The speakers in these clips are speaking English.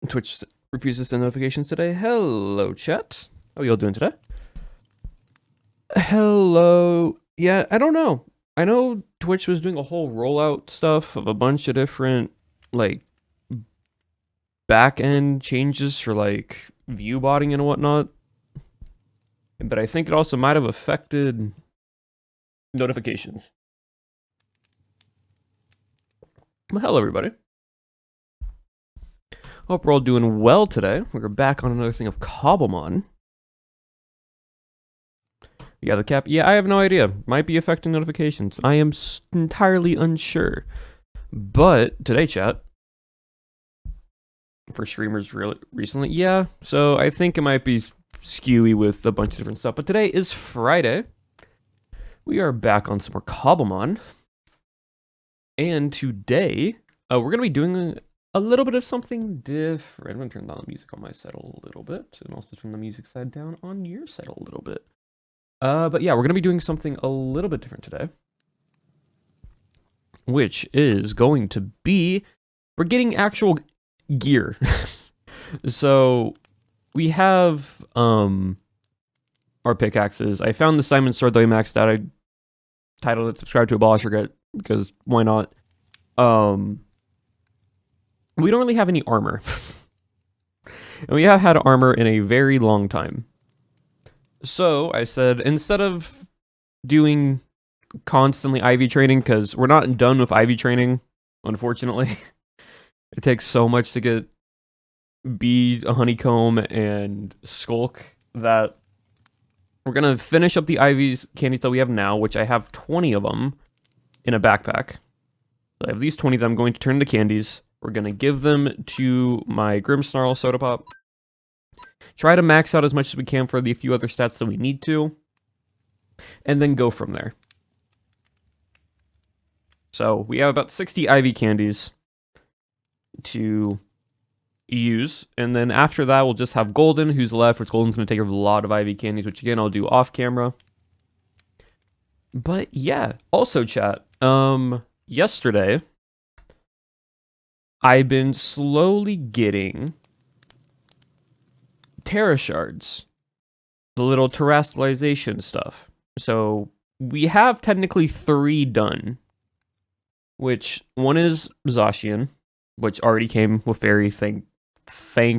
Twitch refuses to send notifications today. Hello, chat. How are y'all doing today? Hello. Yeah, I don't know. I know Twitch was doing a whole rollout stuff of a bunch of different, like, back end changes for, like, view botting and whatnot. But I think it also might have affected notifications. Well, hello, everybody. Hope we're all doing well today. We're back on another thing of Cobblemon. Yeah, the cap. Yeah, I have no idea. Might be affecting notifications. I am entirely unsure. But today, chat, for streamers really recently, yeah. So I think it might be skewy with a bunch of different stuff. But today is Friday. We are back on some more Cobblemon. And today, we're going to be doing a little bit of something different. I'm going to turn down the music on my side a little bit. And also turn the music side down on your side a little bit. But yeah, we're going to be doing something a little bit different today. Which is going to be, we're getting actual gear. So we have our pickaxes. I found the Simon sword that I maxed out. I titled it "Subscribe to Abolish Regret" because why not? We don't really have any armor. And we have had armor in a very long time. So I said, instead of doing constantly Ivy training, because we're not done with Ivy training, unfortunately. It takes so much to get Bead, a Honeycomb, and Skulk that we're going to finish up the Ivy's candies that we have now, which I have 20 of them in a backpack. So I have these 20 that I'm going to turn into candies. We're going to give them to my Grimmsnarl Soda Pop. Try to max out as much as we can for the few other stats that we need to. And then go from there. So we have about 60 Ivy candies to use, and then after that we'll just have Golden, who's left, which Golden's going to take a lot of Ivy candies, which again I'll do off camera. But yeah, also chat, yesterday I've been slowly getting Terra Shards, the little terrestrialization stuff. So we have technically 3 done, which one is Zacian, which already came with Fairy, thank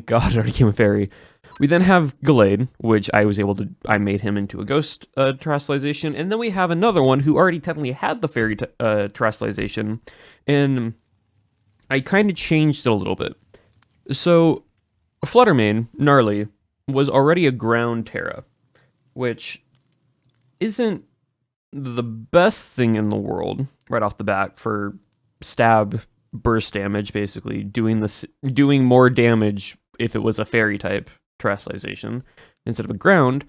God it already came with Fairy. We then have Gallade, which I made him into a Ghost terrestrialization, and then we have another one who already technically had the Fairy terrestrialization, and I kind of changed it a little bit. So, Fluttermane, Gnarly, was already a ground Terra, which isn't the best thing in the world right off the bat for stab burst damage, basically doing more damage if it was a fairy type terrestrialization instead of a ground.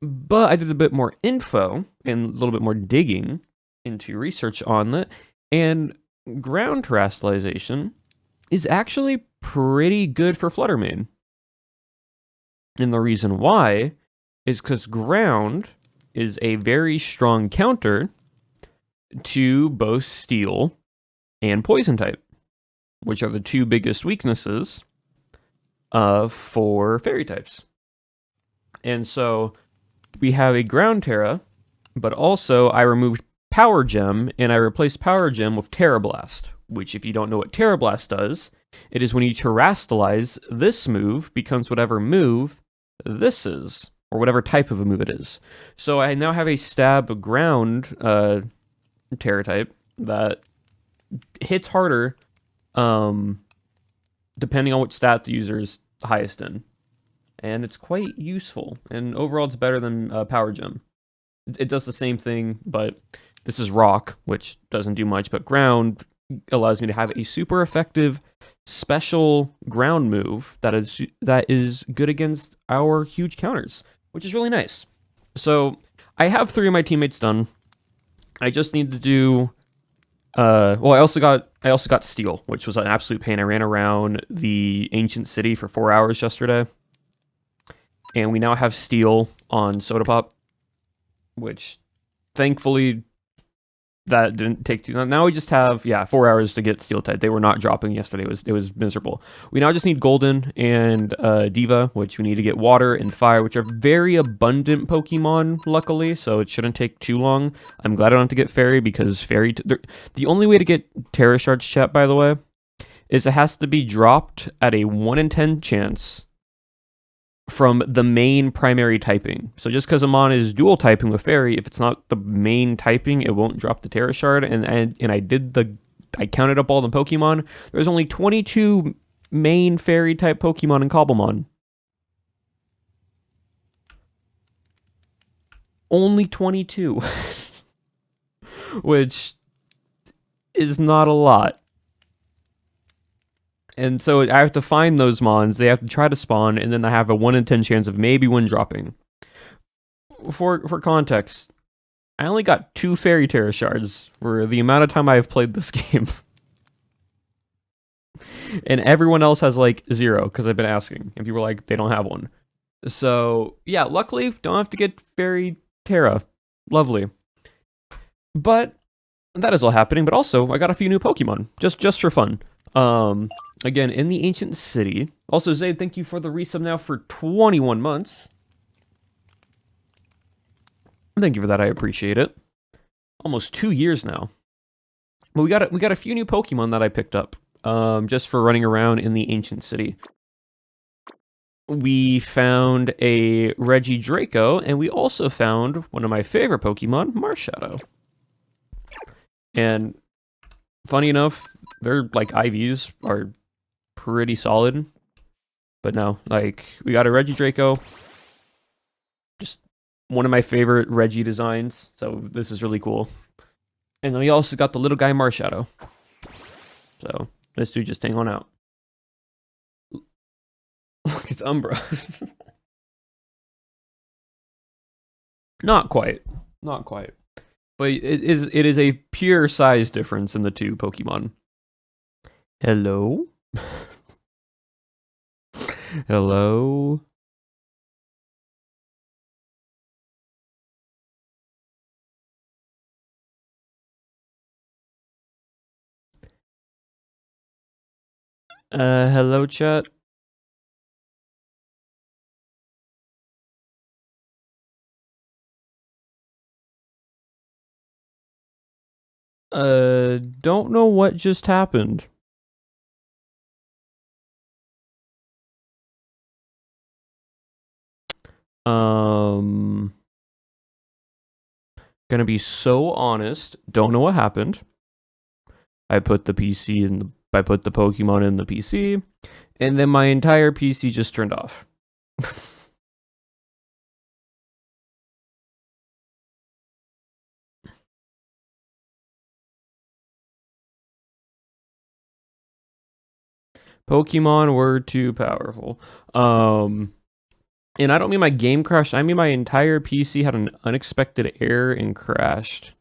But I did a bit more info and a little bit more digging into research on it, and ground terrestrialization is actually pretty good for Fluttermane. And the reason why is because ground is a very strong counter to both steel and poison type, which are the 2 biggest weaknesses for fairy types. And so we have a ground Terra, but also I removed Power Gem, and I replaced Power Gem with Terra Blast, which, if you don't know what Terra Blast does, it is when you terrestrialize, this move becomes whatever move this is, or whatever type of a move it is. So I now have a stab ground Terra type that hits harder depending on which stat the user is highest in. And it's quite useful. And overall, it's better than Power Gem. It does the same thing, but this is Rock, which doesn't do much, but Ground allows me to have a super effective special ground move that is good against our huge counters, which is really nice. So I have 3 of my teammates done. I just need to do well, I also got Steel, which was an absolute pain. I ran around the ancient city for 4 hours yesterday. And we now have Steel on Soda Pop, which thankfully that didn't take too long. Now we just have 4 hours to get steel type. They were not dropping yesterday. It was miserable. We now just need golden and diva, which we need to get water and fire, which are very abundant Pokemon, luckily, so it shouldn't take too long. I'm glad I don't have to get fairy, because fairy the only way to get Terra Shards, chat, by the way, is it has to be dropped at a 1 in 10 chance from the main primary typing. So just because Amon is dual typing with fairy, if it's not the main typing, it won't drop the Terra Shard. And I counted up all the Pokemon. There's only 22 main fairy type Pokemon in Cobblemon. Only 22. Which is not a lot. And so I have to find those mons, they have to try to spawn, and then I have a 1 in 10 chance of maybe one dropping. For context, I only got 2 Fairy Terra Shards for the amount of time I've played this game. And everyone else has like 0, because I've been asking, and people are like, they don't have one. So, yeah, luckily, don't have to get Fairy Terra. Lovely. But that is all happening, but also, I got a few new Pokemon, just for fun. Again, in the ancient city. Also, Zayd, thank you for the resub now for 21 months. Thank you for that. I appreciate it. Almost 2 years now. But we got a few new Pokemon that I picked up, just for running around in the ancient city. We found a Regidraco, and we also found one of my favorite Pokemon, Marshadow. And funny enough, their like IVs are pretty solid. But no, like, we got a Regidraco. Just one of my favorite Regi designs, so this is really cool. And then we also got the little guy Marshadow. So this dude just hang on out. Look, it's Umbra. Not quite. Not quite. But it is a pure size difference in the two Pokemon. Hello? Hello? Hello, chat? Don't know what just happened. Gonna be so honest, don't know what happened. I put the PC in the, I put the Pokemon in the PC, and then my entire PC just turned off. Pokemon were too powerful. And I don't mean my game crashed, I mean my entire PC had an unexpected error and crashed.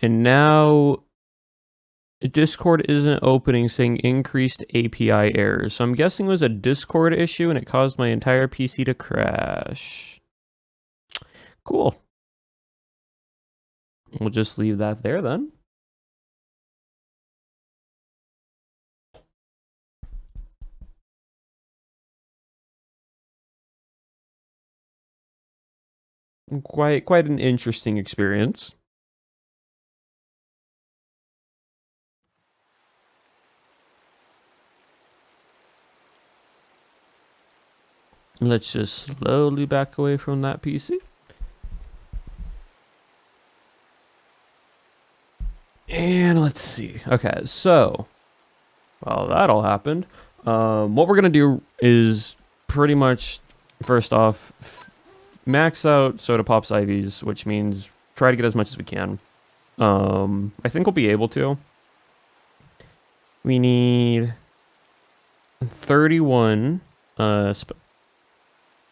And now Discord isn't opening, saying increased API errors. So I'm guessing it was a Discord issue and it caused my entire PC to crash. Cool. We'll just leave that there then. Quite an interesting experience. Let's just slowly back away from that PC. And let's see. Okay, so well, that all happened. What we're gonna do is pretty much, first off, max out Soda Pop's IVs, which means try to get as much as we can. I think we'll be able to. We need 31. Yeah,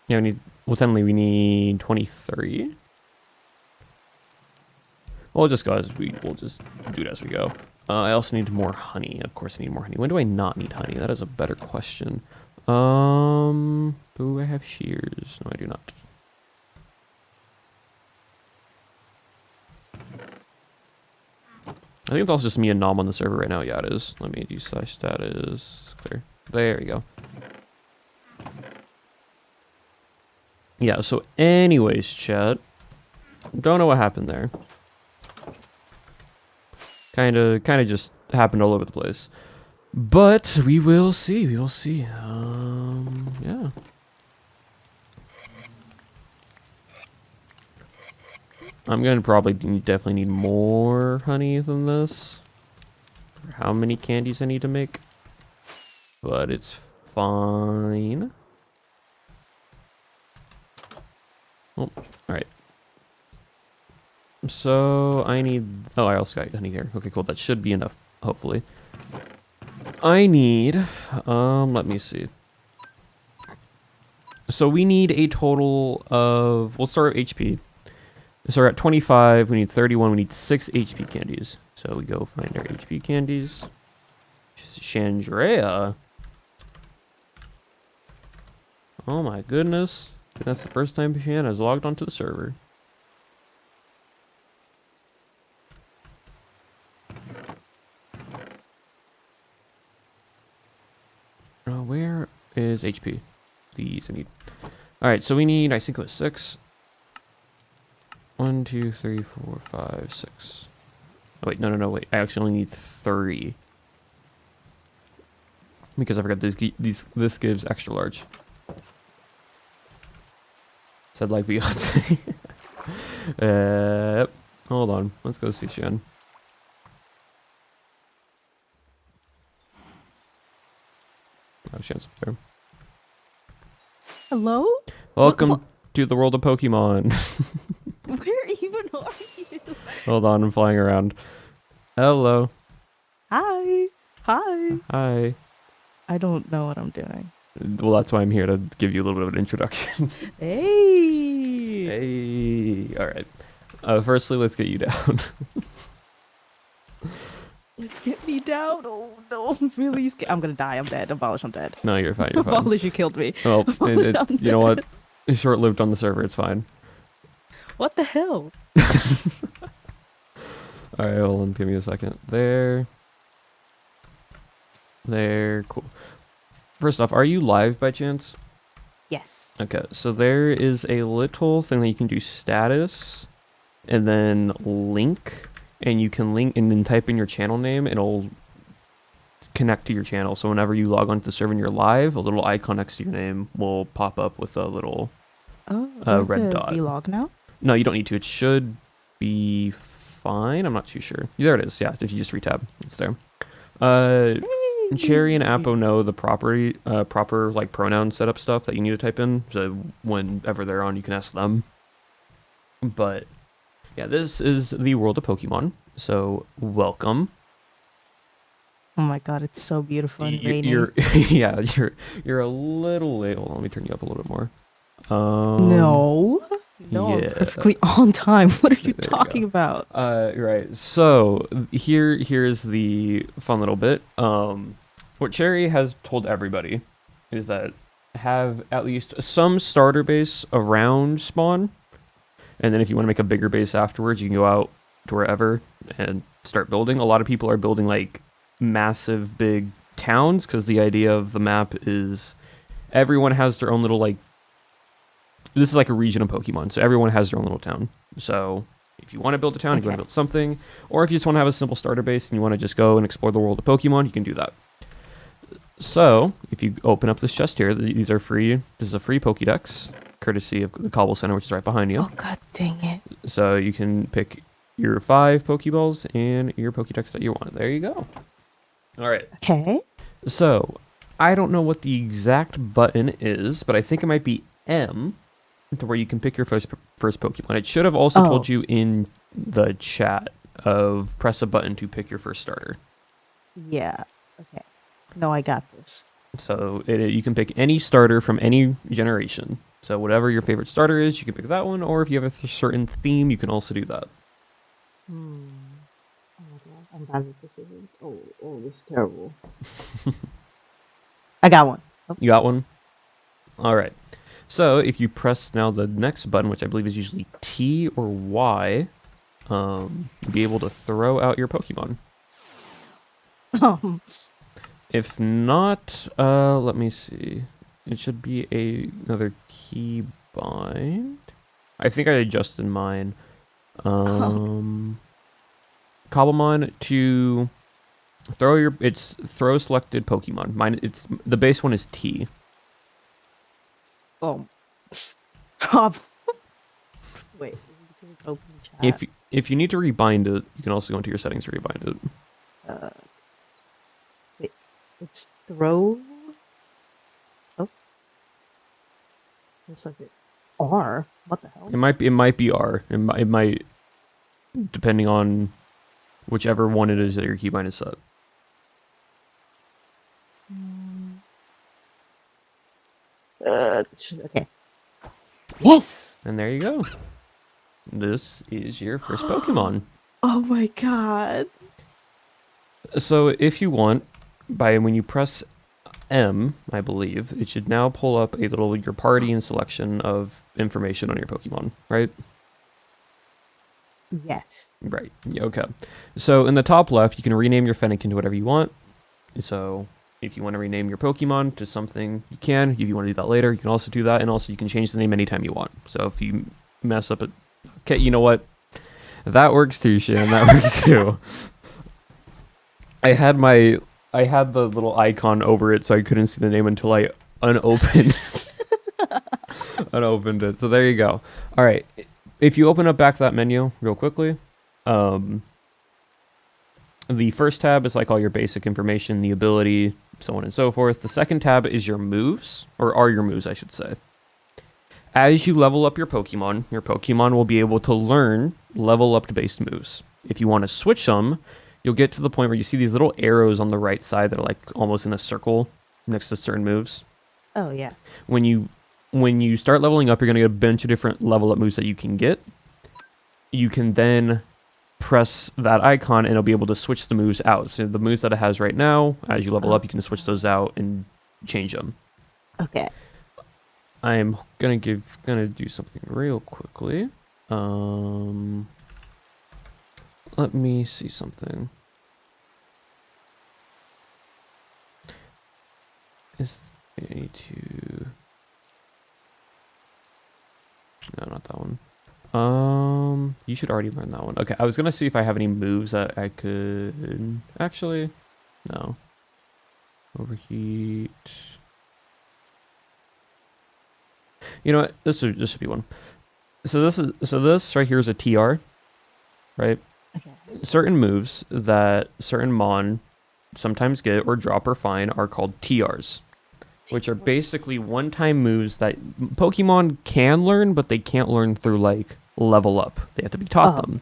we need. Well, technically, we need 23. We'll just go as we. We'll just do it as we go. I also need more honey. Of course, I need more honey. When do I not need honey? That is a better question. Do I have shears? No, I do not. I think it's also just me and Nom on the server right now. Yeah, it is. Let me do /status clear. There you go. Yeah, so anyways, chat. Don't know what happened there. Kinda just happened all over the place. But we will see, yeah. I'm gonna probably definitely need more honey than this. For how many candies I need to make. But it's fine. Oh, alright. So, I need... Oh, I also got honey here. Okay, cool. That should be enough, hopefully. I need... let me see. So, we need a total of... We'll start at HP. So, we're at 25. We need 31. We need 6 HP candies. So, we go find our HP candies. Chandrea. Oh my goodness. That's the first time Shan has logged onto the server. Where is HP? These I need. Alright, so we need, I think it was 6. 1, 2, 3, 4, 5, 6. Oh, wait, no, wait. I actually only need 3. Because I forgot this gives extra large. Said like Beyonce. Hold on. Let's go see Shan. Oh, Shan's up there. Hello? Welcome to the world of Pokemon. Where even are you? Hold on, I'm flying around. Hello. Hi. Hi. Hi. I don't know what I'm doing. Well, that's why I'm here, to give you a little bit of an introduction. Hey. Hey. All right. Firstly, let's get you down. Let's get me down. Oh no, I'm really scared. I'm gonna die. I'm dead. Abolish, I'm dead. No, you're fine. You're fine. Abolish, you killed me. Well, Abolish, you know what? It's short-lived on the server. It's fine. What the hell? All right, hold on. Give me a second. There. Cool. First off, are you live by chance? Yes. Okay, so there is a little thing that you can do, status, and then link, and you can link and then type in your channel name, and it'll connect to your channel. So whenever you log onto the server and you're live, a little icon next to your name will pop up with a little red dot. Vlog now? No, you don't need to. It should be fine. I'm not too sure. There it is. Yeah, if you just retab, it's there. Cherry and Appo know the proper like pronoun setup stuff that you need to type in. So whenever they're on, you can ask them. But yeah, this is the world of Pokemon. So welcome. Oh my god, it's so beautiful and rainy. You're a little late. Hold on, let me turn you up a little bit more. No, yeah. I'm perfectly on time. What are you talking about? Right. So here's the fun little bit. What Cherry has told everybody is that have at least some starter base around spawn, and then if you want to make a bigger base afterwards, you can go out to wherever and start building. A lot of people are building like massive big towns because the idea of the map is everyone has their own little like. This is like a region of Pokemon, so everyone has their own little town. So if you want to build a town, you want to build something, or if you just want to have a simple starter base and you want to just go and explore the world of Pokemon, you can do that. So if you open up this chest here, these are free. This is a free Pokédex, courtesy of the Cobble Center, which is right behind you. Oh god dang it. So you can pick your 5 Pokeballs and your Pokédex that you want. There you go. All right. Okay. So I don't know what the exact button is, but I think it might be M, to where you can pick your first Pokemon. It should have also told you in the chat of press a button to pick your first starter. Yeah. Okay. No, I got this. So you can pick any starter from any generation. So whatever your favorite starter is, you can pick that one, or if you have a certain theme, you can also do that. Oh my god, I'm bad with decisions. Oh, this is terrible. I got one. Oh. You got one? All right. So if you press now the next button, which I believe is usually T or Y, be able to throw out your Pokemon. Um, If not, let me see. It should be another key bind. I think I adjusted mine. Cobblemon to throw selected Pokemon. Mine, the base one is T. oh. Prob. Wait, is it because it's open chat? If you need to rebind it, you can also go into your settings and rebind it. Wait, it's throw. Oh, looks like it. R. What the hell? It might be R. It might depending on whichever one it is that your keybind is set. Okay. Yes. And there you go. This is your first Pokemon. Oh my god. So if you want, when you press M, I believe, it should now pull up your party and selection of information on your Pokemon, right? Yes. Right. Yeah, okay. So in the top left, you can rename your Fennekin to whatever you want. So if you want to rename your Pokemon to something, you can. If you want to do that later, you can also do that. And also you can change the name anytime you want. So if you mess up it, okay, you know what? That works too, Shan. That works too. I had the little icon over it, so I couldn't see the name until I unopened it. So there you go. All right. If you open up back that menu real quickly, the first tab is like all your basic information, the ability, so on and so forth. The second tab is your moves, or are your moves, I should say. As you level up your Pokemon will be able to learn level up based moves. If you want to switch them, you'll get to the point where you see these little arrows on the right side that are like almost in a circle next to certain moves. Oh yeah. When you start leveling up, you're going to get a bunch of different level up moves that you can get. You can then press that icon and it'll be able to switch the moves out. So the moves that it has right now, as you level up, you can switch those out and change them. Okay. I'm gonna do something real quickly. Let me see something. Is A to... No, not that one. You should already learn that one. Okay, I was gonna see if I have any moves that I could... Actually, no. Overheat. You know what? This should be one. So this right here is a TR, right? Okay. Certain moves that certain Mon sometimes get or drop or find are called TRs, which are basically one-time moves that Pokemon can learn, but they can't learn through like level up. They have to be taught them.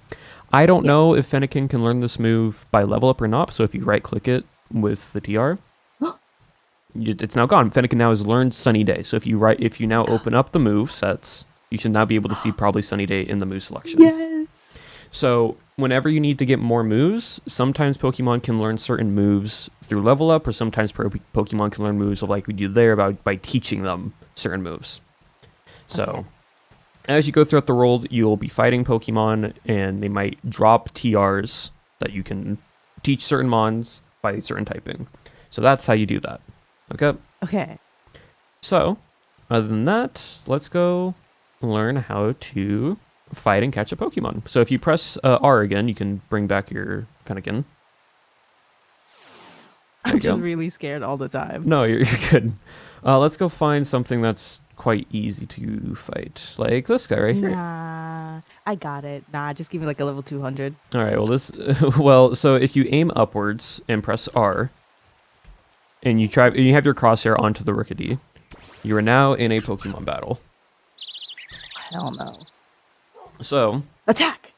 I don't know if Fennekin can learn this move by level up or not. So if you right-click it with the TR, it's now gone. Fennekin now has learned Sunny Day. So if you now open up the move sets, you should now be able to see probably Sunny Day in the move selection. Yes. So whenever you need to get more moves, sometimes Pokemon can learn certain moves through level up, or sometimes Pokemon can learn moves like we do there by teaching them certain moves. So as you go throughout the world, you'll be fighting Pokemon, and they might drop TRs that you can teach certain Mons by certain typing. So that's how you do that. Okay? Okay. So, other than that, let's go learn how to fight and catch a Pokemon. So if you press R again, you can bring back your Fennekin. I'm just really scared all the time. No, you're good. Let's go find something that's quite easy to fight. Like this guy right here. Nah, I got it. Nah, just give me like a level 200. All right, so if you aim upwards and press R, and you have your crosshair onto the Rickety, you are now in a Pokemon battle. Hell no. So attack.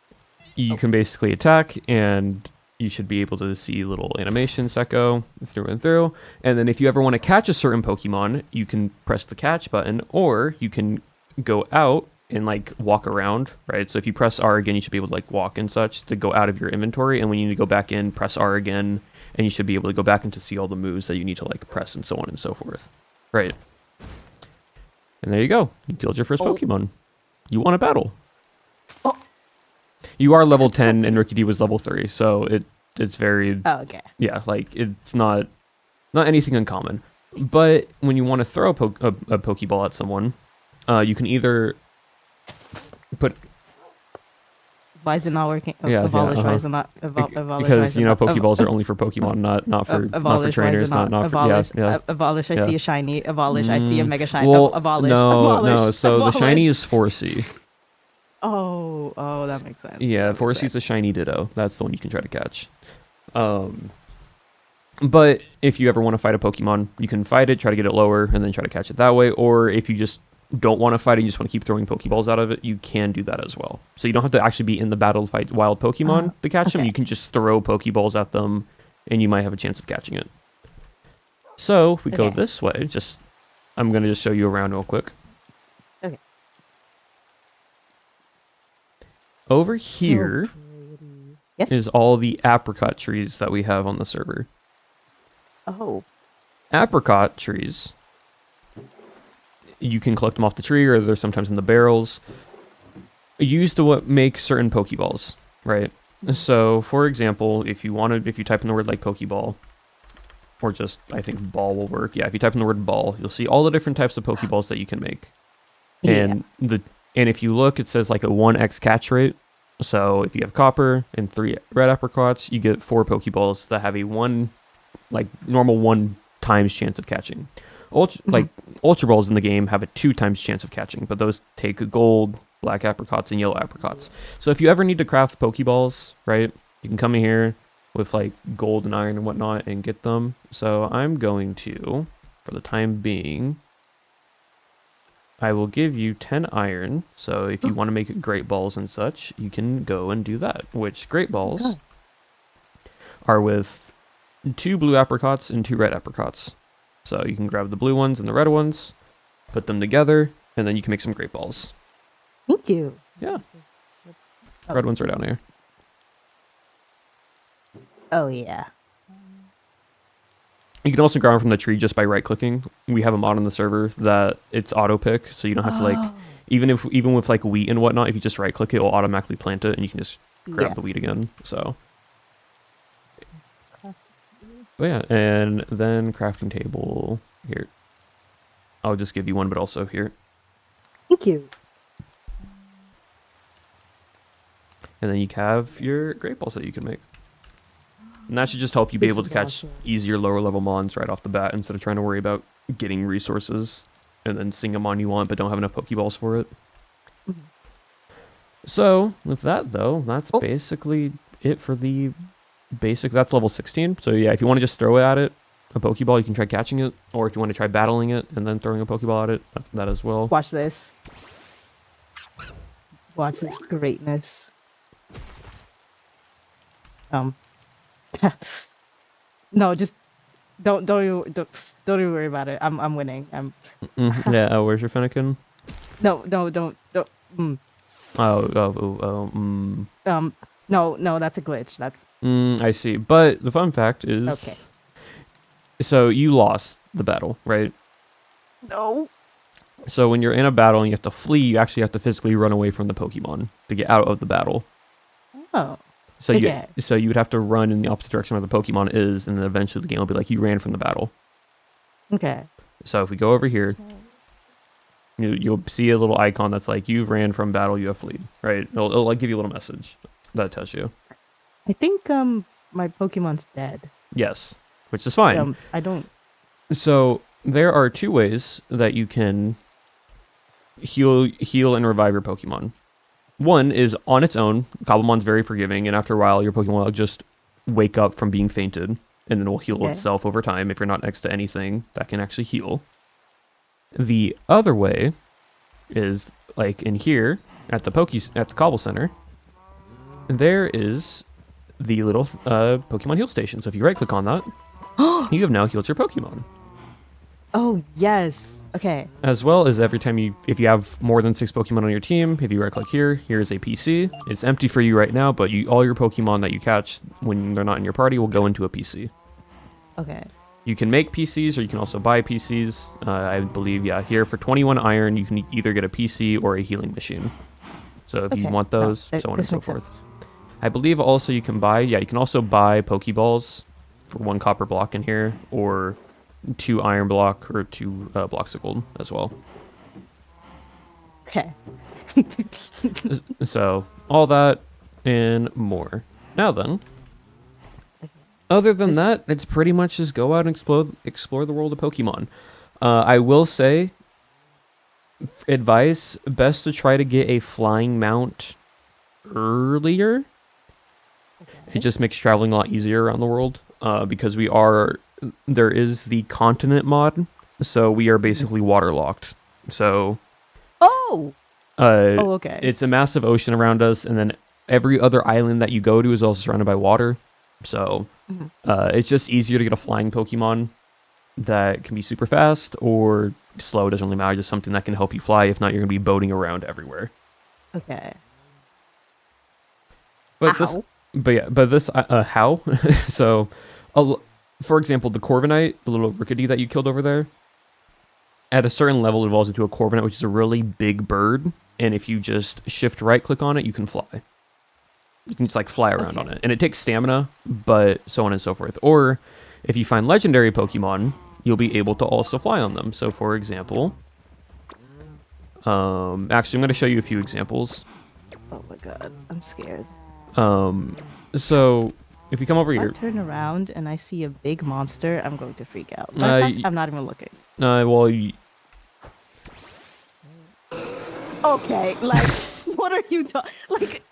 You can basically attack, and you should be able to see little animations that go through and through. And then if you ever want to catch a certain Pokemon, you can press the catch button, or you can go out and like walk around, right? So if you press R again, you should be able to like walk and such to go out of your inventory. And when you need to go back in, press R again, and you should be able to go back and to see all the moves that you need to like press and so on and so forth. Right. And there you go. You killed your first Pokemon. You won a battle. You are level That's so 10 and nice. Ricky D was level 3, so it's very Oh, okay. yeah, like it's not anything uncommon. But when you want to throw a Pokeball at someone, you can either put Why is it not working? yeah, Why is it not? Why because is it not? Pokeballs are only for Pokemon, not for Why is trainers, it not? not for yeah. Abolish, I Yeah. see a shiny. Abolish, I see a mega shiny. Well, Abolish, no. So the shiny abolish. is 4C. Oh, that makes sense. Yeah, That makes 4C is sense. a shiny Ditto. That's the one you can try to catch. But if you ever want to fight a Pokemon, you can fight it, try to get it lower, and then try to catch it that way. Or if you just don't want to fight it, you just want to keep throwing Pokeballs out of it, you can do that as well. So you don't have to actually be in the battle to fight wild Pokemon to catch them. Okay. You can just throw Pokeballs at them, and you might have a chance of catching it. So if we go Okay. this way, I'm going to just show you around real quick. Okay. Over here So pretty. Yes. is all the apricot trees that we have on the server. Oh. Apricot trees, you can collect them off the tree, or they're sometimes in the barrels. Used to make certain Pokeballs, right? So, for example, if you type in the word like Pokeball, or just I think ball will work. Yeah, if you type in the word ball, you'll see all the different types of Pokeballs that you can make. And and if you look, it says like a 1x catch rate. So if you have copper and 3 red apricots, you get 4 Pokeballs that have a normal 1 times chance of catching. Ultra Balls in the game have a 2 times chance of catching, but those take gold, black apricots, and yellow apricots. So if you ever need to craft Pokeballs, right, you can come in here with like gold and iron and whatnot and get them. So I'm going to, for the time being, I will give you 10 iron. So if you want to make great balls and such, you can go and do that. Which great balls are with 2 blue apricots and 2 red apricots. So you can grab the blue ones and the red ones, put them together, and then you can make some great balls. Thank you. Yeah. Oh. Red ones are down here. Oh yeah. You can also grab them from the tree just by right-clicking. We have a mod on the server that it's auto-pick, so you don't have to even with like wheat and whatnot, if you just right-click it, it'll automatically plant it, and you can just grab the wheat again. So, but yeah, and then crafting table here. I'll just give you one, but also here. Thank you. And then you have your great balls that you can make. And that should just help you be This able to is catch awesome. easier lower level mons right off the bat instead of trying to worry about getting resources and then seeing a mon you want but don't have enough Pokeballs for it. So, with that though, that's basically it for the basic. That's level 16. So yeah, if you want to just throw it at it, a Pokeball, you can try catching it. Or if you want to try battling it and then throwing a Pokeball at it, that as well. Watch this. Watch this greatness. No, just don't even worry about it. I'm winning. Yeah, oh, where's your Fennekin? No, don't. No, that's a glitch. That's I see. But the fun fact is, okay. So you lost the battle, right? No. So when you're in a battle and you have to flee, you actually have to physically run away from the Pokemon to get out of the battle. Oh. So Okay. you would have to run in the opposite direction where the Pokemon is, and then eventually the game will be like, you ran from the battle. Okay. So if we go over here, you'll see a little icon that's like, you've ran from battle, you have fleed, right? It'll like give you a little message that tells you. I think my Pokemon's dead. Yes, which is fine. I don't. So there are 2 ways that you can heal and revive your Pokemon. One is on its own. Cobblemon's very forgiving, and after a while, your Pokemon will just wake up from being fainted, and then it will heal itself over time if you're not next to anything that can actually heal. The other way is like in here at the Cobble Center. There is the little Pokemon heal station. So if you right-click on that, you have now healed your Pokemon. Oh yes. Okay. As well as every time if you have more than 6 Pokemon on your team, if you right-click here, here's a PC. It's empty for you right now, but all your Pokemon that you catch when they're not in your party will go into a PC. Okay. You can make PCs, or you can also buy PCs. I believe, here for 21 iron, you can either get a PC or a healing machine. So if you want those, so on and so forth. I believe also you can buy, you can also buy Pokeballs for 1 copper block in here, or 2 iron block, or 2 blocks of gold as well. Okay. So, all that and more. Now then, other than This. that, it's pretty much just go out and explore the world of Pokemon. I will say, advice, best to try to get a flying mount earlier. It just makes traveling a lot easier around the world, because there is the continent mod, so we are basically waterlocked. So, Oh. uh, Oh. Okay. it's a massive ocean around us, and then every other island that you go to is also surrounded by water. So, Mhm. it's just easier to get a flying Pokemon that can be super fast or slow. Doesn't really matter. Just something that can help you fly. If not, you're gonna be boating around everywhere. Okay. But this, Ow. but this, how? So, for example, the Corviknight, the little Rickety that you killed over there, at a certain level, it evolves into a Corviknight, which is a really big bird. And if you just shift right click on it, you can fly. You can just like fly around on Okay. it, and it takes stamina, but so on and so forth. Or if you find legendary Pokemon, you'll be able to also fly on them. So, for example, actually, I'm going to show you a few examples. Oh my god. I'm scared. So if you come over If I here, turn around and I see a big monster, I'm going to freak out. Matter uh, of fact, y- I'm not even looking. well, Okay, like, what are you talking? Like,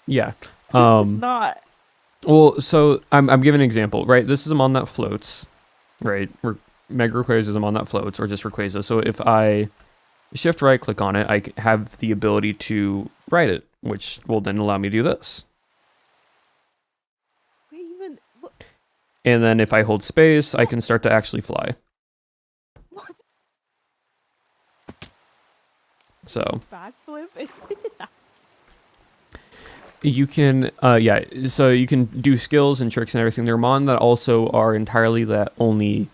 yeah. this is not. Well, so I'm giving an example, right? This is a mon that floats, right? Mega Rayquaza is a mon that floats, or just Rayquaza. So if I shift right click on it, have the ability to ride it, which will then allow me to do this. Wait, even what? And then if I hold space, I can start to actually fly. What? So Backflip? you can, so you can do skills and tricks and everything. There are mon that also are entirely that only,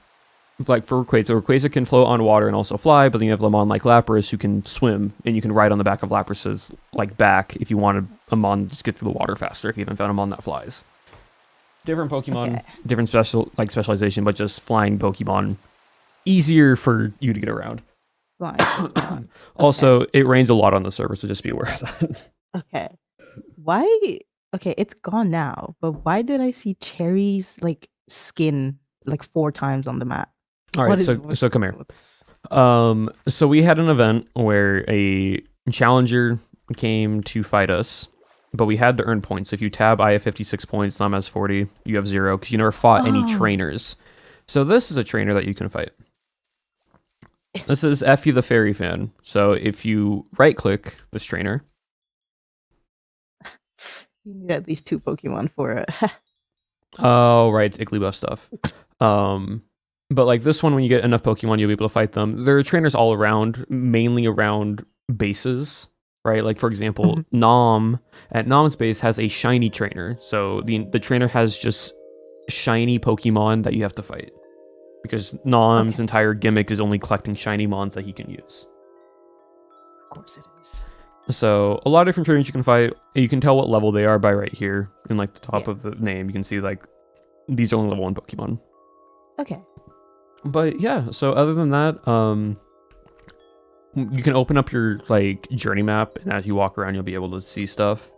like for Rayquaza. Rayquaza can float on water and also fly, but then you have Lemon like Lapras who can swim, and you can ride on the back of Lapras's like back if you wanted a mon to just get through the water faster. If you haven't found a mon that flies, different Pokemon, Okay. different specialization, but just flying Pokemon easier for you to get around. Fine. Also, it rains a lot on the server, so just be aware of that. Okay. Why? Okay, it's gone now, but why did I see Cherry's like skin like 4 times on the map? All What right, is so come here. what's So we had an event where a challenger came to fight us, but we had to earn points. If you tab, I have 56 points, Nam has 40, you have 0, because you never fought any Oh. trainers. So this is a trainer that you can fight. This is Effie the Fairy Fan. So if you right click this trainer, You need at least 2 Pokemon for it. oh right, it's Igglybuff stuff. But like this one, when you get enough Pokemon, you'll be able to fight them. There are trainers all around, mainly around bases, right? Like for example, Nom at Nom's base has a shiny trainer, so the trainer has just shiny Pokemon that you have to fight, because Nom's Okay. entire gimmick is only collecting shiny mons that he can use. Of course it is. So a lot of different trainers you can fight. You can tell what level they are by right here in like the top Yeah. of the name. You can see like these are only level 1 Pokemon. Okay. But yeah, so other than that, you can open up your like journey map, and as you walk around, you'll be able to see stuff.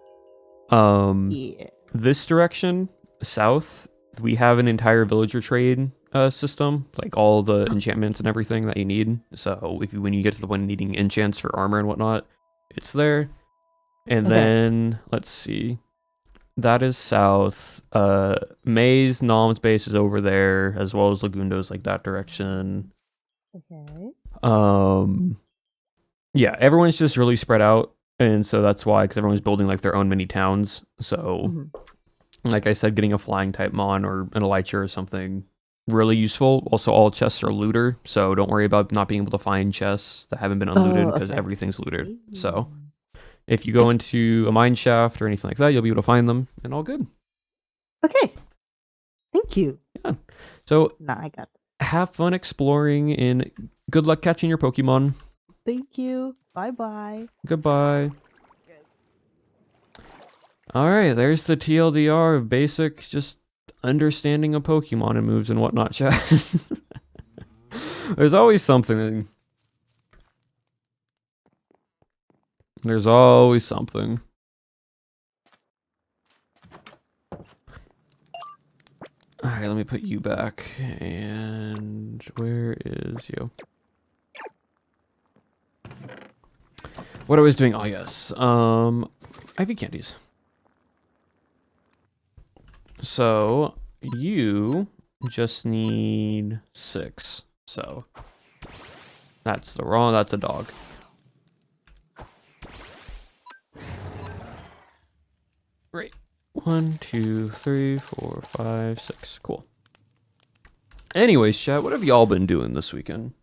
Yeah. This direction, south, we have an entire villager trade system, like all the enchantments and everything that you need. So when you get to the one needing enchants for armor and whatnot, it's there. And Okay. then let's see. That is south. May's Nom's base is over there, as well as Lagundo's like that direction. Okay. Yeah, everyone's just really spread out, and so that's why, because everyone's building like their own mini towns. So, like I said, getting a flying type mon or an Elytra or something really useful. Also, all chests are looter, so don't worry about not being able to find chests that haven't been unlooted, because okay. everything's looted. So, if you go into a mine shaft or anything like that, you'll be able to find them, and all good. Okay. Thank you. Yeah. So, Nah, I got this. have fun exploring, and good luck catching your Pokemon. Thank you. Bye bye. Goodbye. Alright, there's the TLDR of basic just understanding of Pokemon and moves and whatnot, chat. There's always something. There's always something. Alright, let me put you back. And where is you? What I was doing, oh yes. Ivy candies. So you just need 6. So that's a dog. Right. 1, 2, 3, 4, 5, 6. Cool. Anyways, chat, what have y'all been doing this weekend?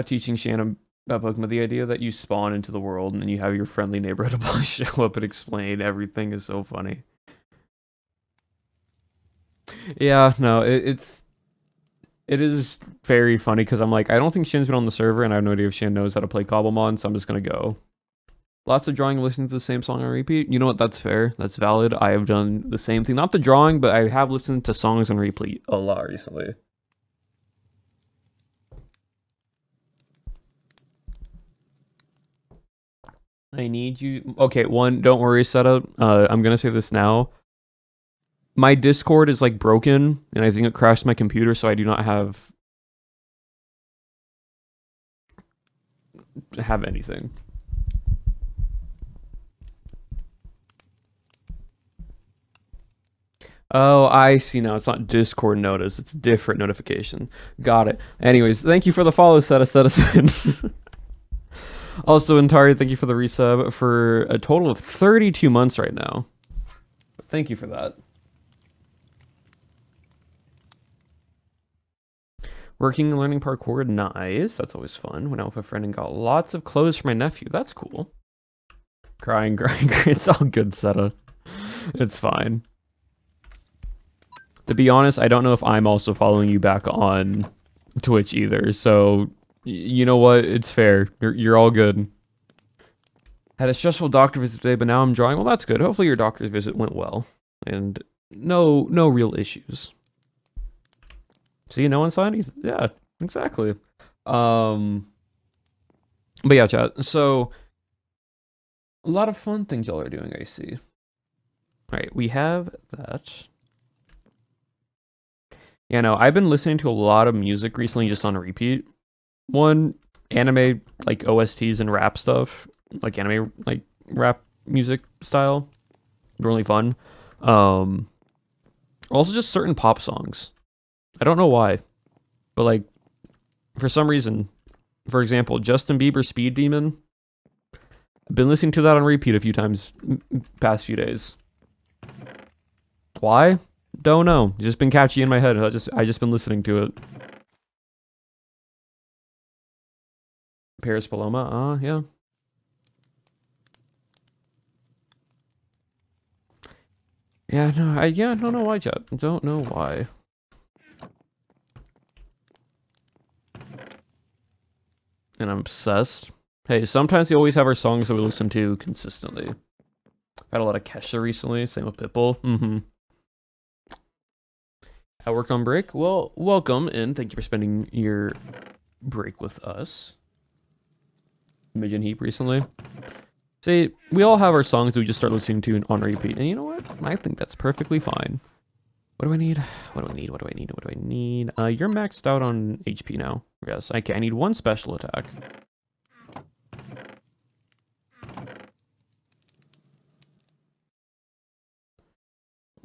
Teaching Shannon about Pokemon, the idea that you spawn into the world and then you have your friendly neighborhood show up and explain everything is so funny. Yeah, no, it is very funny because I'm like, I don't think Shan's been on the server and I have no idea if Shan knows how to play Cobblemon, so I'm just gonna go. Lots of drawing, listening to the same song on repeat. You know what? That's fair. That's valid. I have done the same thing. Not the drawing, but I have listened to songs on repeat a lot recently. I need you. Okay, one, don't worry, setup. I'm gonna say this now. My Discord is like broken, and I think it crashed my computer, so I do not have anything. Oh, I see now. It's not Discord notice. It's different notification. Got it. Anyways, thank you for the follow, Citizen. Also, Antari, thank you for the resub for a total of 32 months right now. Thank you for that. Working and learning parkour, nice. That's always fun. Went out with a friend and got lots of clothes for my nephew. That's cool. Crying. It's all good, Seta. It's fine. To be honest, I don't know if I'm also following you back on Twitch either. So, you know what? It's fair. You're all good. Had a stressful doctor visit today, but now I'm drawing. Well, that's good. Hopefully your doctor's visit went well. And no real issues. See, no one saw anything. Yeah, exactly. But yeah, chat. So, a lot of fun things y'all are doing, I see. Alright, we have that. Yeah, no, I've been listening to a lot of music recently just on repeat. One, anime, like OSTs and rap stuff. Like anime, like rap music style. Really fun. Also just certain pop songs. I don't know why, but like for some reason, for example, Justin Bieber Speed Demon. I've been listening to that on repeat a few times past few days. Why? Don't know. It's just been catchy in my head. I just been listening to it. Paris Paloma, yeah. Yeah, no, I don't know why, chat. Don't know why. And I'm obsessed. Hey, sometimes we always have our songs that we listen to consistently. I've had a lot of Kesha recently, same with Pitbull. At work on break? Well, welcome, and thank you for spending your break with us. Midget Heap recently. See, we all have our songs that we just start listening to on repeat, and you know what? I think that's perfectly fine. What do I need? What do I need? What do I need? What do I need? You're maxed out on HP now. Yes, okay, I need one special attack.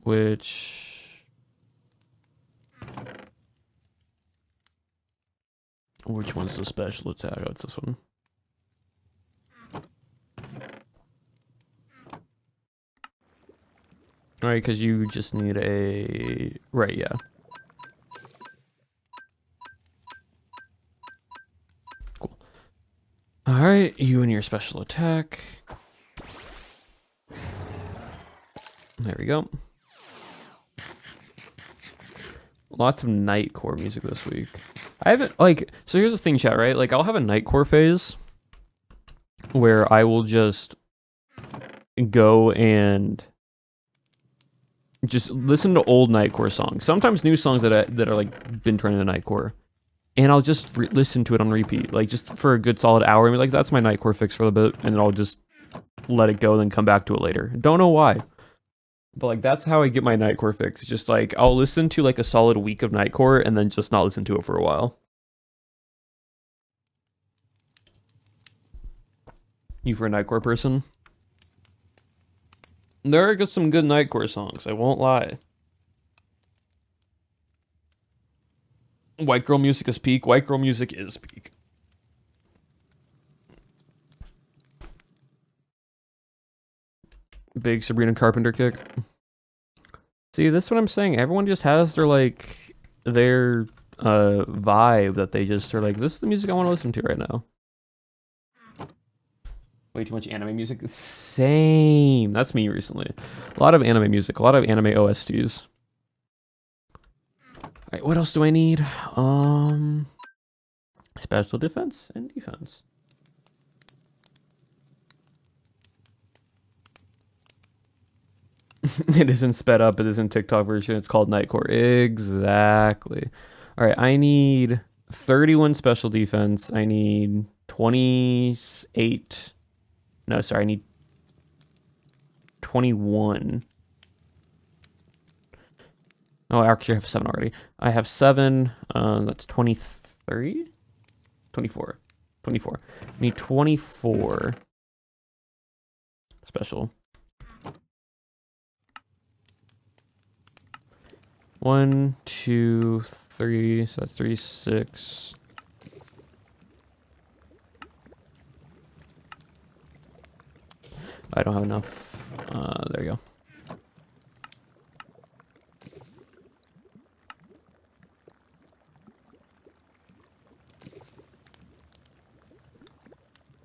Which one's the special attack? Oh, it's this one. Alright, because you just need a... Right, yeah. Cool. Alright, you and your special attack. There we go. Lots of Nightcore music this week. I haven't, like... So here's the thing, chat, right? Like, I'll have a Nightcore phase where I will just go and Just listen to old Nightcore songs. Sometimes new songs that are like been turned into Nightcore, and I'll just listen to it on repeat, like just for a good solid hour. I mean, like that's my Nightcore fix for the bit, and then I'll just let it go, and then come back to it later. Don't know why, but like that's how I get my Nightcore fix. Just like I'll listen to like a solid week of Nightcore, and then just not listen to it for a while. You for a Nightcore person? There are some good Nightcore songs, I won't lie. White girl music is peak. White girl music is peak. Big Sabrina Carpenter kick. See, this is what I'm saying. Everyone just has their like their vibe that they just are like, this is the music I want to listen to right now. Way too much anime music. Same. That's me recently. A lot of anime music. A lot of anime OSTs. Alright, what else do I need? Special defense and defense. It isn't sped up. It isn't TikTok version. It's called Nightcore. Exactly. All right, I need 31 special defense. I need 28. No, sorry, I need 21. Oh, I actually have 7 already. I have 7. That's 23? 24. 24. I need 24 special. 1, 2, 3. So that's 3, 6. I don't have enough. There you go.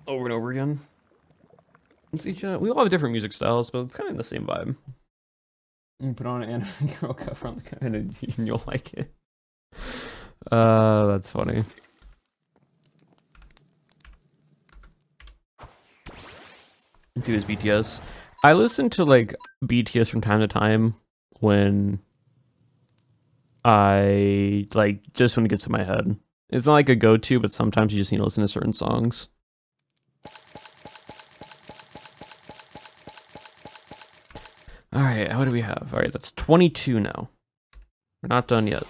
Over and over again. It's each, we all have different music styles, but it's kind of the same vibe. You put on an anime girl cover on the cover and you'll like it. That's funny. Do his BTS. I listen to like BTS from time to time when I like just when it gets to my head. It's not like a go-to, but sometimes you just need to listen to certain songs. All right, what do we have? All right, that's 22 now. We're not done yet.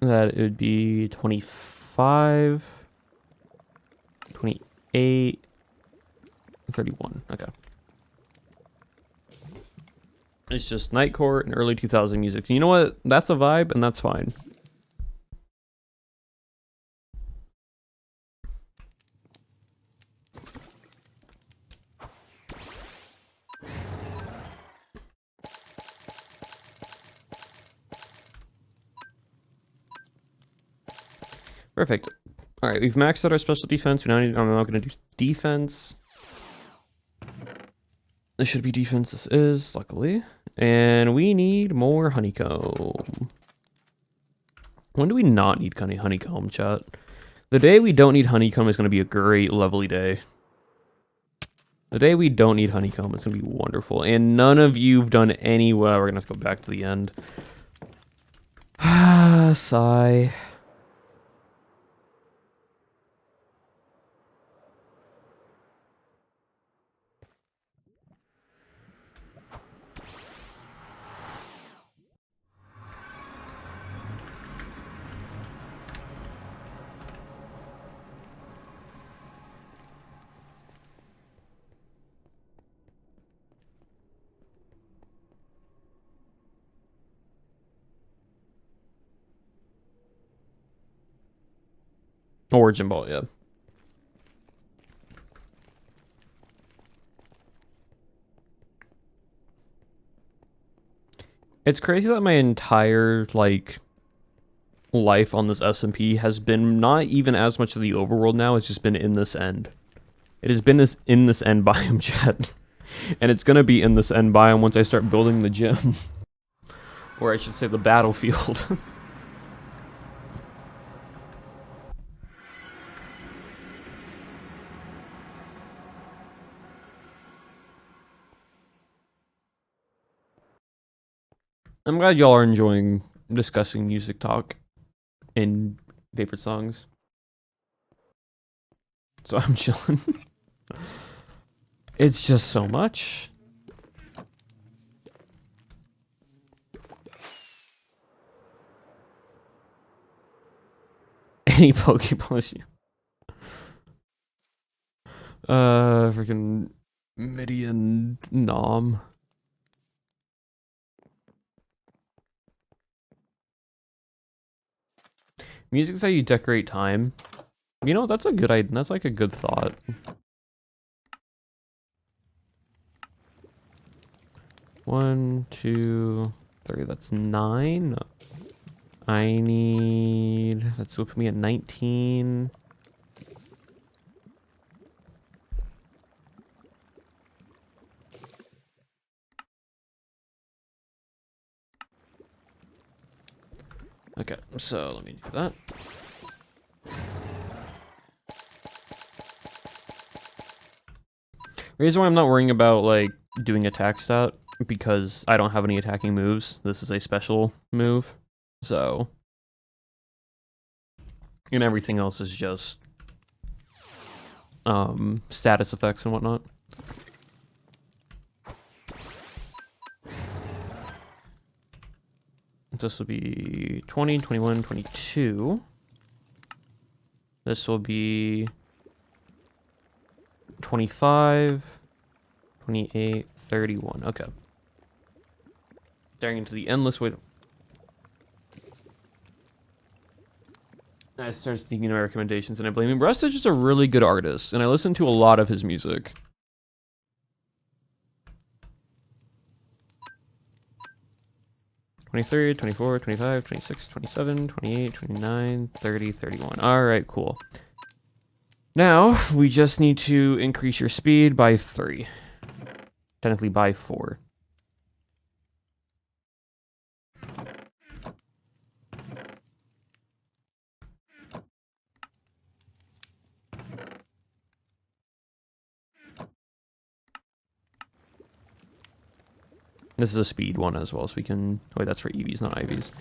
That it would be 25, 28, 31. Okay. It's just Nightcore and early 2000 music. You know what? That's a vibe, and that's fine. Perfect. All right, we've maxed out our special defense. We now need, I'm not going to do defense. This should be defense. This is, luckily. And we need more honeycomb. When do we not need honeycomb, chat? The day we don't need honeycomb is going to be a great, lovely day. The day we don't need honeycomb is going to be wonderful. And none of you've done any... Well, we're going to have to go back to the end. Sigh. Origin Ball, yeah. It's crazy that my entire, like, life on this SMP has been not even as much of the overworld now, it's just been in this end. It has been in this end biome, chat. And it's gonna be in this end biome once I start building the gym. Or I should say the battlefield. I'm glad y'all are enjoying discussing music talk and favorite songs. So I'm chilling. It's just so much. Any Pokeball issue. Freaking Midian Nom. Music's how you decorate time. You know, that's a good idea. That's like a good thought. One, two, three. That's 9. I need. That's gonna put me at 19. Okay, so let me do that. The reason why I'm not worrying about like doing attack stat because I don't have any attacking moves. This is a special move, so and everything else is just status effects and whatnot. This will be 20, 21, 22. This will be 25, 28, 31. Okay. Staring into the endless void. I started sneaking my recommendations, and I blame him. Russ is just a really good artist, and I listen to a lot of his music. "23, 24, 25, 26, 27, 28, 29, 30, 31. Alright, cool. Now, we just need to increase your speed by 3. Technically by 4. This is a speed one as well, so we can... Wait, that's for EVs, not IVs.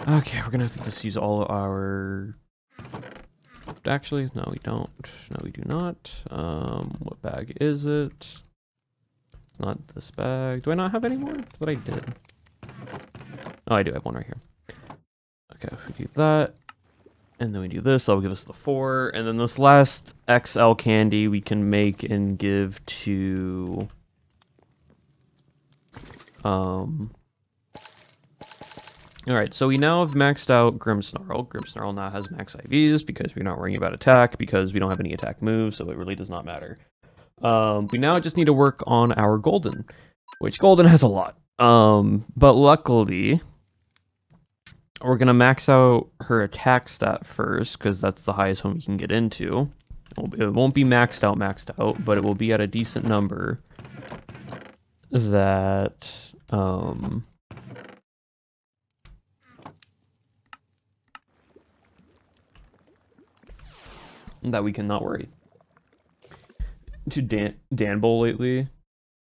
Okay, we're gonna have to just use all our... Actually, no, we don't. No, we do not. What bag is it? It's not this bag. Do I not have any more? What I did. Oh, I do have one right here. Okay, if we do that, and then we do this, that'll give us the 4. And then this last XL candy we can make and give to... Alright, so we now have maxed out Grimmsnarl. Grimmsnarl now has max IVs because we're not worrying about attack because we don't have any attack moves, so it really does not matter. We now just need to work on our Golden, which Golden has a lot. But luckily, we're going to max out her attack stat first because that's the highest one we can get into. It won't be maxed out, but it will be at a decent number that... that we cannot worry. To Dan Bowl lately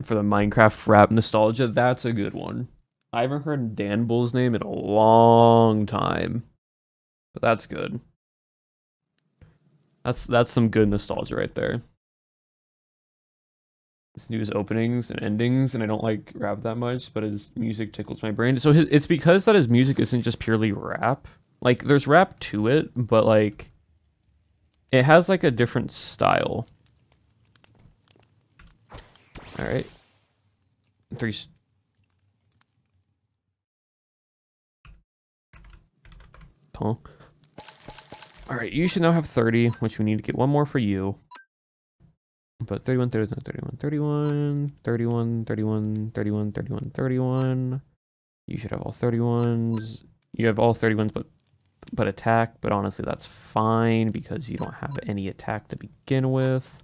for the Minecraft rap nostalgia, that's a good one. I haven't heard Dan Bull's name in a long time, but that's good. That's some good nostalgia right there. His news openings and endings, and I don't like rap that much, but his music tickles my brain. So it's because that his music isn't just purely rap. Like, there's rap to it, but like, it has like a different style. All right. 3. Huh? All right, you should now have 30, which we need to get one more for you. But 31, 31, 31, 31, 31, 31, 31, 31, 31. You should have all 31s. You have all 31s, but attack. But honestly, that's fine because you don't have any attack to begin with.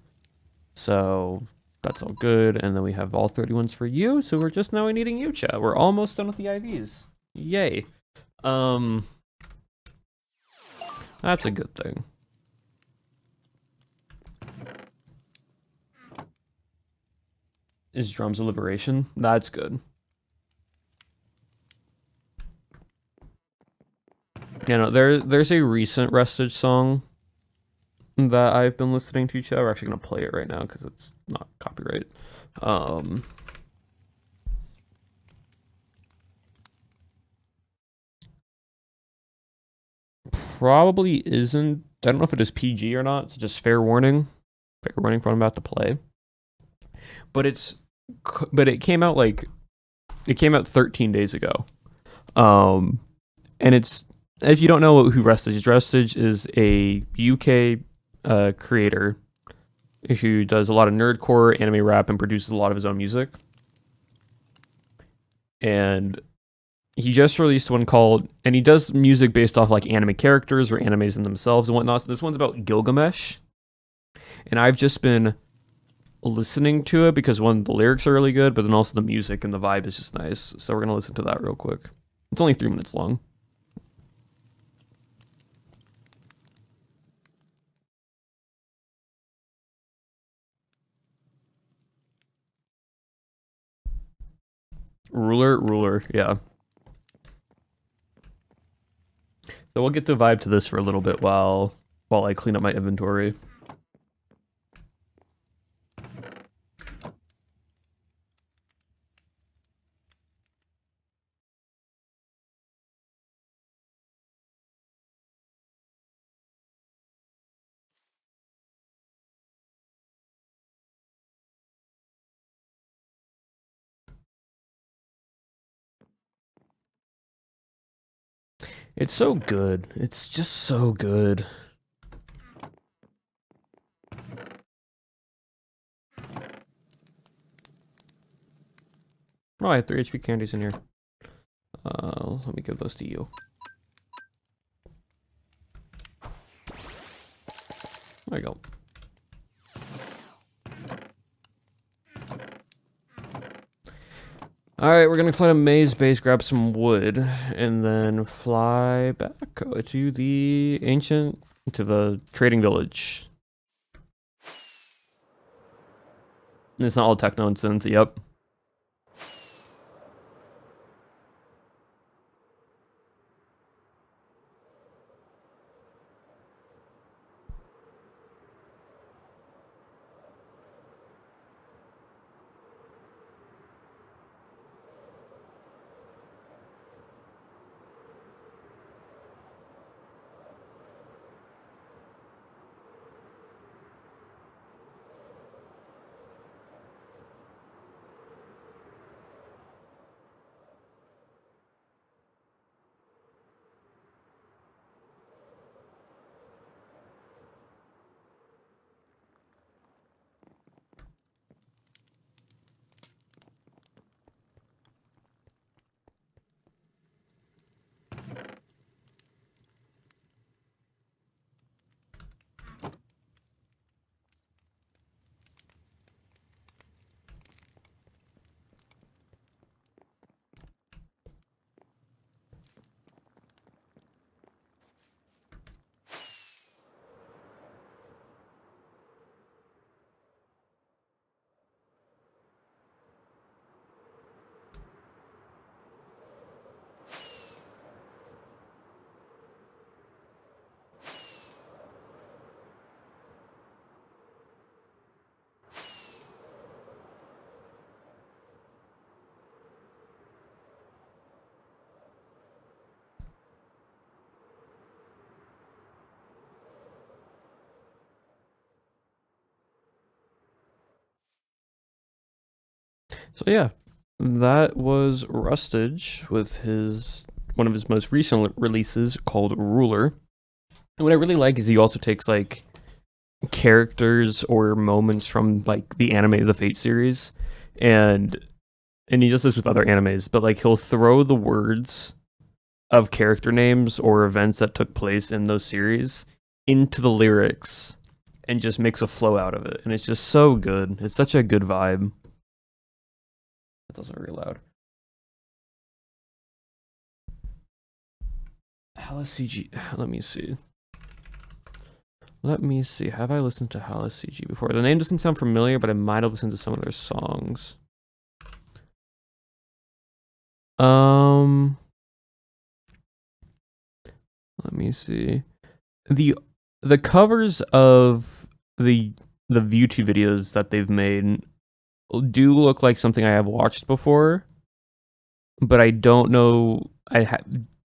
So that's all good. And then we have all 31s for you. So we're just now needing you, chat. We're almost done with the IVs. Yay. That's a good thing. Is Drums of Liberation? That's good. You know, there's a recent Restage song that I've been listening to, Chad. We're actually gonna play it right now because it's not copyright. Probably isn't. I don't know if it is PG or not. It's just fair warning. Fair warning for what I'm about to play. But it came out 13 days ago. And it's, if you don't know who Restage is a UK creator who does a lot of nerdcore, anime rap, and produces a lot of his own music. And he just released one called, and he does music based off like anime characters or animes in themselves and whatnot. So this one's about Gilgamesh. And I've just been listening to it because one, the lyrics are really good, but then also the music and the vibe is just nice. So we're gonna listen to that real quick. It's only 3 minutes long. Ruler, yeah. So we'll get the vibe to this for a little bit while I clean up my inventory. It's so good. It's just so good. Oh, I have 3 HP candies in here. Let me give those to you. There you go. Alright, we're gonna find a maze base, grab some wood, and then fly back to the trading village. And it's not all tech nonsense, yep. So yeah, that was Rustage with one of his most recent releases called Ruler. And what I really like is he also takes like characters or moments from like the anime the Fate series, and he does this with other animes, but like he'll throw the words of character names or events that took place in those series into the lyrics and just makes a flow out of it. And it's just so good. It's such a good vibe. That's also very loud. Hallis CG. Let me see. Have I listened to Hallis CG before? The name doesn't sound familiar, but I might have listened to some of their songs. Let me see. The covers of the YouTube videos that they've made do look like something I have watched before, but I don't know. I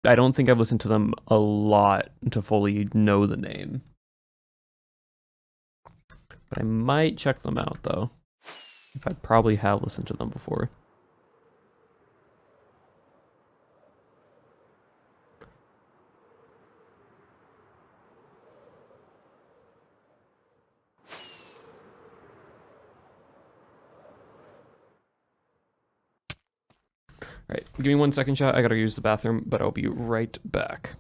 don't think I've listened to them a lot to fully know the name. But I might check them out though. If I probably have listened to them before. Alright, give me 1 second, chat. I gotta use the bathroom, but I'll be right back.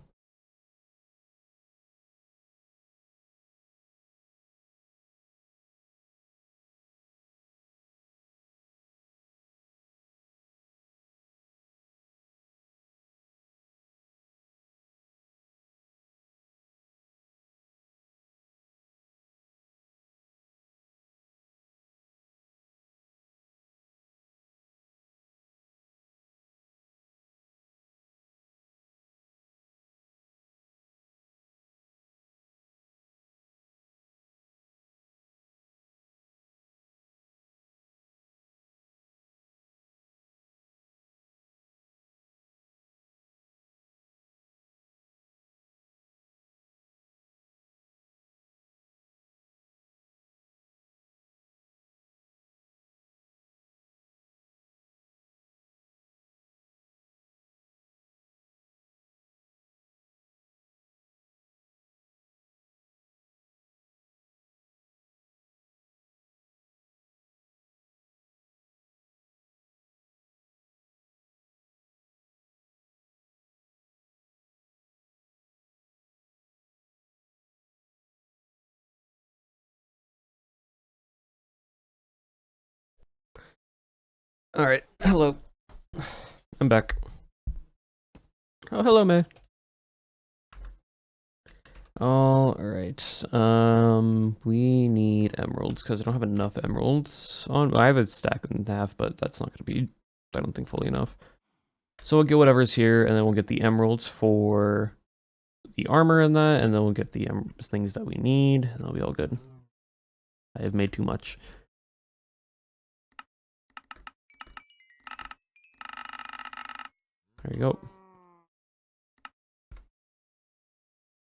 Alright, hello. I'm back. Oh, hello, May. Alright, we need emeralds, because I don't have enough emeralds on. I have a stack and a half, but that's not going to be, I don't think, fully enough. So we'll get whatever's here, and then we'll get the emeralds for the armor and that, and then we'll get the things that we need, and that'll be all good. I have made too much. There you go.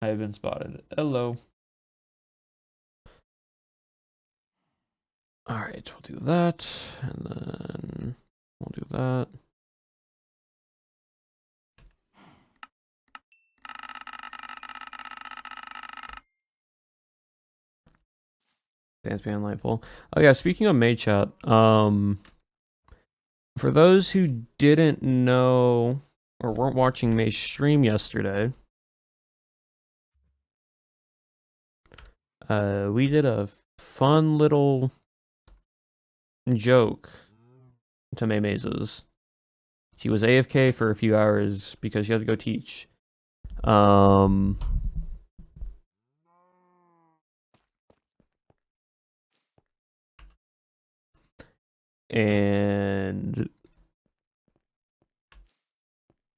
I have been spotted. Hello. Alright, we'll do that, and then we'll do that. Dance band light pole. Oh yeah, speaking of May chat, for those who didn't know or weren't watching May's stream yesterday, we did a fun little joke to May Mazes. She was AFK for a few hours because she had to go teach. And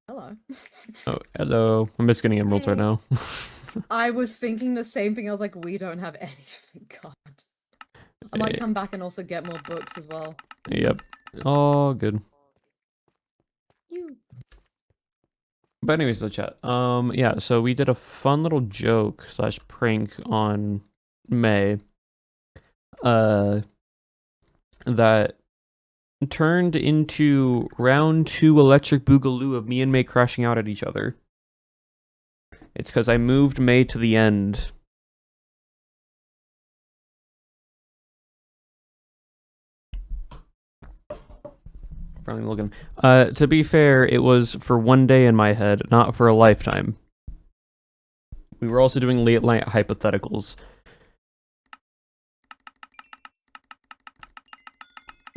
hello. Oh, hello. I'm just getting emeralds right now. I was thinking the same thing. I was like, we don't have anything. God. I might come back and also get more books as well. Yep. All good. You. But anyways, the chat. Yeah, so we did a fun little joke / prank on May. That turned into round 2 electric boogaloo of me and May crashing out at each other. It's because I moved May to the end. Finally looking. To be fair, it was for one day in my head, not for a lifetime. We were also doing late night hypotheticals.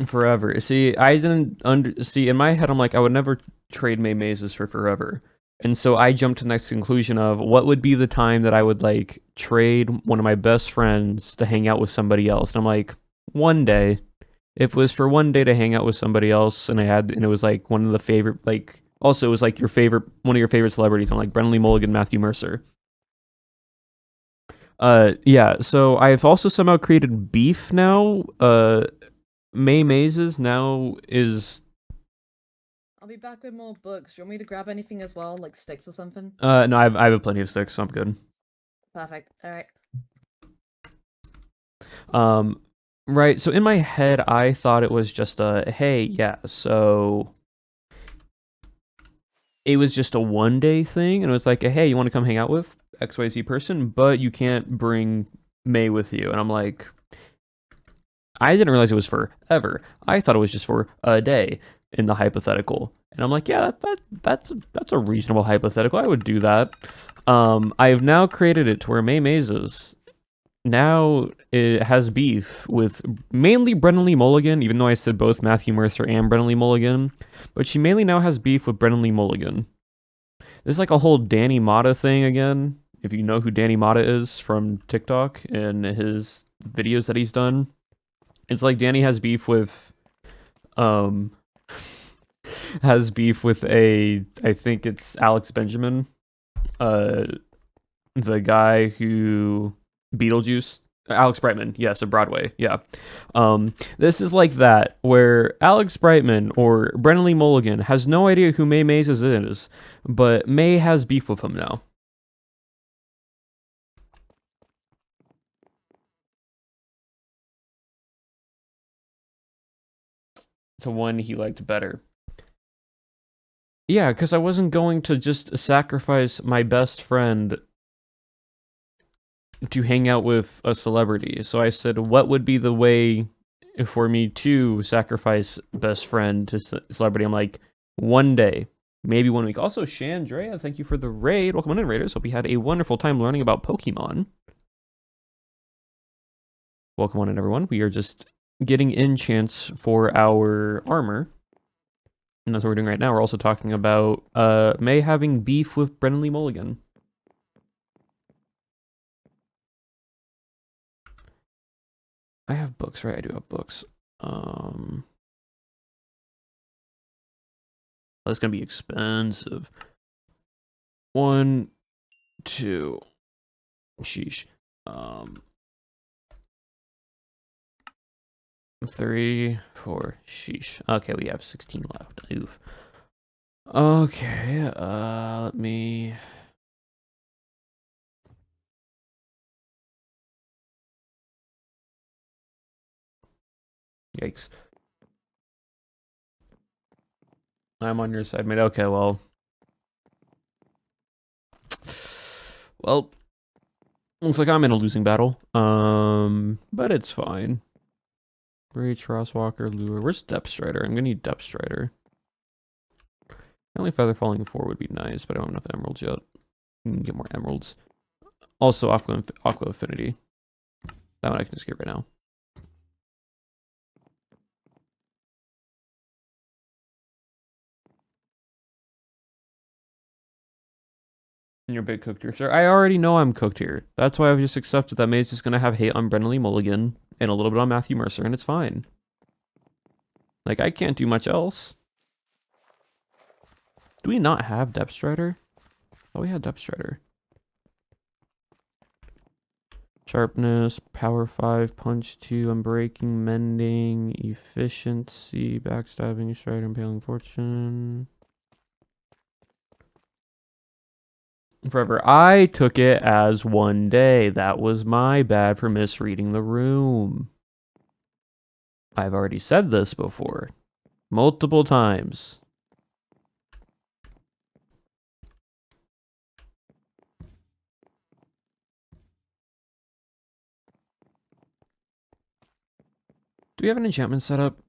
Forever. See, I didn't see, in my head, I'm like, I would never trade May Mazes for forever. And so I jumped to the next conclusion of what would be the time that I would like trade one of my best friends to hang out with somebody else. And I'm like, one day. If it was for one day to hang out with somebody else and it was like one of the favorite, like Also, it was like one of your favorite celebrities. I'm like Brennan Lee Mulligan, Matthew Mercer. Yeah. So I've also somehow created beef now. May Mazes now is. I'll be back with more books. Do you want me to grab anything as well, like sticks or something? No, I have plenty of sticks, so I'm good. Perfect. All right. Right. So in my head, I thought it was just hey, yeah. So it was just a 1-day thing, and it was like, hey, you want to come hang out with XYZ person, but you can't bring May with you. And I'm like, I didn't realize it was forever. I thought it was just for a day in the hypothetical. And I'm like, yeah, that's a reasonable hypothetical. I would do that. I've now created it to where May Mazes now it has beef with mainly Brennan Lee Mulligan, even though I said both Matthew Mercer and Brennan Lee Mulligan. But she mainly now has beef with Brennan Lee Mulligan. This is like a whole Danny Mata thing again. If you know who Danny Mata is from TikTok and his videos that he's done. It's like Danny has beef with I think it's Alex Benjamin, the guy who Beetlejuice, Alex Brightman, yes, of Broadway, yeah. This is like that, where Alex Brightman or Brennan Lee Mulligan has no idea who May Mazes is, but May has beef with him now. To one he liked better. Yeah, because I wasn't going to just sacrifice my best friend to hang out with a celebrity. So I said, what would be the way for me to sacrifice best friend to celebrity? I'm like, 1 day, maybe 1 week. Also, Chandrea, thank you for the raid. Welcome on in, Raiders. Hope you had a wonderful time learning about Pokemon. Welcome on in, everyone. We are just getting enchants for our armor. And that's what we're doing right now. We're also talking about May having beef with Brennan Lee Mulligan. I have books, right? I do have books. That's gonna be expensive. 1, 2. Sheesh. 3, 4. Sheesh. Okay, we have 16 left. Oof. Okay, let me... Yikes. I'm on your side, mate. Okay, well... Well... Looks like I'm in a losing battle. But it's fine. Reach, Rosswalker, Lure. Where's Depth Strider? I'm gonna need Depth Strider. Only Feather Falling 4 would be nice, but I don't have enough emeralds yet. We can get more emeralds. Also, Aqua Affinity. That one I can just get right now. And you're big cooked here, sir. I already know I'm cooked here. That's why I've just accepted that May's just gonna have hate on Brennan Lee Mulligan and a little bit on Matthew Mercer, and it's fine. Like, I can't do much else. Do we not have Depth Strider? Oh, we had Depth Strider. Sharpness, Power 5, Punch 2, Unbreaking, Mending, Efficiency, Backstabbing, Strider, Impaling Fortune. Forever. I took it as 1 day. That was my bad for misreading the room. I've already said this before. Multiple times. Do we have an enchantment set up?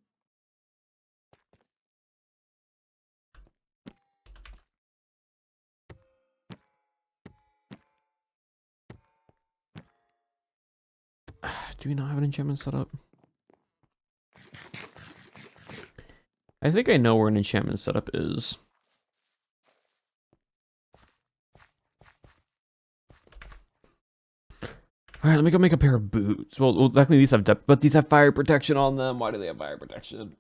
Do we not have an enchantment set up? I think I know where an enchantment setup is. Alright, let me go make a pair of boots. Well, technically these have depth, but these have fire protection on them. Why do they have fire protection?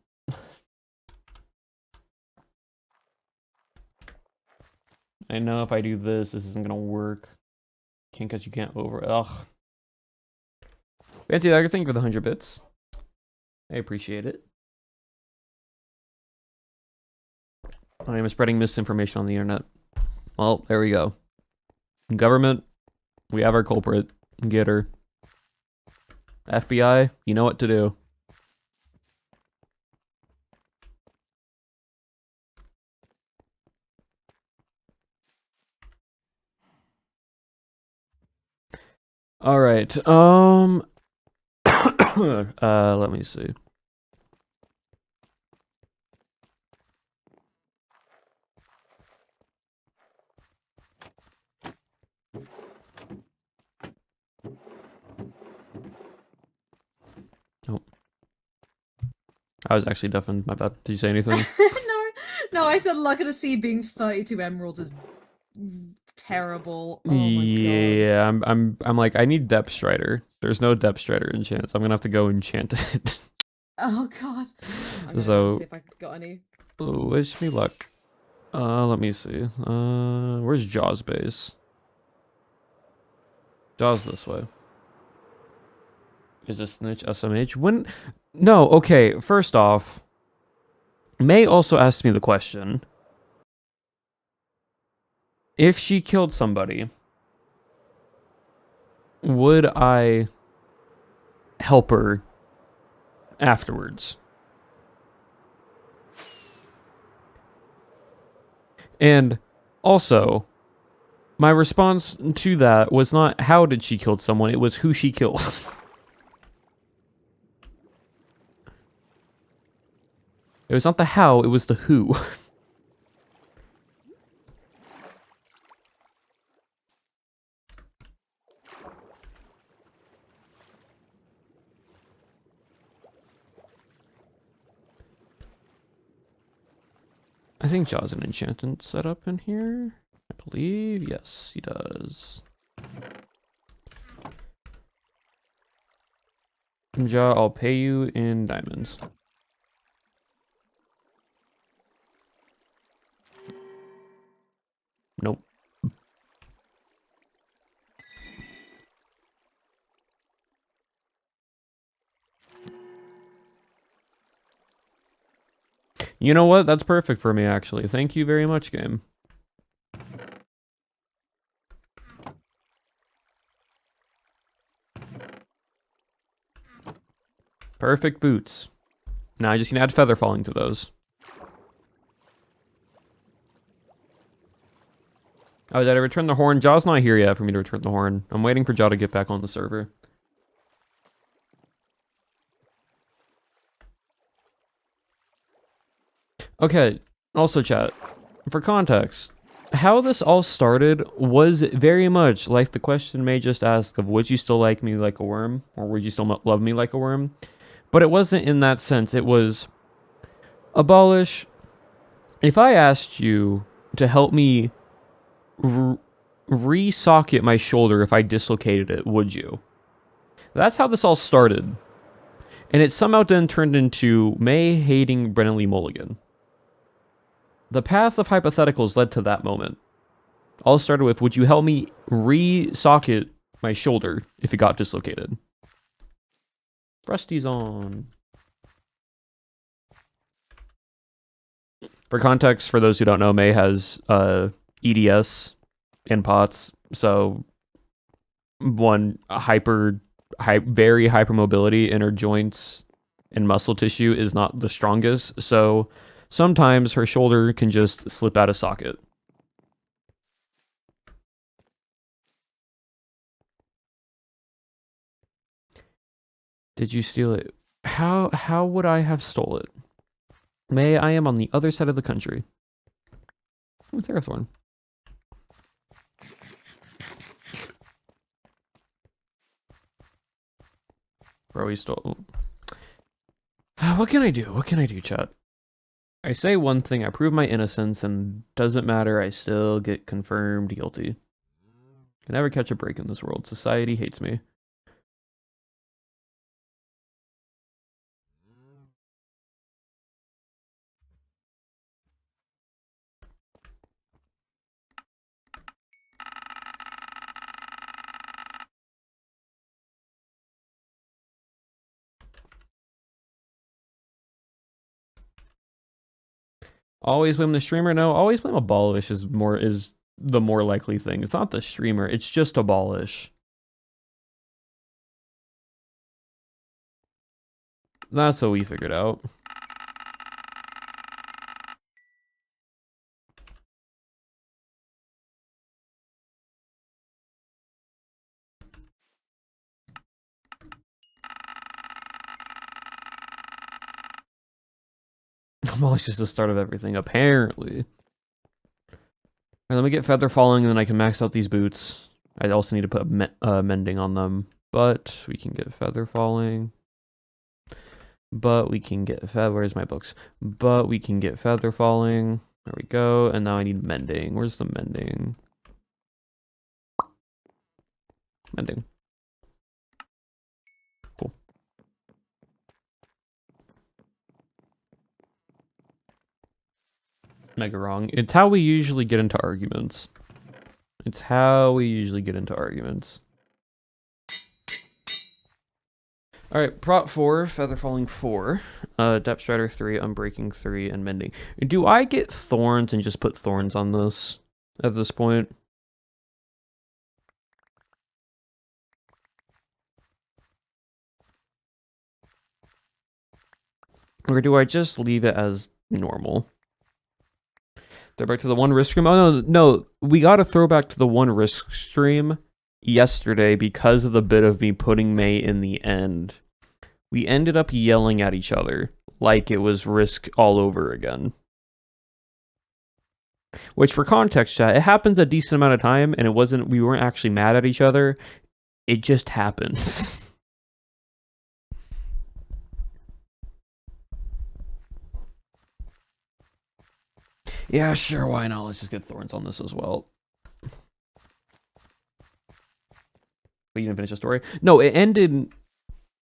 I know if I do this, this isn't gonna work. Can't because you can't over. Ugh. Fancy Dagger, thank you for the 100 bits. I appreciate it. I am spreading misinformation on the internet. Well, there we go. Government, we have our culprit. Get her. FBI, you know what to do. All right. Let me see. Oh. I was actually deafened. My bad. Did you say anything? No, I said luck to see being 32 emeralds is terrible. Oh my god. Yeah, I'm like, I need Depth Strider. There's no Depth Strider enchant, so I'm gonna have to go enchant it. Oh god. I'm gonna So- see if I got any. Wish me luck. Let me see. Where's Jaws base? Jaws this way. Is this Snitch SMH? When? No, okay, first off, May also asked me the question. If she killed somebody, would I help her afterwards? And also, my response to that was not how did she kill someone, it was who she killed. It was not the how, it was the who. I think Jaw's an enchantment setup in here. I believe, yes, he does. Jaw, I'll pay you in diamonds. Nope. You know what? That's perfect for me, actually. Thank you very much, game. Perfect boots. Now I just need to add feather falling to those. Oh, did I return the horn? Jaw's not here yet for me to return the horn. I'm waiting for Jaw to get back on the server. Okay, also chat. For context, how this all started was very much like the question May just asked of would you still like me like a worm? Or would you still love me like a worm? But it wasn't in that sense. It was abolish. If I asked you to help me re-socket my shoulder if I dislocated it, would you? That's how this all started. And it somehow then turned into May hating Brennan Lee Mulligan. The path of hypotheticals led to that moment. All started with, would you help me re-socket my shoulder if it got dislocated? Rusty's on. For context, for those who don't know, May has EDS in POTS, so one very hypermobility in her joints and muscle tissue is not the strongest, so sometimes her shoulder can just slip out of socket. Did you steal it? How would I have stole it? May, I am on the other side of the country. Ooh, Therathorn. Bro, he stole... What can I do? What can I do, chat? I say one thing, I prove my innocence, and doesn't matter, I still get confirmed guilty. Can never catch a break in this world. Society hates me. Always blame the streamer? No, always blame Abolish is the more likely thing. It's not the streamer, it's just Abolish. That's what we figured out. Abolish is the start of everything, apparently. Alright, let me get Feather Falling, and then I can max out these boots. I also need to put mending on them, but we can get Feather Falling. But we can get where's my books? But we can get Feather Falling. There we go. And now I need mending. Where's the mending? Mending. Cool. Mega wrong. It's how we usually get into arguments. It's how we usually get into arguments. Alright, Prot 4, Feather Falling 4, Depth Strider 3, Unbreaking 3, and Mending. Do I get Thorns and just put Thorns on this at this point? Or do I just leave it as normal? Throw back to the one risk stream? Oh, no, we got a throwback to the one risk stream yesterday because of the bit of me putting May in the end. We ended up yelling at each other like it was risk all over again. Which, for context, chat, it happens a decent amount of time, and we weren't actually mad at each other. It just happens. Yeah, sure, why not? Let's just get Thorns on this as well. But you didn't finish the story? No, it ended...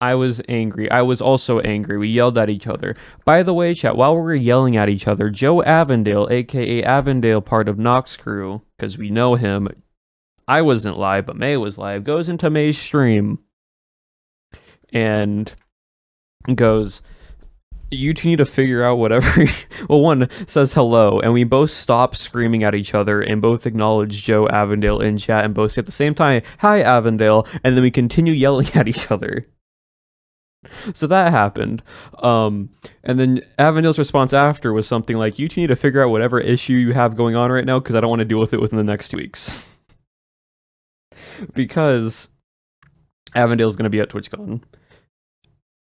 I was angry. I was also angry. We yelled at each other. By the way, chat, while we were yelling at each other, Joe Avondale, aka Avondale, part of Nox Crew, because we know him, I wasn't live, but May was live, goes into May's stream and goes, you two need to figure out whatever... Well, one says hello, and we both stop screaming at each other and both acknowledge Joe Avondale in chat and both say at the same time, hi, Avondale, and then we continue yelling at each other. So that happened. And then Avondale's response after was something like, you two need to figure out whatever issue you have going on right now because I don't want to deal with it within the next 2 weeks. Because Avondale's going to be at TwitchCon.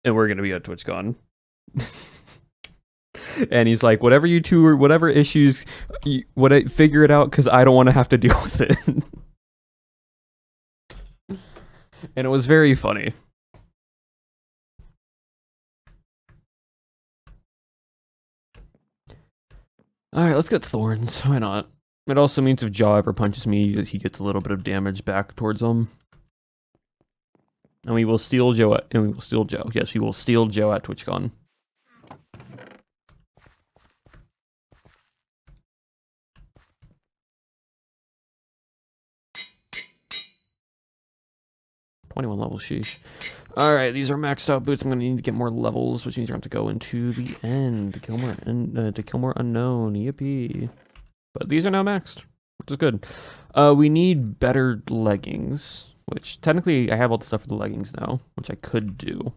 And we're going to be at TwitchCon. And he's like, whatever you two or whatever issues, figure it out because I don't want to have to deal with it. And it was very funny. Alright, let's get Thorns. Why not? It also means if Joe ever punches me, he gets a little bit of damage back towards him. And we will steal Joe Yes, we will steal Joe at TwitchCon. $21 levels, sheesh. Alright, these are maxed out boots. I'm going to need to get more levels, which means we're going to go into the end. To kill more unknown. Yippee. But these are now maxed, which is good. We need better leggings, which technically I have all the stuff for the leggings now, which I could do.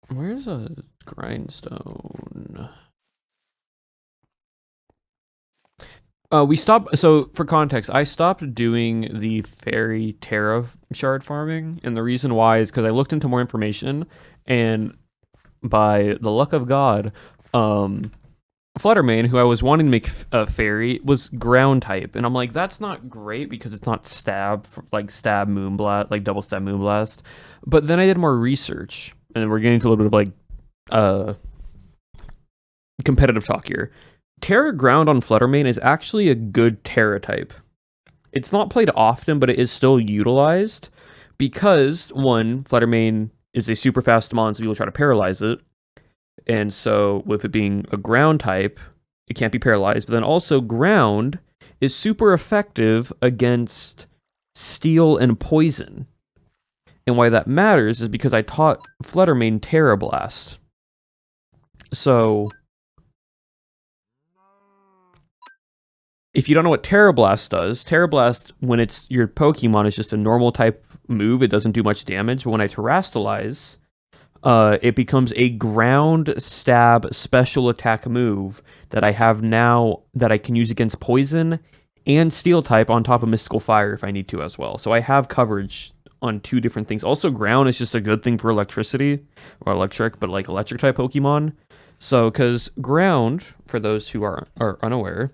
Where's a grindstone? We stopped, so for context, I stopped doing the fairy Terra shard farming, and the reason why is because I looked into more information, and by the luck of God, Fluttermane, who I was wanting to make a fairy, was ground type, and I'm like, that's not great because it's not stab, like stab moonblast, like double stab moonblast. But then I did more research, and we're getting into a little bit of like competitive talk here. Terra ground on Fluttermane is actually a good Terra type. It's not played often, but it is still utilized because, one, Fluttermane is a super fast mon, so people try to paralyze it. And so with it being a ground type, it can't be paralyzed. But then also ground is super effective against steel and poison. And why that matters is because I taught Fluttermane Terra Blast. So if you don't know what Terra Blast does, Terra Blast, when it's your Pokemon, is just a normal type move. It doesn't do much damage. But when I Terrastalize, it becomes a ground stab special attack move that I have now that I can use against poison and steel type on top of Mystical Fire if I need to as well. So I have coverage on 2 different things. Also, ground is just a good thing for electricity or electric, but like electric type Pokemon. So, because ground, for those who are unaware,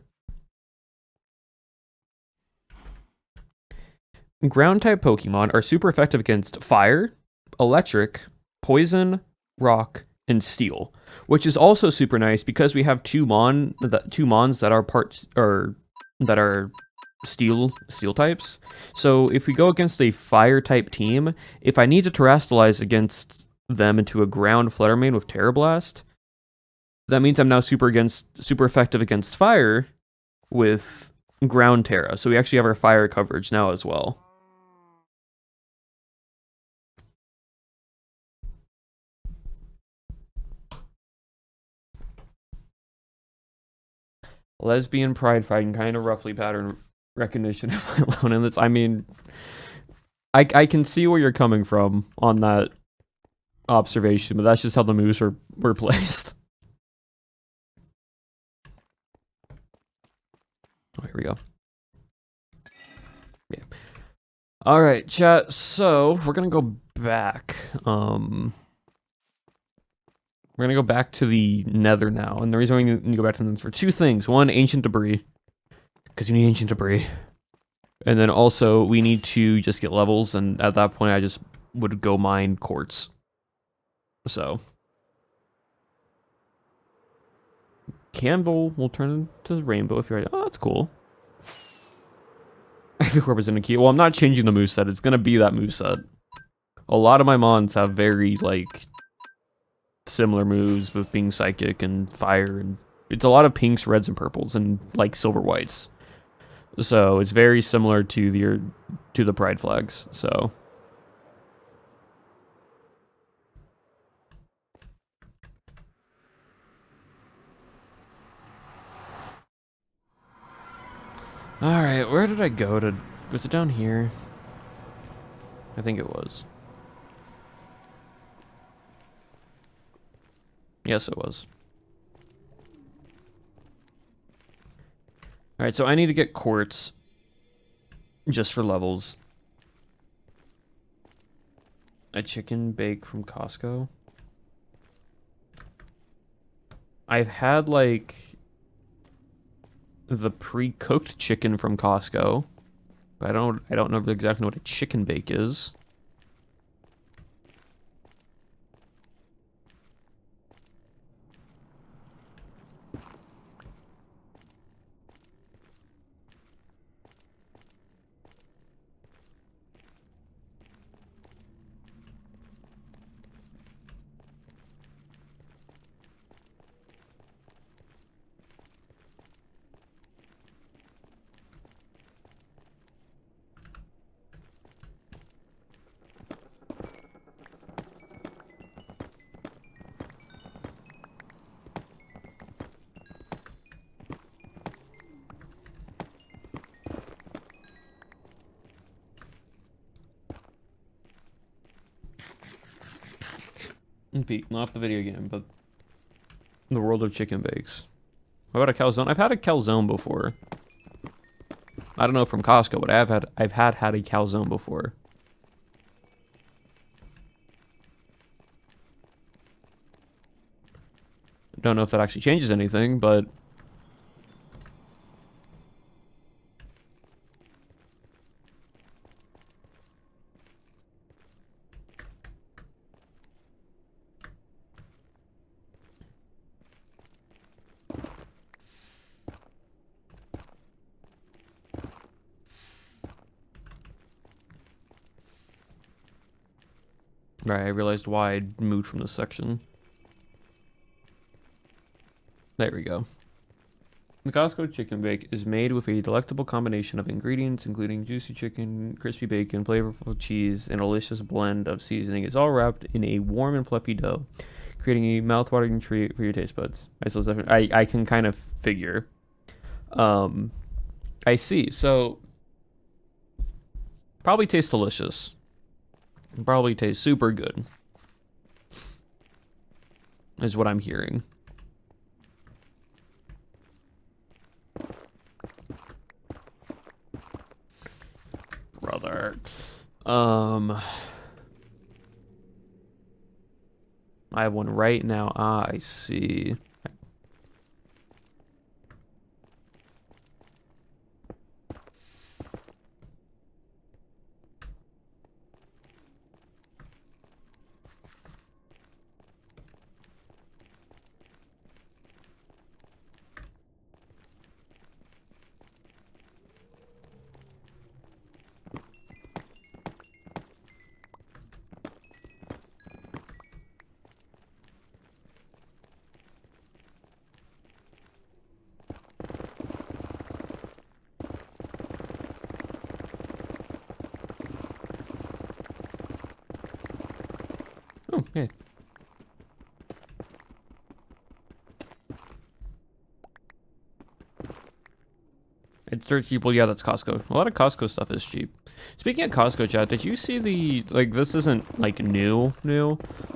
ground type Pokemon are super effective against fire, electric, poison, rock, and steel, which is also super nice because we have two mons that are parts or that are steel types. So if we go against a fire type team, if I need to Terrastalize against them into a ground Fluttermane with Terra Blast, that means I'm now super effective against fire with ground Terra. So we actually have our fire coverage now as well. Lesbian pride fighting, kind of roughly pattern recognition. Am I alone in this? I mean, I can see where you're coming from on that observation, but that's just how the moves were placed. Oh, here we go. Yeah. All right, chat. So we're gonna go back. We're going to go back to the Nether now. And the reason we need to go back to the Nether is for 2 things. 1, ancient debris. Because you need ancient debris. And then also, we need to just get levels. And at that point, I just would go mine quartz. So. Campbell will turn into rainbow if you're right. Oh, that's cool. Every corp is in a key. Well, I'm not changing the moveset. It's going to be that moveset. A lot of my mons have very, like, similar moves with being psychic and fire, and it's a lot of pinks, reds, and purples, and like silver whites. So it's very similar to the pride flags. So all right, where did I go to? Was it down here? I think it was. Yes, it was. Alright, so I need to get quartz just for levels. A chicken bake from Costco. I've had, like, the pre-cooked chicken from Costco. But I don't know exactly what a chicken bake is. Pete, not the video game, but the world of chicken bakes. What about a calzone? I've had a calzone before. I don't know from Costco, but I've had a calzone before. Don't know if that actually changes anything, but right, I realized why I moved from this section. There we go. The Costco chicken bake is made with a delectable combination of ingredients, including juicy chicken, crispy bacon, flavorful cheese, and a delicious blend of seasoning. It's all wrapped in a warm and fluffy dough, creating a mouth-watering treat for your taste buds. I can kind of figure. I see. So, probably tastes delicious. Probably tastes super good. Is what I'm hearing. Brother. I have one right now. Ah, I see. Oh, hey. It's dirt cheap. Well, yeah, that's Costco. A lot of Costco stuff is cheap. Speaking of Costco, chat, did you see the, like, this isn't, like, new,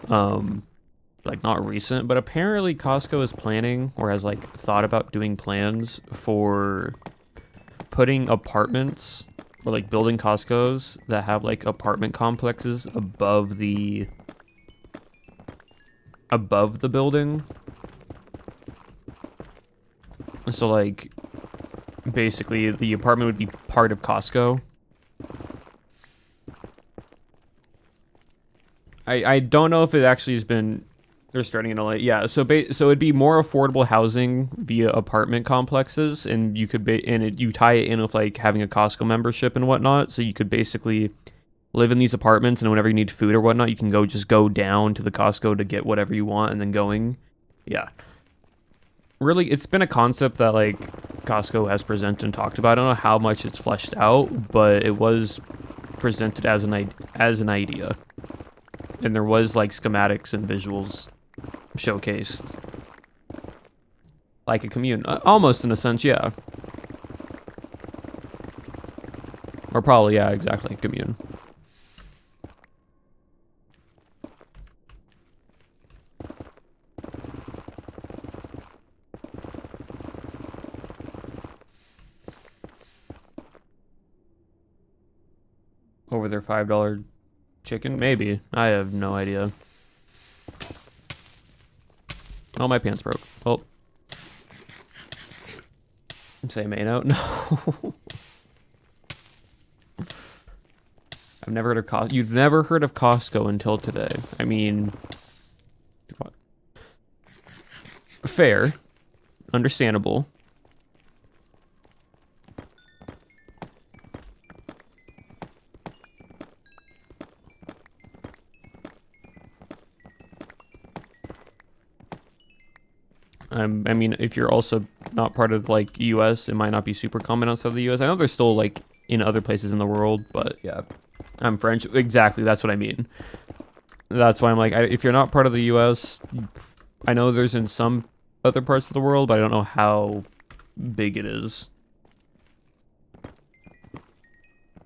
like, not recent, but apparently Costco is planning, or has, like, thought about doing plans for putting apartments, or, like, building Costcos that have, like, apartment complexes above the building. So, like, basically the apartment would be part of Costco. I don't know if it actually has been, they're starting in LA. Yeah, so it'd be more affordable housing via apartment complexes, and you could you tie it in with like having a Costco membership and whatnot, so you could basically live in these apartments, and whenever you need food or whatnot, you can just go down to the Costco to get whatever you want and then going. Yeah. Really, it's been a concept that like Costco has presented and talked about. I don't know how much it's fleshed out, but it was presented as an idea, and there was like schematics and visuals showcased, like a commune, almost in a sense, yeah. Or probably, yeah, exactly, commune. Over their $5 chicken? Maybe. I have no idea. Oh, my pants broke. Oh. Say main out? No. I've never heard of Costco. You've never heard of Costco until today. I mean, what? Fair. Understandable. I mean, if you're also not part of, like, US, it might not be super common outside of the US. I know there's still, like, in other places in the world, but, yeah. I'm French. Exactly, that's what I mean. That's why I'm like, if you're not part of the US, I know there's in some other parts of the world, but I don't know how big it is.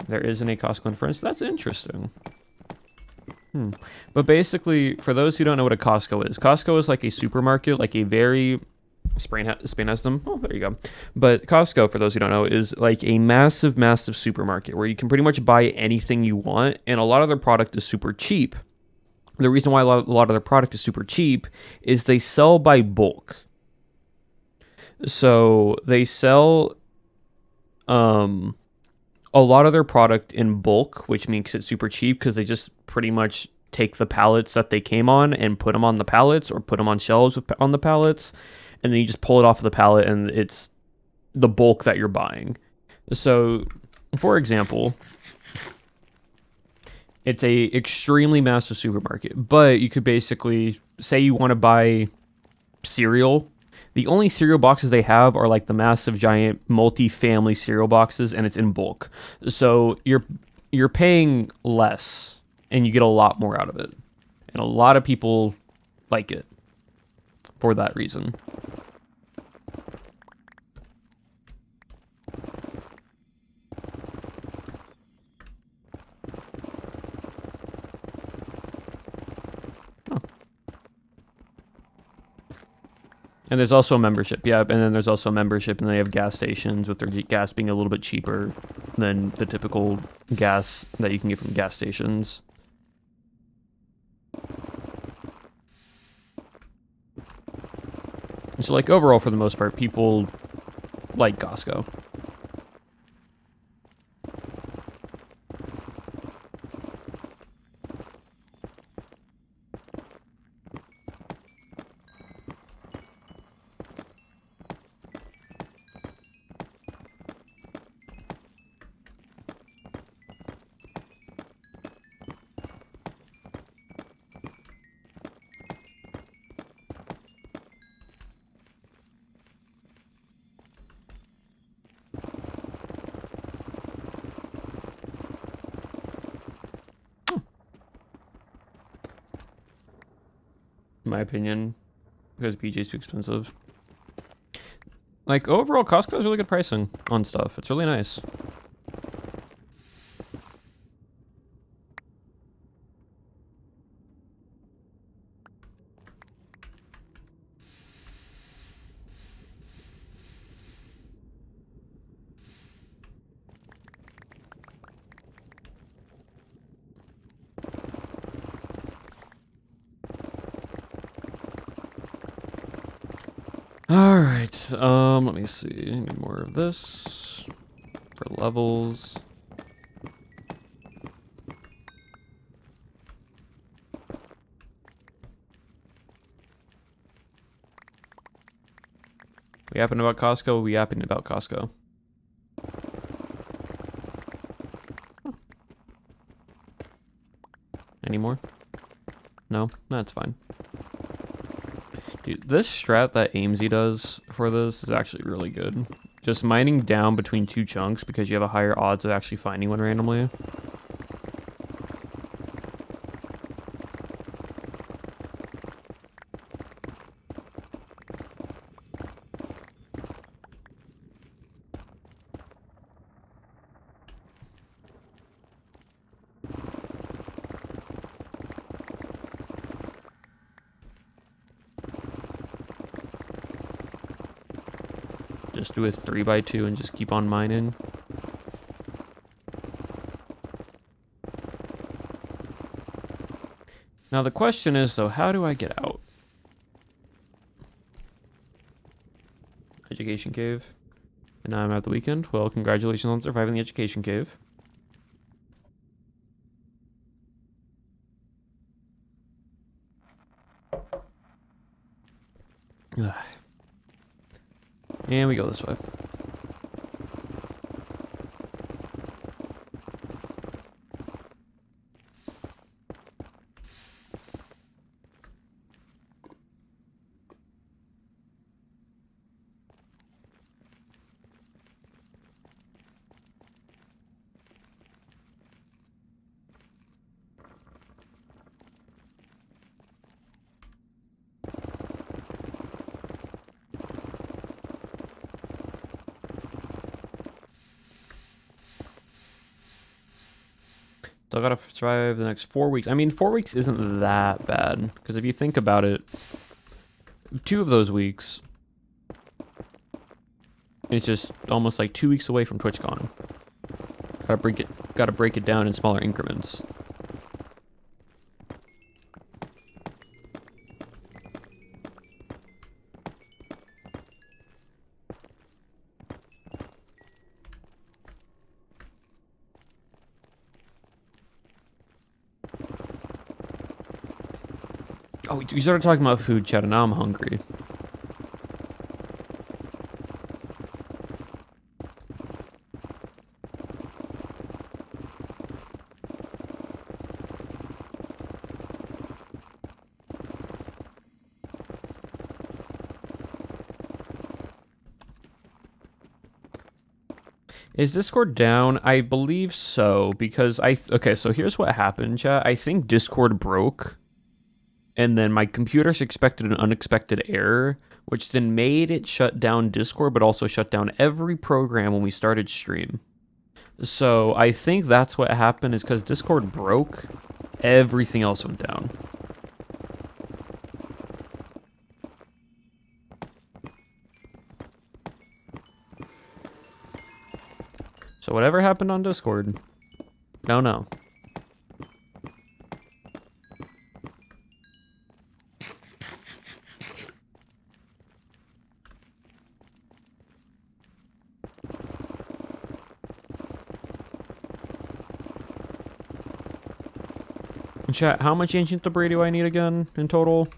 There isn't a Costco in France? That's interesting. But basically, for those who don't know what a Costco is like a supermarket, like a very... Spain has them. Oh, there you go. But Costco, for those who don't know, is like a massive, massive supermarket where you can pretty much buy anything you want, and a lot of their product is super cheap. The reason why a lot of their product is super cheap is they sell by bulk. So they sell a lot of their product in bulk, which makes it super cheap because they just pretty much take the pallets that they came on and put them on the pallets or put them on shelves on the pallets, and then you just pull it off of the pallet and it's the bulk that you're buying. So, for example, it's a extremely massive supermarket, but you could basically say you want to buy cereal, The only cereal boxes they have are like the massive giant multi-family cereal boxes, and it's in bulk. So you're paying less and you get a lot more out of it. And a lot of people like it for that reason. And there's also a membership, yeah, and then there's also a membership, and they have gas stations, with their gas being a little bit cheaper than the typical gas that you can get from gas stations. And so, like, overall, for the most part, people like Costco. In my opinion, because BJ's too expensive. Like, overall, Costco has really good pricing on stuff. It's really nice. Alright, let me see. Need more of this for levels. We yapping about Costco, we yapping about Costco. Huh. Any more? No? That's fine. Dude, this strat that Aimsy does for this is actually really good. Just mining down between two chunks because you have a higher odds of actually finding one randomly. Just do a 3x2 and just keep on mining. Now the question is, though, how do I get out? Education cave. And now I'm at the weekend. Well, congratulations on surviving the education cave. And we go this way. So I gotta survive the next 4 weeks. I mean, 4 weeks isn't that bad, because if you think about it, 2 of those weeks, it's just almost like 2 weeks away from TwitchCon. Gotta break it down in smaller increments. Oh, we started talking about food, chat, and now I'm hungry. Is Discord down? I believe so, because okay, so here's what happened, chat. I think Discord broke, and then my computer's expected an unexpected error, which then made it shut down Discord, but also shut down every program when we started stream. So I think that's what happened, is because Discord broke, everything else went down. So whatever happened on Discord, don't know. Chat, how much ancient debris do I need again in total?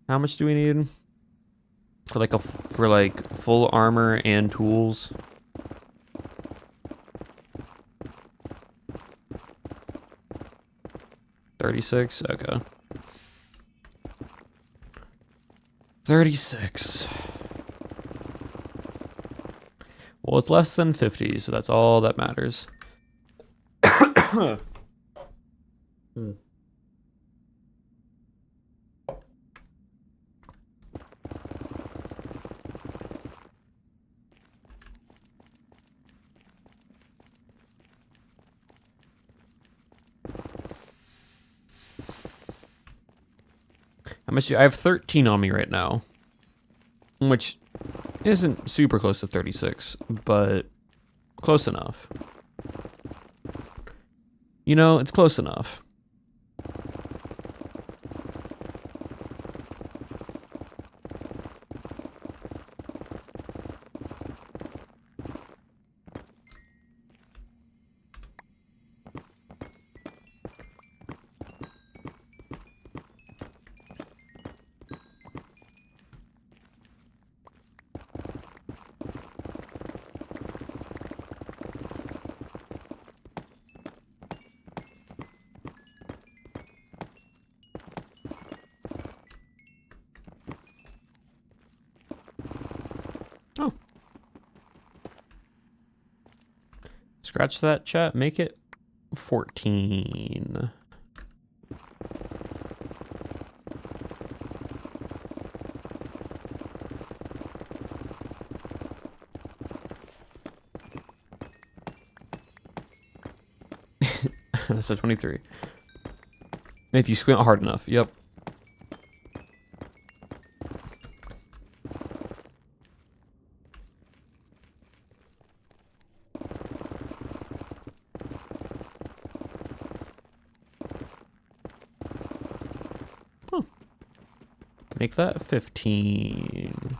How much do we need for like full armor and tools? $36? Okay. 36. Well, it's less than 50, so that's all that matters. How much I have 13 on me right now, which isn't super close to 36, but close enough. You know, it's close enough. Oh. Scratch that, chat. Make it 14. So 23. If you squint hard enough, yep. Huh. Make that 15.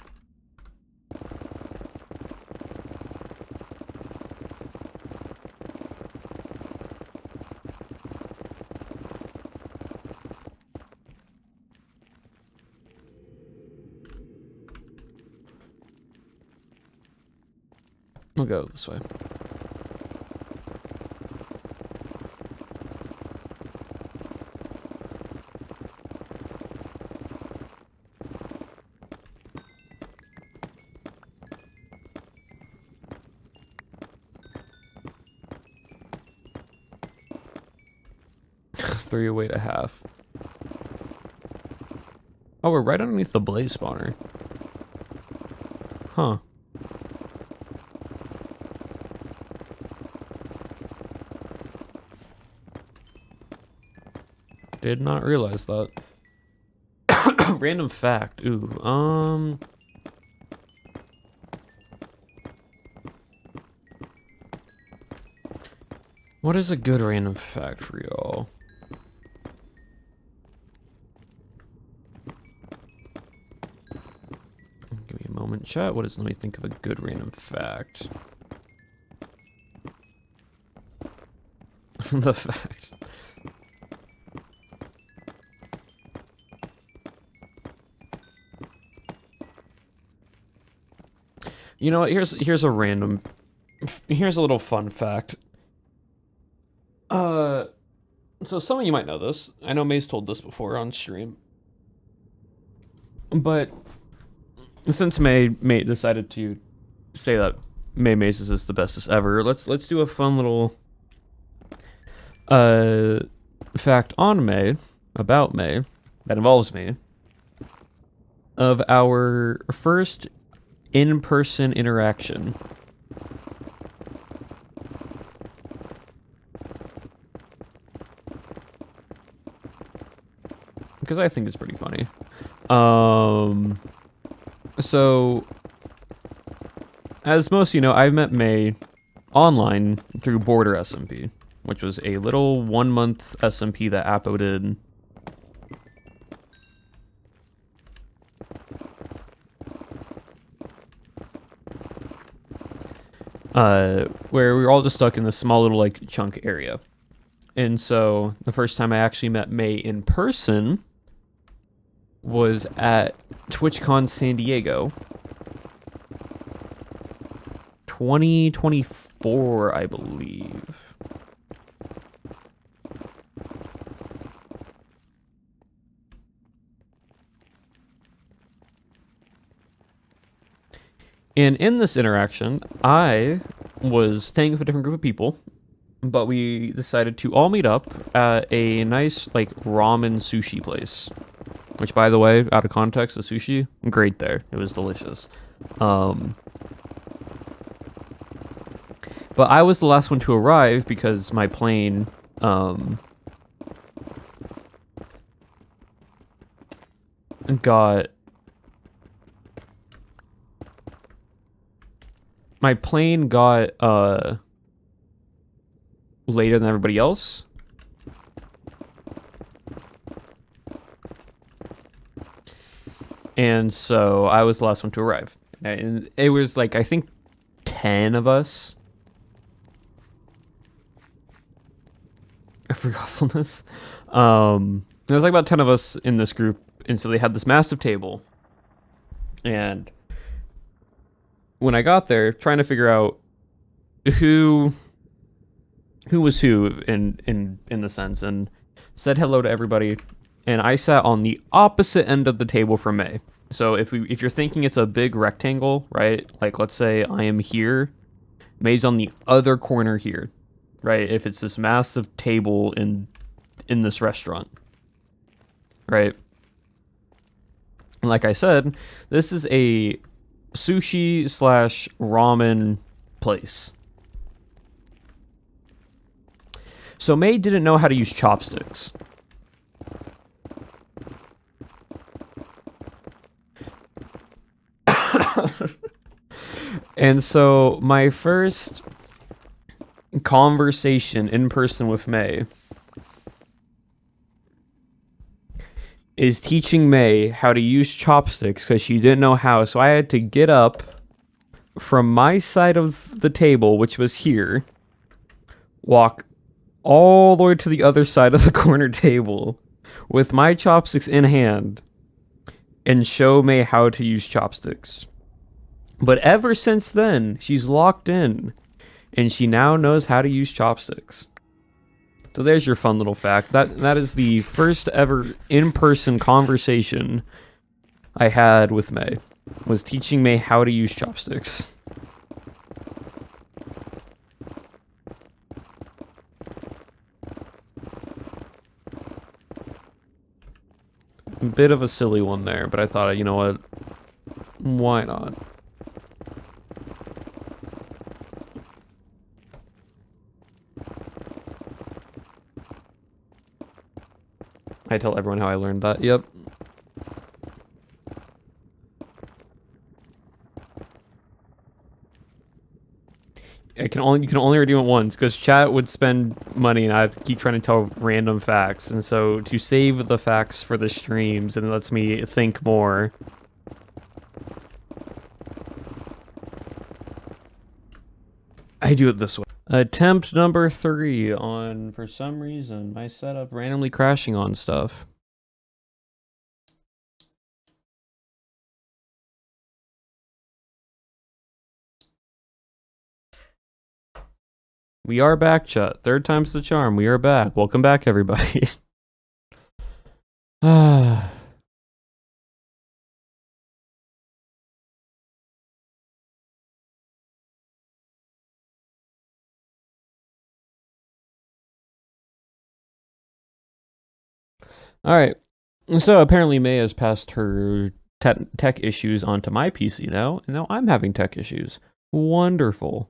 We'll go this way. Three away to half. Oh, we're right underneath the blaze spawner. Huh. Did not realize that. Random fact. Ooh. What is a good random fact for y'all? Give me a moment, chat. Let me think of a good random fact. The fact. You know what? Here's a little fun fact. So some of you might know this. I know May's told this before on stream. But since May decided to say that May Mazes is the bestest ever. Let's do a fun little fact on May, about May, that involves me, of our first in-person interaction. Because I think it's pretty funny. So, as most of you know, I met May online through Border SMP, which was a little 1-month SMP that Appo did. Where we were all just stuck in this small little like chunk area. And so the first time I actually met May in person was at TwitchCon San Diego 2024, I believe. And in this interaction, I was staying with a different group of people, but we decided to all meet up at a nice, like, ramen sushi place. Which, by the way, out of context, the sushi, great there. It was delicious. But I was the last one to arrive because my plane, got... My plane got, later than everybody else. And so I was the last one to arrive. And it was like, I think 10 of us. Forgetfulness. There was like about 10 of us in this group. And so they had this massive table. And when I got there, trying to figure out who was who in the sense, and said hello to everybody, and I sat on the opposite end of the table from May. So if you're thinking it's a big rectangle, right? Like let's say I am here, May's on the other corner here, right? If it's this massive table in this restaurant, right? Like I said, this is a sushi / ramen place. So May didn't know how to use chopsticks. And so my first conversation in person with May is teaching May how to use chopsticks because she didn't know how. So I had to get up from my side of the table, which was here, walk all the way to the other side of the corner table with my chopsticks in hand and show May how to use chopsticks. But ever since then, she's locked in and she now knows how to use chopsticks. So there's your fun little fact. That is the first ever in-person conversation I had with May, was teaching May how to use chopsticks. A bit of a silly one there, but I thought, you know what? Why not? I tell everyone how I learned that. Yep. You can only redeem it once because chat would spend money and I'd keep trying to tell random facts, and so to save the facts for the streams, and it lets me think more. I do it this way. Attempt number 3 on, for some reason, my setup randomly crashing on stuff. We are back, chat. 3rd time's the charm. We are back. Welcome back, everybody. All right. So apparently May has passed her tech issues onto my PC now, and now I'm having tech issues. Wonderful.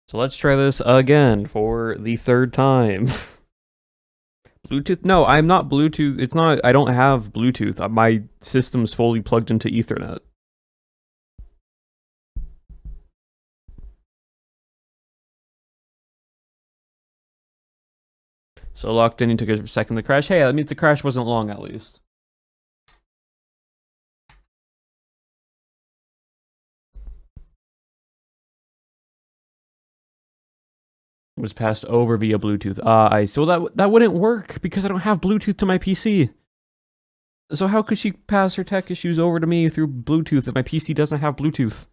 So let's try this again for the third time. Bluetooth? No, I'm not Bluetooth. It's not. I don't have Bluetooth. My system's fully plugged into Ethernet. So locked in, it took a second to crash. Hey, that means the crash wasn't long at least. It was passed over via Bluetooth. So that wouldn't work because I don't have Bluetooth to my PC. So how could she pass her tech issues over to me through Bluetooth if my PC doesn't have Bluetooth?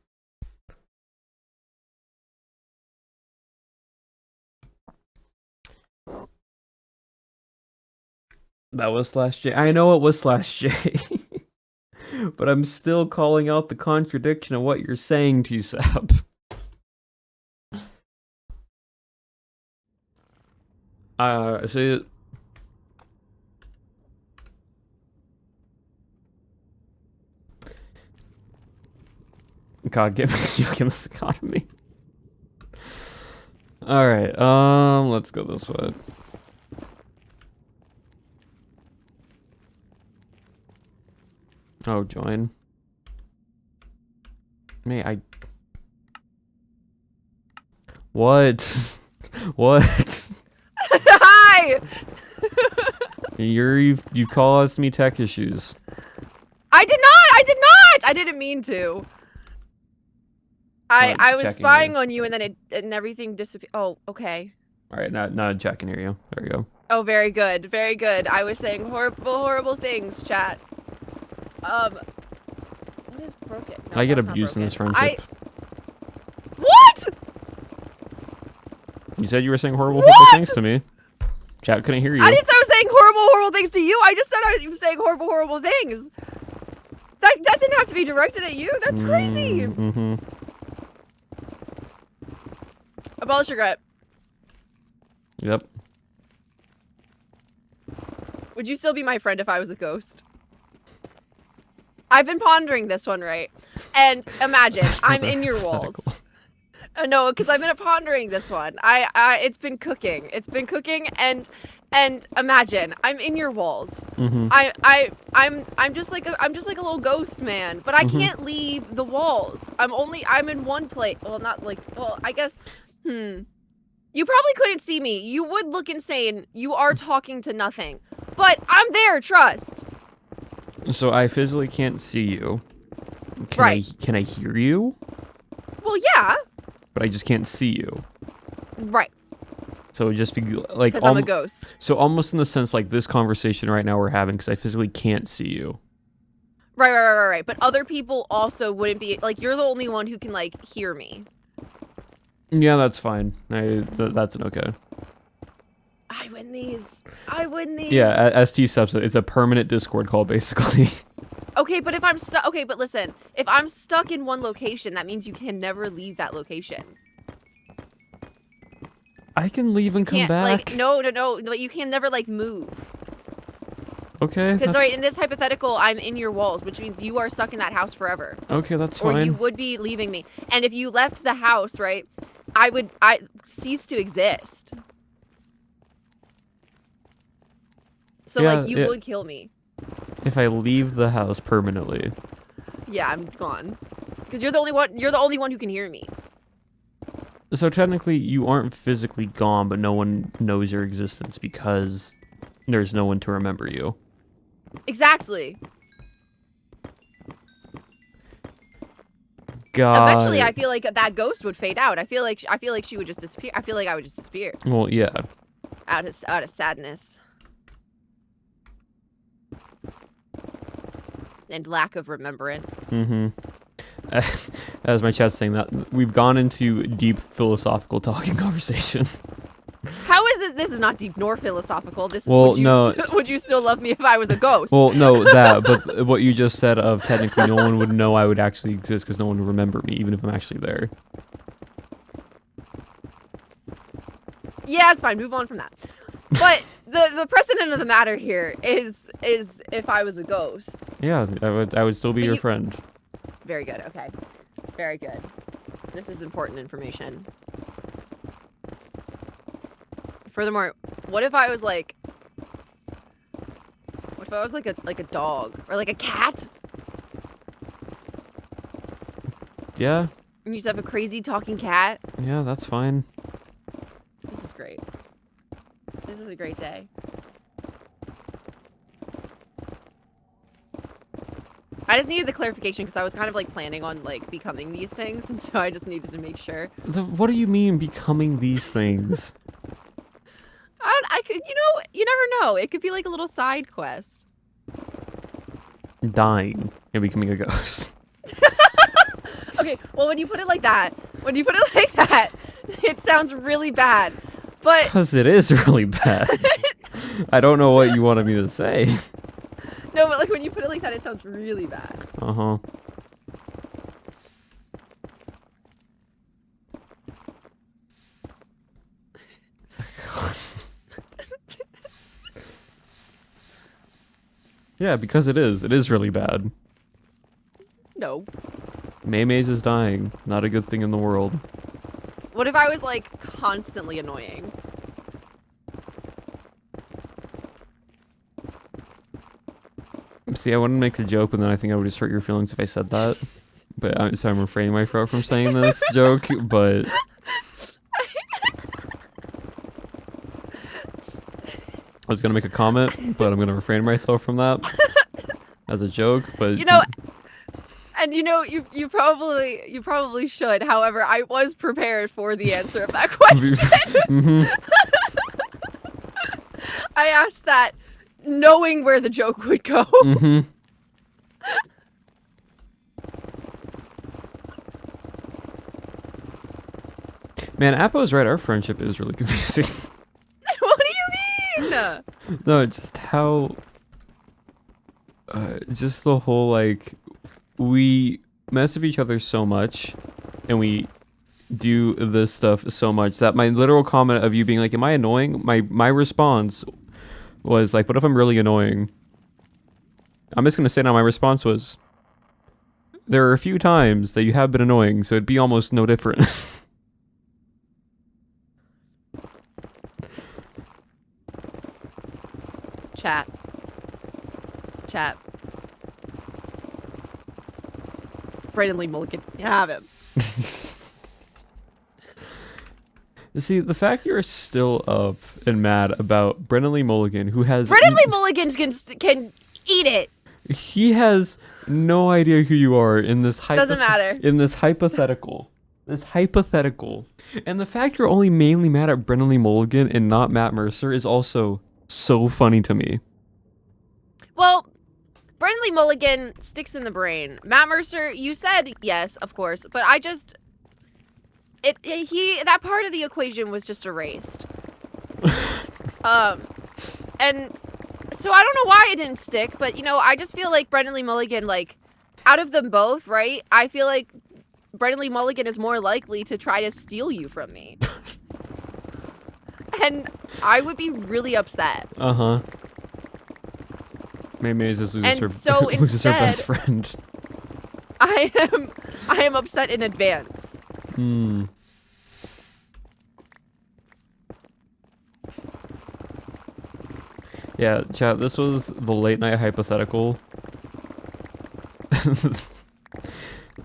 That was /J. I know it was /J. But I'm still calling out the contradiction of what you're saying, T-Sap. So... God, get me in this economy. Alright, let's go this way. Oh, join. What? What? Hi! You caused me tech issues. I did not! I didn't mean to. I was spying on you and then everything disappeared. Oh, okay. Alright, now Jack can hear you. There we go. Oh, very good. Very good. I was saying horrible things, chat. What is broken? No, I get that's not abused in broken. this friendship. What? You said you were saying horrible What? things to me. Chat couldn't hear you. I didn't say I was saying horrible things to you. I just said I was saying horrible things. That didn't have to be directed at you. That's crazy. Mm-hmm. Abolish regret. Yep. Would you still be my friend if I was a ghost? I've been pondering this one, right? And imagine, I'm in your walls. No, because I've been pondering this one. It's been cooking. It's been cooking, and imagine, I'm in your walls. Mm-hmm. I'm just like a little ghost man, but I can't leave the walls. I'm in one place. Well, not like, well, I guess, You probably couldn't see me. You would look insane. You are talking to nothing. But I'm there, trust. So I physically can't see you. Right. Can I hear you? Well, yeah. But I just can't see you. Right. So it would just be like... Because I'm a ghost. So almost in the sense like this conversation right now we're having, because I physically can't see you. Right. But other people also wouldn't be... Like, you're the only one who can, like, hear me. Yeah, that's fine. That's an okay. I win these. Yeah, as T-Sub said, it's a permanent Discord call, basically. Okay, but if I'm stuck... Okay, but listen. If I'm stuck in one location, that means you can never leave that location. I can leave and come back. Like, no. But you can never, like, move. Okay. Because, right, in this hypothetical, I'm in your walls, which means you are stuck in that house forever. Okay, that's fine. Or you would be leaving me. And if you left the house, right, I cease to exist. So, Yeah, like, you would kill me. If I leave the house permanently. Yeah, I'm gone. Because you're the only one who can hear me. So technically, you aren't physically gone, but no one knows your existence because there's no one to remember you. Exactly. God. Eventually, I feel like that ghost would fade out. I feel like she would just disappear. I feel like I would just disappear. Well, yeah. Out of sadness. And lack of remembrance. Mm-hmm. As my chat's saying that, we've gone into deep philosophical talking conversation. How is this? This is not deep nor philosophical. This Well, would you still love me if I was a ghost? Well, no, but what you just said of technically no one would know I would actually exist because no one would remember me, even if I'm actually there. Yeah, it's fine. Move on from that. But the precedent of the matter here is if I was a ghost. Yeah, I would still be But your you- friend. Very good. Okay. Very good. This is important information. Furthermore, what if I was like a dog or like a cat? Yeah, And you just have a crazy talking cat? yeah, that's fine. This is great. This is a great day. I just needed the clarification because I was kind of like planning on like becoming these things, and so I just needed to make sure. What do you mean becoming these things? I could, you never know. It could be like a little side quest. Dying and becoming a ghost. Okay, well when you put it like that, it sounds really bad. But Because it is really bad. I don't know what you wanted me to say. no, but like when you put it like that, it sounds really bad. Uh-huh. Yeah, because it is. It is really bad. No. Maymay's is dying. Not a good thing in the world. What if I was like constantly annoying? See, I wouldn't make the joke, but then I think I would just hurt your feelings if I said that. But so I'm refraining myself from saying this joke, but... I was gonna make a comment, but I'm gonna refrain myself from that as a joke, but... And you probably should. However, I was prepared for the answer of that question. Mhm. I asked that knowing where the joke would go. Mhm. Man, Appo's right. Our friendship is really confusing. What do you mean? No, just how... just the whole, like... We mess with each other so much, and we do this stuff so much, that my literal comment of you being like, am I annoying? My response was like, what if I'm really annoying? I'm just gonna say now my response was, there are a few times that you have been annoying, so it'd be almost no different. Chat. Brandon Lee Mulligan, you have him. See, the fact you're still up and mad about Brendan Lee Mulligan, who has... Brandon Lee Mulligan can eat it. He has no idea who you are in this Doesn't matter. In this hypothetical. And the fact you're only mainly mad at Brendan Lee Mulligan and not Matt Mercer is also so funny to me. Well, Brandon Lee Mulligan sticks in the brain. Matt Mercer, you said yes, of course, but I just... that part of the equation was just erased. And so I don't know why it didn't stick, but I just feel like Brendan Lee Mulligan, like, out of them both, right? I feel like Brendan Lee Mulligan is more likely to try to steal you from me. And I would be really upset. Uh-huh. Maybe it's just And her, so loses her best instead- friend. I am upset in advance. Hmm. Yeah, chat, this was the late night hypothetical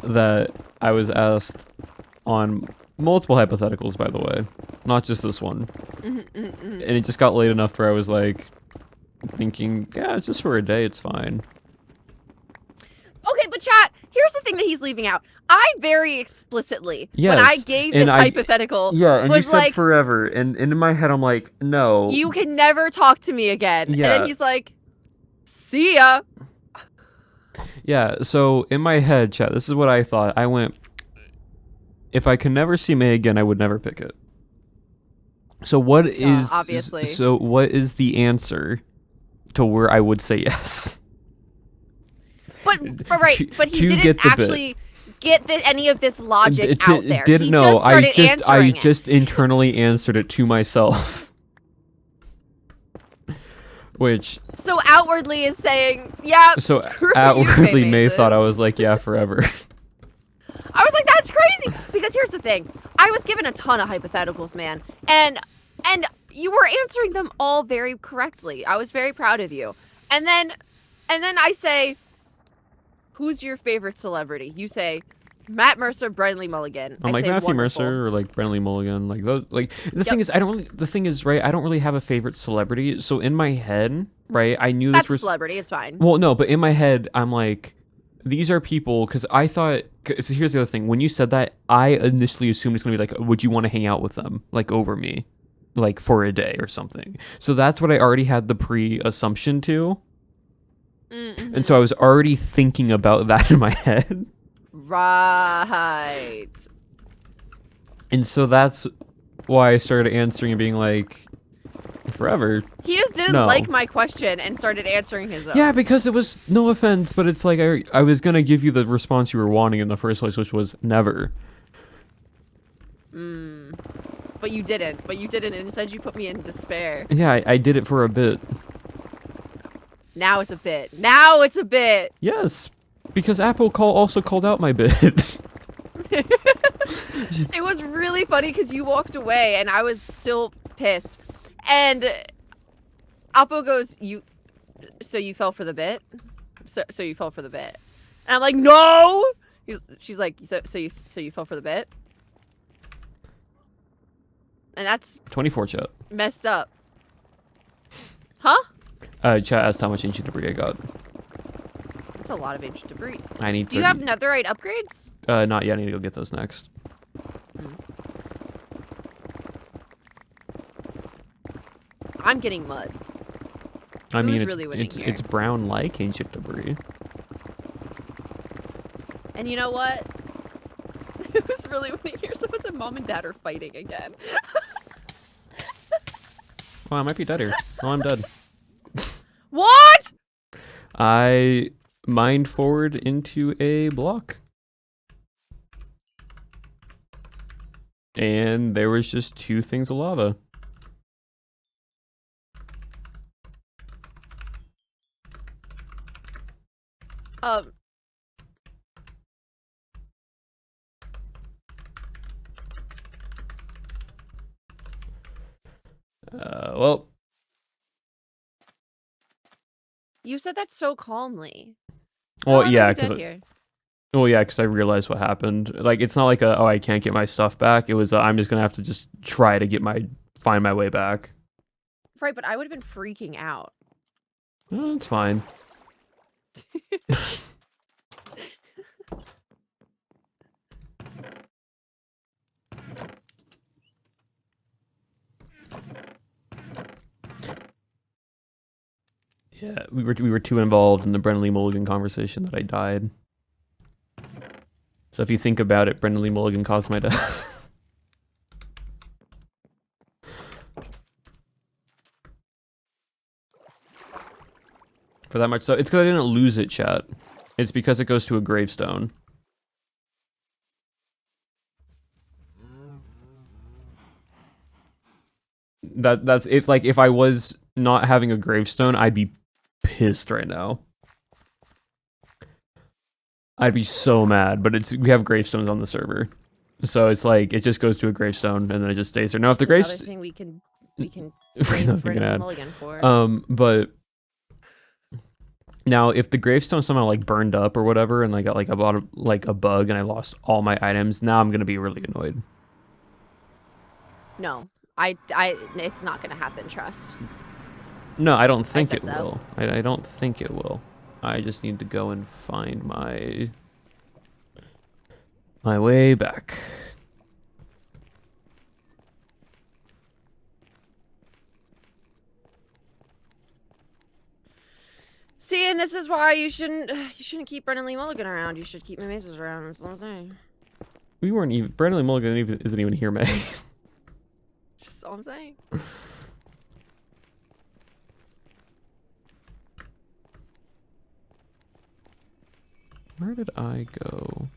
that I was asked on multiple hypotheticals, by the way. Not just this one. And it just got late enough where I was like thinking, yeah, it's just for a day, it's fine. Okay, but chat, here's the thing that he's leaving out. I very explicitly, when Yes, I gave and this I- hypothetical, Yeah, and you was said like, forever, and in my head I'm like, no. you can never talk to me again. And Yeah. then he's like, see ya. Yeah, so in my head, chat, this is what I thought. I went, if I can never see May again, I would never pick it. So what is... obviously. So what is the answer to where I would say yes? But right, but he to get didn't the bit. actually get any of this logic out there. Didn't He know. just started I answering it. just internally answered it to myself. Which So outwardly is saying, yeah, so screw outwardly you, May thought I Mazes. was like, yeah, forever. I was like, that's crazy. Because here's the thing. I was given a ton of hypotheticals, man. And you were answering them all very correctly. I was very proud of you. And then I say, who's your favorite celebrity? You say, Matt Mercer, Brenly Mulligan. I'm I like say, Matthew wonderful. Mercer or like Brenly Mulligan, like those. Like the thing is, I don't really have a favorite celebrity. So in my head, right, I knew That's this a was celebrity. It's fine. well, no, but in my head, I'm like, these are people because I thought. So here's the other thing. When you said that, I initially assumed it's gonna be like, would you want to hang out with them, like over me, like for a day or something? So that's what I already had the pre-assumption to, Mm-hmm. and so I was already thinking about that in my head. Right. And so that's why I started answering and being like, forever. He just didn't No. like my question and started answering his own. Yeah, because it was, no offense, but it's like I was going to give you the response you were wanting in the first place, which was never. But you didn't. And instead you put me in despair. Yeah, I did it for a bit. Now it's a bit. Now it's a bit. Yes, because Apple also called out my bit. It was really funny because you walked away and I was still pissed. And Oppo goes, so you fell for the bit? So you fell for the bit. And I'm like, no! She's like, so you fell for the bit? And that's 24 chat. messed up. Huh? Chat asked how much ancient debris I got. That's a lot of ancient debris. I need Do you have netherite upgrades? not yet, I need to go get those next. I'm getting mud. I mean, Who's it's, really winning it's, here? it's brown like ancient debris. And you know what? Who's really winning here? Someone said mom and dad are fighting again. Well, I might be dead here. Oh, I'm dead. What? I mined forward into a block. And there was just 2 things of lava. Well, You said that so calmly. well, How am I yeah, dead because here? I realized what happened. Like, it's not like I can't get my stuff back. It was I'm just gonna have to just try to find my way back. Right, but I would have been freaking out. Oh, it's fine. Yeah, we were too involved in the Brendan Lee Mulligan conversation that I died. So if you think about it, Brendan Lee Mulligan caused my death. For that much, so it's because I didn't lose it, chat. It's because it goes to a gravestone. That's it's like if I was not having a gravestone, I'd be pissed right now. I'd be so mad, but we have gravestones on the server. So it's like it just goes to a gravestone and then it just stays there. Now if the Another gravestone thing we can Nothing blame can Brendan add. Mulligan for. But now if the gravestone somehow like burned up or whatever and I got like a bug and I lost all my items, now I'm gonna be really annoyed. No. It's not gonna happen, trust. No, I don't think it said so. will. I don't think it will. I just need to go and find my way back. See, and this is why you shouldn't keep Brendan Lee Mulligan around. You should keep my mazes around. That's all I'm saying. We weren't even. Brendan Lee Mulligan isn't even here, May. That's just all I'm saying. Where did I go?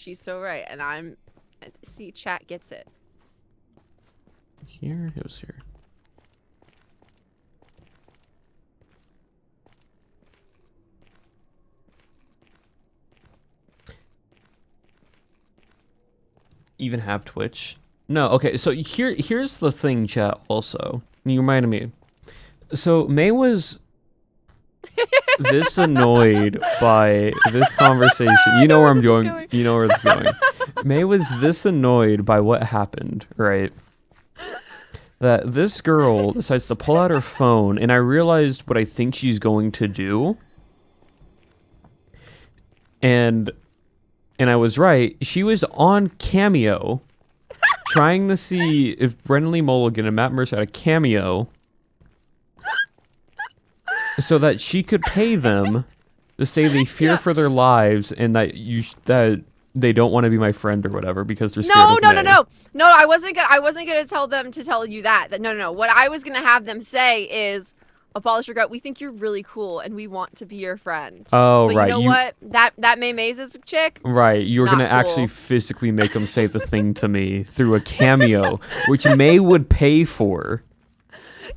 She's so right, and I'm. See, chat gets it. Here, it was here. Even have Twitch? No, okay, so here's the thing, chat, also. You reminded me. So May was this annoyed by this conversation. You know where I'm going. You know where this is going. May was this annoyed by what happened, right? That this girl decides to pull out her phone, and I realized what I think she's going to do. And I was right. She was on Cameo, trying to see if Brendan Lee Mulligan and Matt Mercer had a cameo, so that she could pay them to say they fear for their lives and that that they don't want to be my friend or whatever because they're scared of May. No. I wasn't gonna tell them to tell you that. No. What I was gonna have them say is, Abolish Regret, we think you're really cool and we want to be your friend. Oh, but right. You know what? That May Maze's chick? Right. You're going to actually physically make them say the thing to me through a cameo, which May would pay for.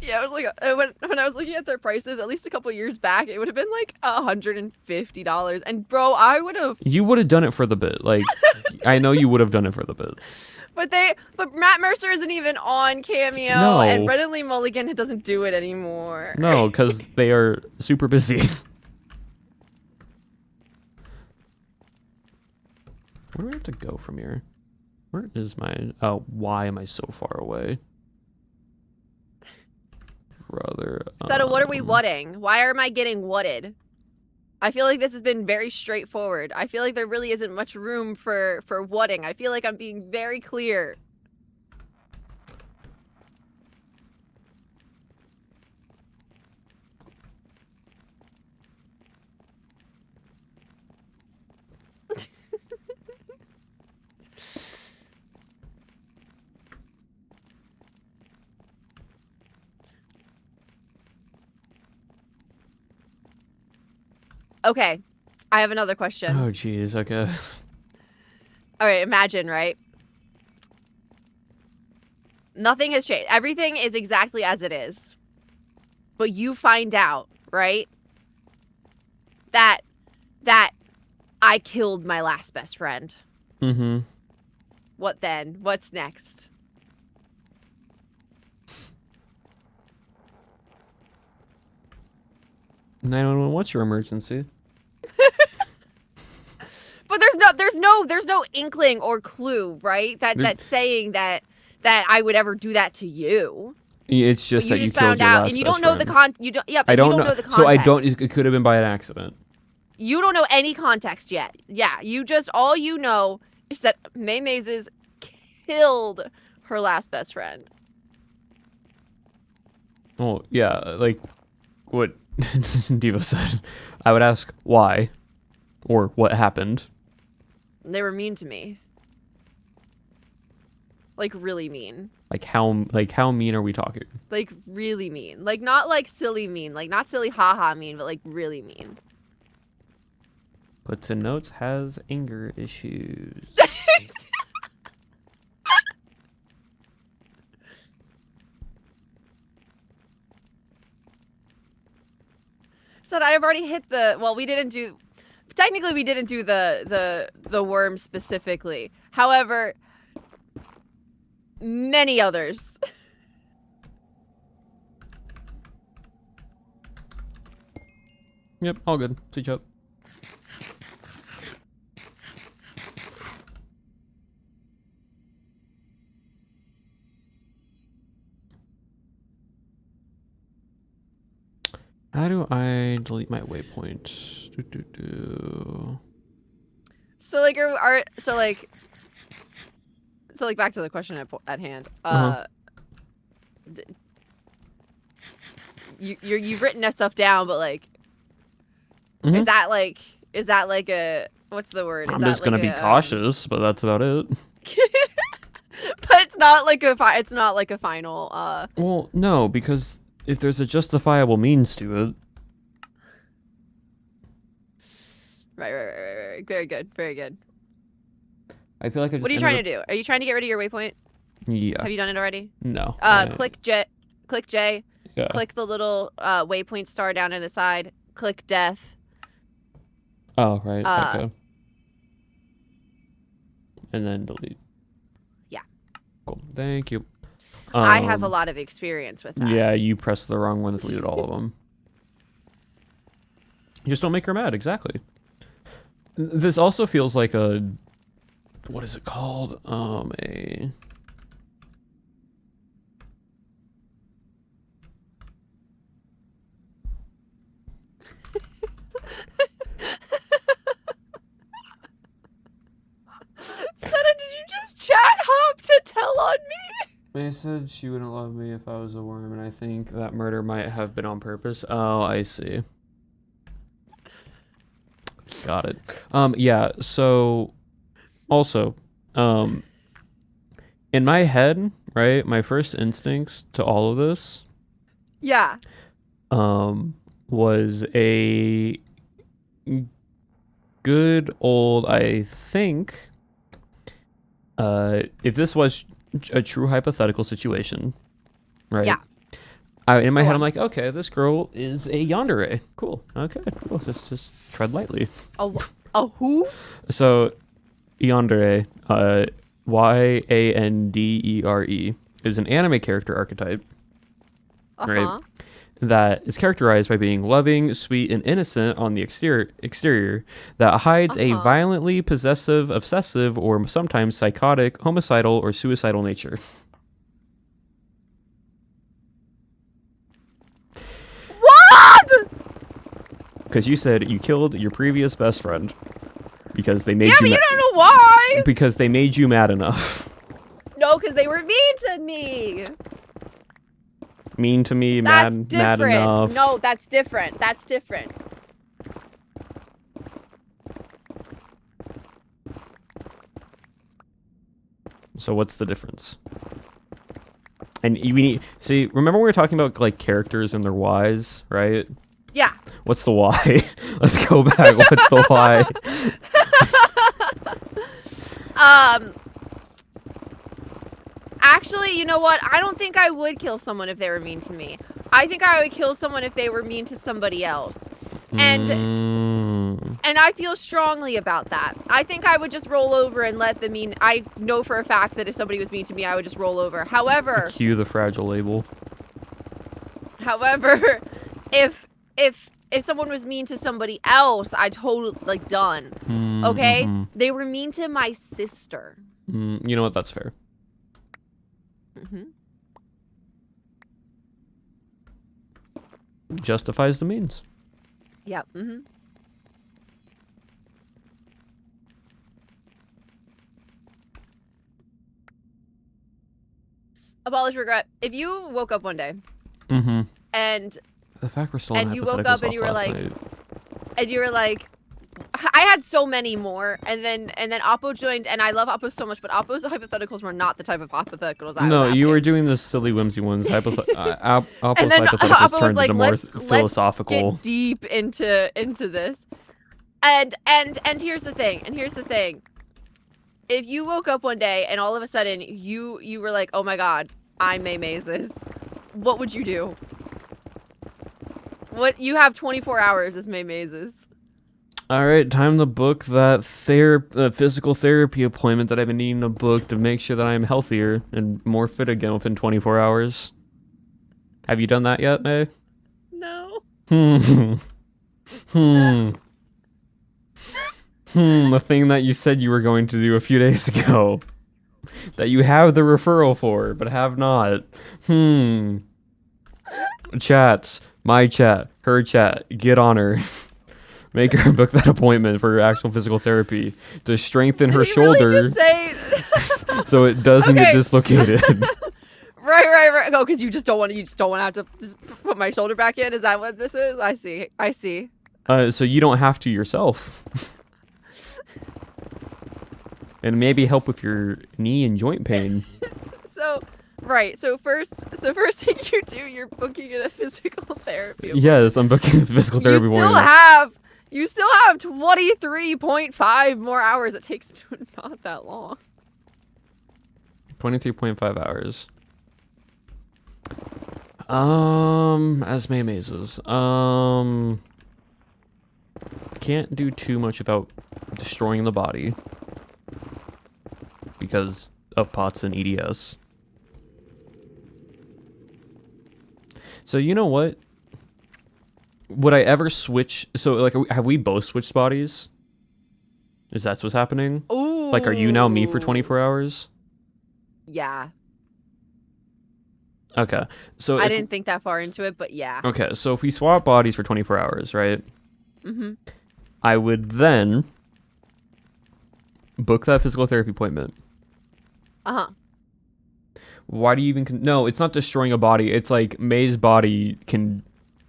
Yeah, I was like, when I was looking at their prices, at least a couple years back, it would have been like $150. And bro, I would have. You would have done it for the bit. Like, I know you would have done it for the bit. But Matt Mercer isn't even on Cameo, No. and Brendan Lee Mulligan doesn't do it anymore. No, because they are super busy. Where do I have to go from here? Where is my... Oh, why am I so far away? Brother... So what are we whatting? Why am I getting whatted? I feel like this has been very straightforward. I feel like there really isn't much room for whatting. I feel like I'm being very clear. Okay, I have another question. Oh, jeez, okay. All right, imagine, right? Nothing has changed. Everything is exactly as it is. But you find out, right? That I killed my last best friend. Mm-hmm. What then? What's next? What's your emergency? But there's no inkling or clue, right? That's saying that I would ever do that to you. It's just that you killed found your out, last and you best don't know friend. the con. You don't. Yeah, but I don't you don't know the context. So I don't. It could have been by an accident. You don't know any context yet. Yeah, you just all you know is that May Mazes killed her last best friend. Oh yeah, like what Diva said. I would ask why, or what happened. They were mean to me. Like really mean. Like how mean are we talking? Like really mean. Like not like silly mean. Like not silly haha mean, but like really mean. But to notes has anger issues. So I've already hit the. Well, we didn't do. Technically, we didn't do the worm specifically. However, many others. Yep, all good. See you up. How do I delete my waypoint? So like so like back to the question at hand. You've written stuff down, but like, is that like a what's the word? I'm just gonna be cautious, but that's about it. But it's not like a final. Well, no, because if there's a justifiable means to it. Right. Very good. I feel like I just. What are you trying to do? Are you trying to get rid of your waypoint? Yeah. Have you done it already? No. Click J. Click J. Yeah. Click the little waypoint star down in the side. Click death. Oh right. Okay. And then delete. Yeah. Cool. Thank you. I have a lot of experience with that. Yeah, you pressed the wrong one and deleted all of them. You just don't make her mad. Exactly. This also feels like a. What is it called? A. Senna, did you just chat hop to tell on me? They said she wouldn't love me if I was a worm, and I think that murder might have been on purpose. Oh, I see. Got it. Yeah, so also, in my head, right, my first instincts to all of this Yeah. was a good old, I think, if this was a true hypothetical situation, right? Yeah. In my Go head, on. I'm like, okay, this girl is a yandere. Cool. Okay, cool. Just tread lightly. A who? So, yandere, Yandere, is an anime character archetype Uh-huh. that is characterized by being loving, sweet, and innocent on the exterior that hides a violently possessive, obsessive, or sometimes psychotic, homicidal, or suicidal nature. What? Because you said you killed your previous best friend because they made Yeah, but you you don't know why. because they made you mad enough. No, because they were mean to me. Mean to me, That's mad different. enough. No, that's different. That's different. So what's the difference? And we need see. Remember we were talking about like characters and their whys, right? Yeah. What's the why? Let's go back. What's the why? Actually, you know what? I don't think I would kill someone if they were mean to me. I think I would kill someone if they were mean to somebody else. And I feel strongly about that. I think I would just roll over and let them mean. I know for a fact that if somebody was mean to me, I would just roll over. However, Cue the fragile label. however, if someone was mean to somebody else, I totally like done. Okay? They were mean to my sister. You know what? That's fair. Justifies the means. Yep. Abolish regret. If you woke up one day and The fact we're still on you woke hypotheticals up and off you were last like, night. and you were like, I had so many more, and then Oppo joined, and I love Oppo so much, but Oppo's hypotheticals were not the type of hypotheticals I was No, you were asking. doing the silly whimsy ones. Apple's And then hypotheticals Oppo was turned like, into more let's philosophical. get deep into this. And here's the thing. If you woke up one day and all of a sudden you were like, oh my god, I'm May Mazes, what would you do? What you have 24 hours as May Mazes. All right, time to book that physical therapy appointment that I've been needing to book to make sure that I'm healthier and more fit again within 24 hours. Have you done that yet, May? No. The thing that you said you were going to do a few days ago. That you have the referral for, but have not. Chats. My chat. Her chat. Get on her. Make her book that appointment for actual physical therapy to strengthen her Did he really shoulder just say... so it doesn't get Okay. dislocated. Right. Oh, because you just don't want to have to just put my shoulder back in. Is that what this is? I see. So you don't have to yourself. And maybe help with your knee and joint pain. So first thing you do, you're booking in a physical therapy. Yes, I'm booking the physical therapy You still appointment. have You still have 23.5 more hours. It takes not that long. 23.5 hours. Esme mazes. Can't do too much without destroying the body because of pots and EDS. So you know what? Would I ever switch? So like, have we both switched bodies? Is that what's happening? Ooh. Like, are you now me for 24 hours? Yeah. Okay. So I didn't think that far into it, but yeah. Okay, so if we swap bodies for 24 hours, right? Mm-hmm. I would then book that physical therapy appointment. Uh-huh. Why do you even... No, it's not destroying a body. It's like May's body can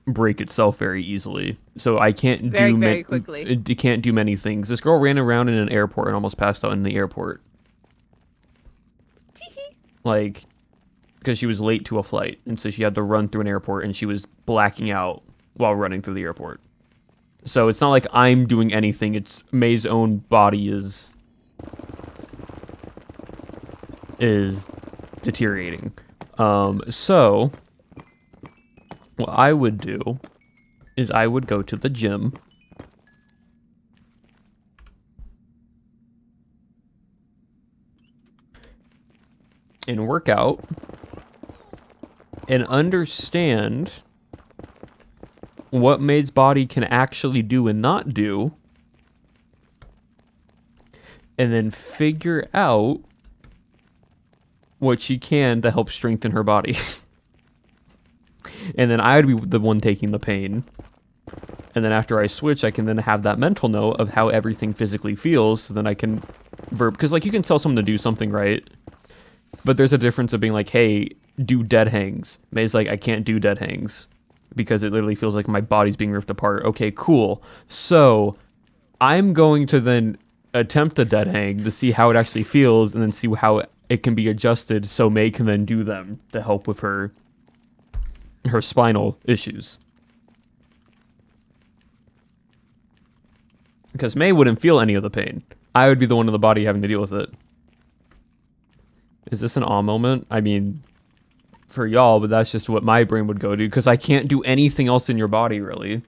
break itself very easily. So I can't very quickly. It can't do many things. This girl ran around in an airport and almost passed out in the airport. Like, because she was late to a flight. And so she had to run through an airport and she was blacking out while running through the airport. So it's not like I'm doing anything. It's May's own body is deteriorating. So what I would do is I would go to the gym and work out and understand what May's body can actually do and not do, and then figure out what she can to help strengthen her body. And then I would be the one taking the pain. And then after I switch, I can then have that mental note of how everything physically feels, so then I can because like you can tell someone to do something, right? But there's a difference of being like, hey, do dead hangs. May's like, I can't do dead hangs because it literally feels like my body's being ripped apart. Okay, cool. So I'm going to then attempt a dead hang to see how it actually feels and then see how it can be adjusted so May can then do them to help with her spinal issues. Because May wouldn't feel any of the pain. I would be the one in the body having to deal with it. Is this an awe moment? I mean, for y'all, but that's just what my brain would go to, because I can't do anything else in your body, really.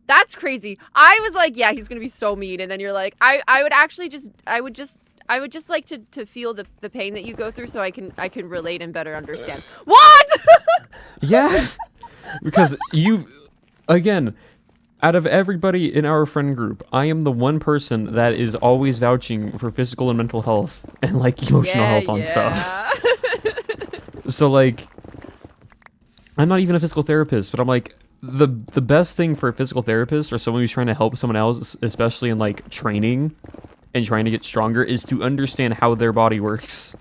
That's crazy. I was like, yeah, he's gonna be so mean, and then you're like, I would just like to feel the pain that you go through so I can relate and better understand. What? Yeah. Because you, again, out of everybody in our friend group, I am the one person that is always vouching for physical and mental health and like emotional health on stuff. So like, I'm not even a physical therapist, but I'm like, the best thing for a physical therapist or someone who's trying to help someone else, especially in like training and trying to get stronger, is to understand how their body works,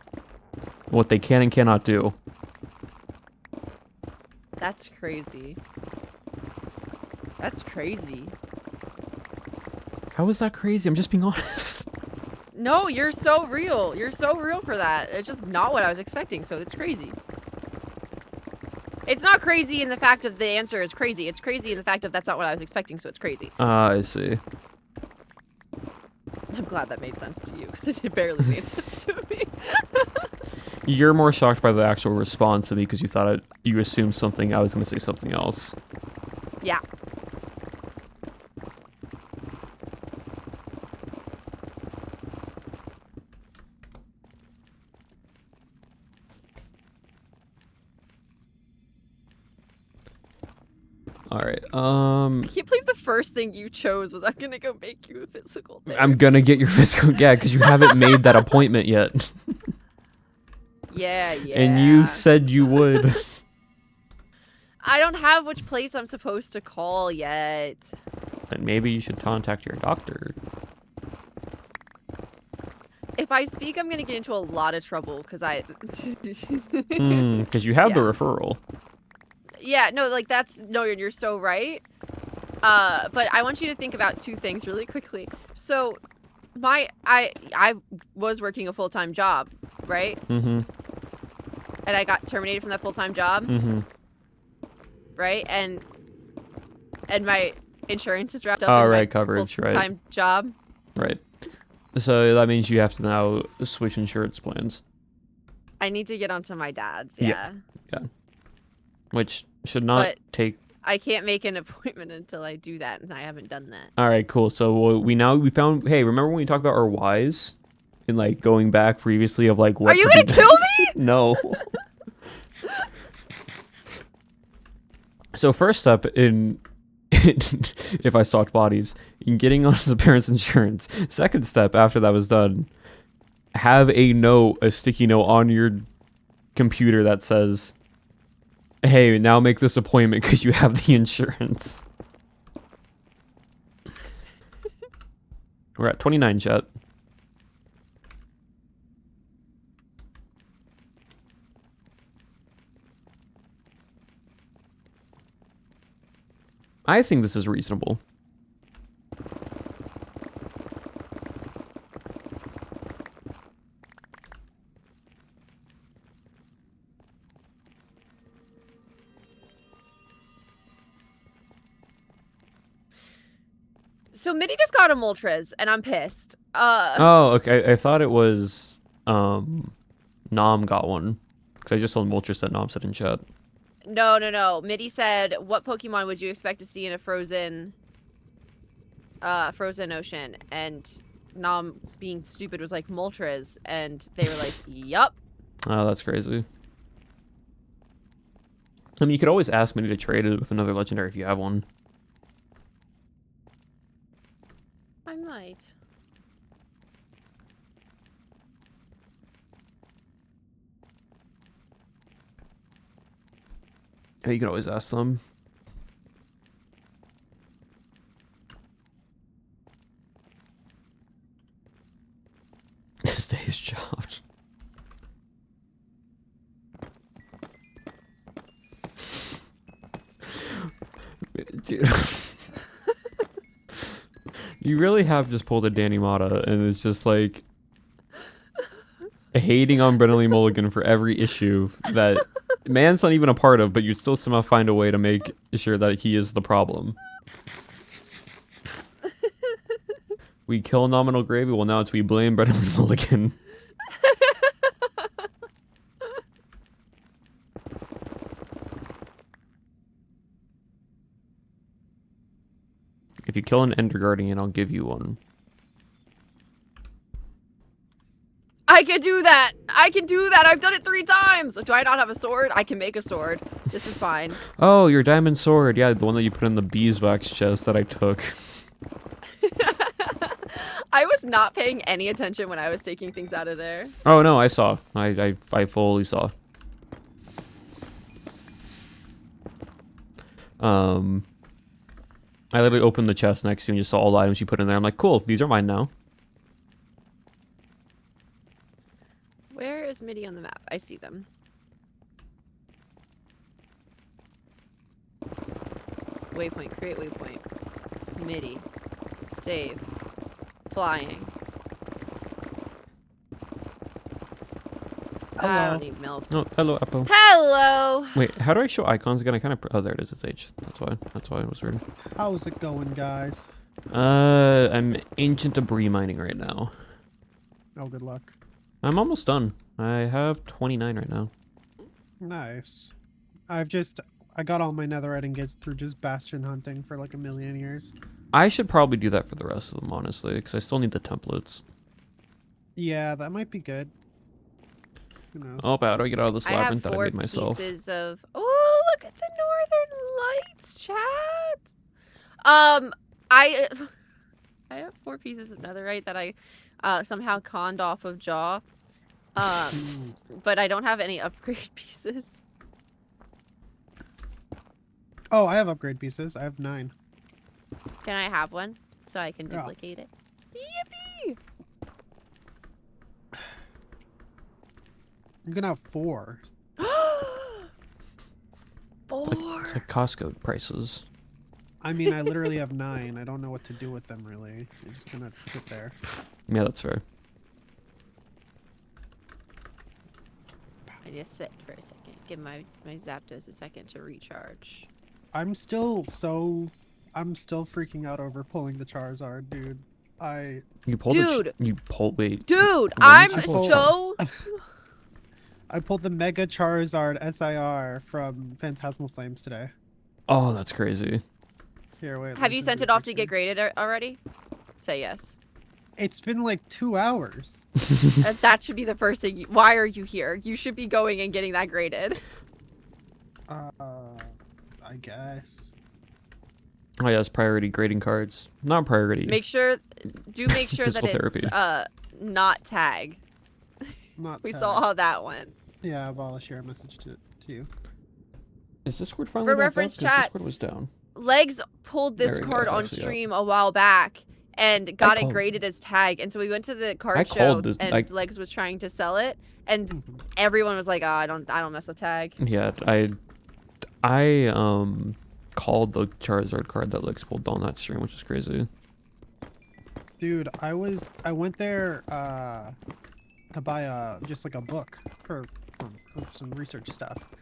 what they can and cannot do. That's crazy. That's crazy. How is that crazy? I'm just being honest. No, you're so real. You're so real for that. It's just not what I was expecting, so it's crazy. It's not crazy in the fact of the answer is crazy. It's crazy in the fact of that's not what I was expecting, so it's crazy. I see. I'm glad that made sense to you, because it barely made sense to me. You're more shocked by the actual response to me because you thought you assumed something. I was going to say something else. Yeah. All right. I can't believe the first thing you chose was I'm gonna go make you a physical therapy. I'm gonna get your physical. Yeah, because you haven't made that appointment yet. Yeah. And you said you would. I don't have which place I'm supposed to call yet. Then maybe you should contact your doctor. If I speak, I'm gonna get into a lot of trouble because Because you have the referral. Yeah, no, like you're so right. But I want you to think about two things really quickly. So, I was working a full-time job, right? Mm-hmm. And I got terminated from that full-time job, Mm-hmm. right? And my insurance is wrapped up Oh, in my right, coverage, right. full-time job. Right. So that means you have to now switch insurance plans. I need to get onto my dad's, Yeah. yeah. Which should not But take... I can't make an appointment until I do that, and I haven't done that. Alright, cool. So we found... Hey, remember when we talked about our whys? And, like, going back previously of, like, what... Are you could gonna be kill done? No. So first step in... if I stalked bodies, in getting onto the parents' insurance. Second step after that was done, have a sticky note on your computer that says, hey, now make this appointment because you have the insurance. We're at 29, chat. I think this is reasonable. So Mitty just got a Moltres, and I'm pissed. Oh, okay. I thought it was Nom got one. Because I just saw Moltres that Nom said in chat. No. Mitty said, what Pokemon would you expect to see in a frozen ocean? And Nom, being stupid, was like, Moltres. And they were like, yup. Oh, that's crazy. I mean, you could always ask Minnie to trade it with another legendary if you have one. I might. Yeah, you can always ask them. Stay his job. Dude. You really have just pulled a Danny Mata, and it's just like hating on Brennelly Mulligan for every issue that man's not even a part of, but you'd still somehow find a way to make sure that he is the problem. We kill Nominal Gravy, well now it's we blame Brennelly Mulligan. If you kill an Ender Guardian, I'll give you one. I can do that! I can do that! I've done it 3 times! Do I not have a sword? I can make a sword. This is fine. Oh, your diamond sword. Yeah, the one that you put in the beeswax chest that I took. I was not paying any attention when I was taking things out of there. Oh no, I saw. I fully saw. I literally opened the chest next to you and just saw all the items you put in there. I'm like, cool, these are mine now. Where is Mitty on the map? I see them. Waypoint, create waypoint. Mitty. Save. Flying. I don't need milk. Oh, hello, Apple. Hello! Wait, how do I show icons again? I kind of... Oh, there it is. It's H. That's why it was weird. How's it going, guys? I'm ancient debris mining right now. Oh, good luck. I'm almost done. I have 29 right now. Nice. I got all my netherite ingots through just bastion hunting for like a million years. I should probably do that for the rest of them, honestly, because I still need the templates. Yeah, that might be good. Who knows? Oh, how do I get out of this I have labyrinth that I 4 made myself? pieces of... Oh, look at the northern lights, chat! I have 4 pieces of netherite that I somehow conned off of Jaw. But I don't have any upgrade pieces. Oh, I have upgrade pieces. I have 9. Can I have one so I can Yeah. duplicate it? Yippee! You can have 4. 4. It's like Costco prices. I mean, I literally have 9. I don't know what to do with them, really. They're just gonna sit there. Yeah, that's fair. I just sit for a second. Give my Zapdos a second to recharge. I'm still freaking out over pulling the Charizard, dude. You pulled Dude! you pulled wait. Dude, When I'm did you pull so... I pulled the Mega Charizard SIR from Phantasmal Flames today. Oh, that's crazy. Here, wait. Have you sent it off to get graded already? Say yes. It's been like 2 hours. That should be the first thing. Why are you here? You should be going and getting that graded. I guess. Oh yes, priority grading cards. Not priority. Make sure that Physical therapy. it's not tag. Not We tag. saw how that went. Yeah, I'll share a message to you. Is Discord finally For back reference up? 'Cause chat, Discord was down. Legs pulled this There we go, card it's on actually up. stream a while back and got it called- graded as tag, and so we went to the I card show called this- and Legs was trying to sell it, and everyone was like, "Oh, I don't mess with tag." Yeah, I called the Charizard card that Lex pulled on that stream, which is crazy. Dude, I went there to buy just like a book for some research stuff.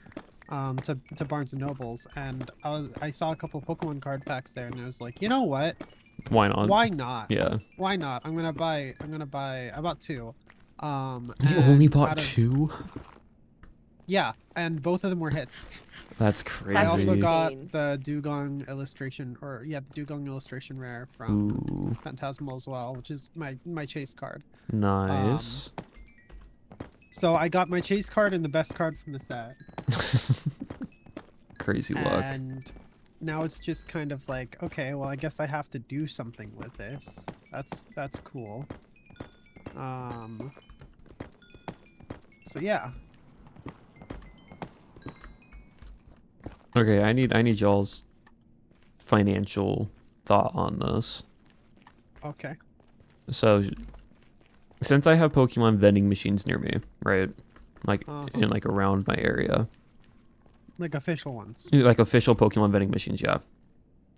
To Barnes and Nobles, and I saw a couple Pokemon card packs there, and I was like, you know what? Why not? Why not? Yeah. Why not? I bought 2. You and only bought out of- 2? Yeah, and both of them were hits. That's crazy. I also insane. got the Dugong illustration, the Dugong illustration rare from Ooh, Phantasmal as well, which is my chase card. nice. So I got my chase card and the best card from the set. Crazy luck. And now it's just kind of like, okay, well, I guess I have to do something with this. That's cool. So yeah. Okay, I need y'all's financial thought on this. Okay. So, since I have Pokemon vending machines near me, right, like in like around my area, Like official ones. like official Pokemon vending machines, yeah.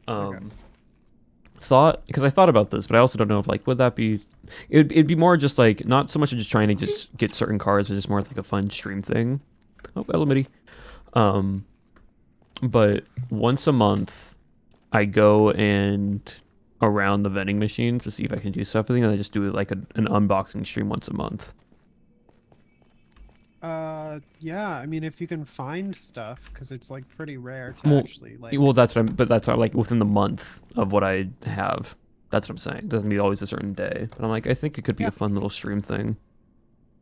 Okay. Because I thought about this, but I also don't know if like would that be? It'd be more just like not so much of just trying to just get certain cards, but just more like a fun stream thing. Oh, hello, Mitty. But once a month, I go and around the vending machines to see if I can do stuff with it, and I just do like an unboxing stream once a month. Yeah, I mean, if you can find stuff, because it's like pretty rare to actually like. Well, that's what like within the month of what I have. That's what I'm saying. It doesn't be always a certain day, but I'm like, I think it could be Yeah. a fun little stream thing.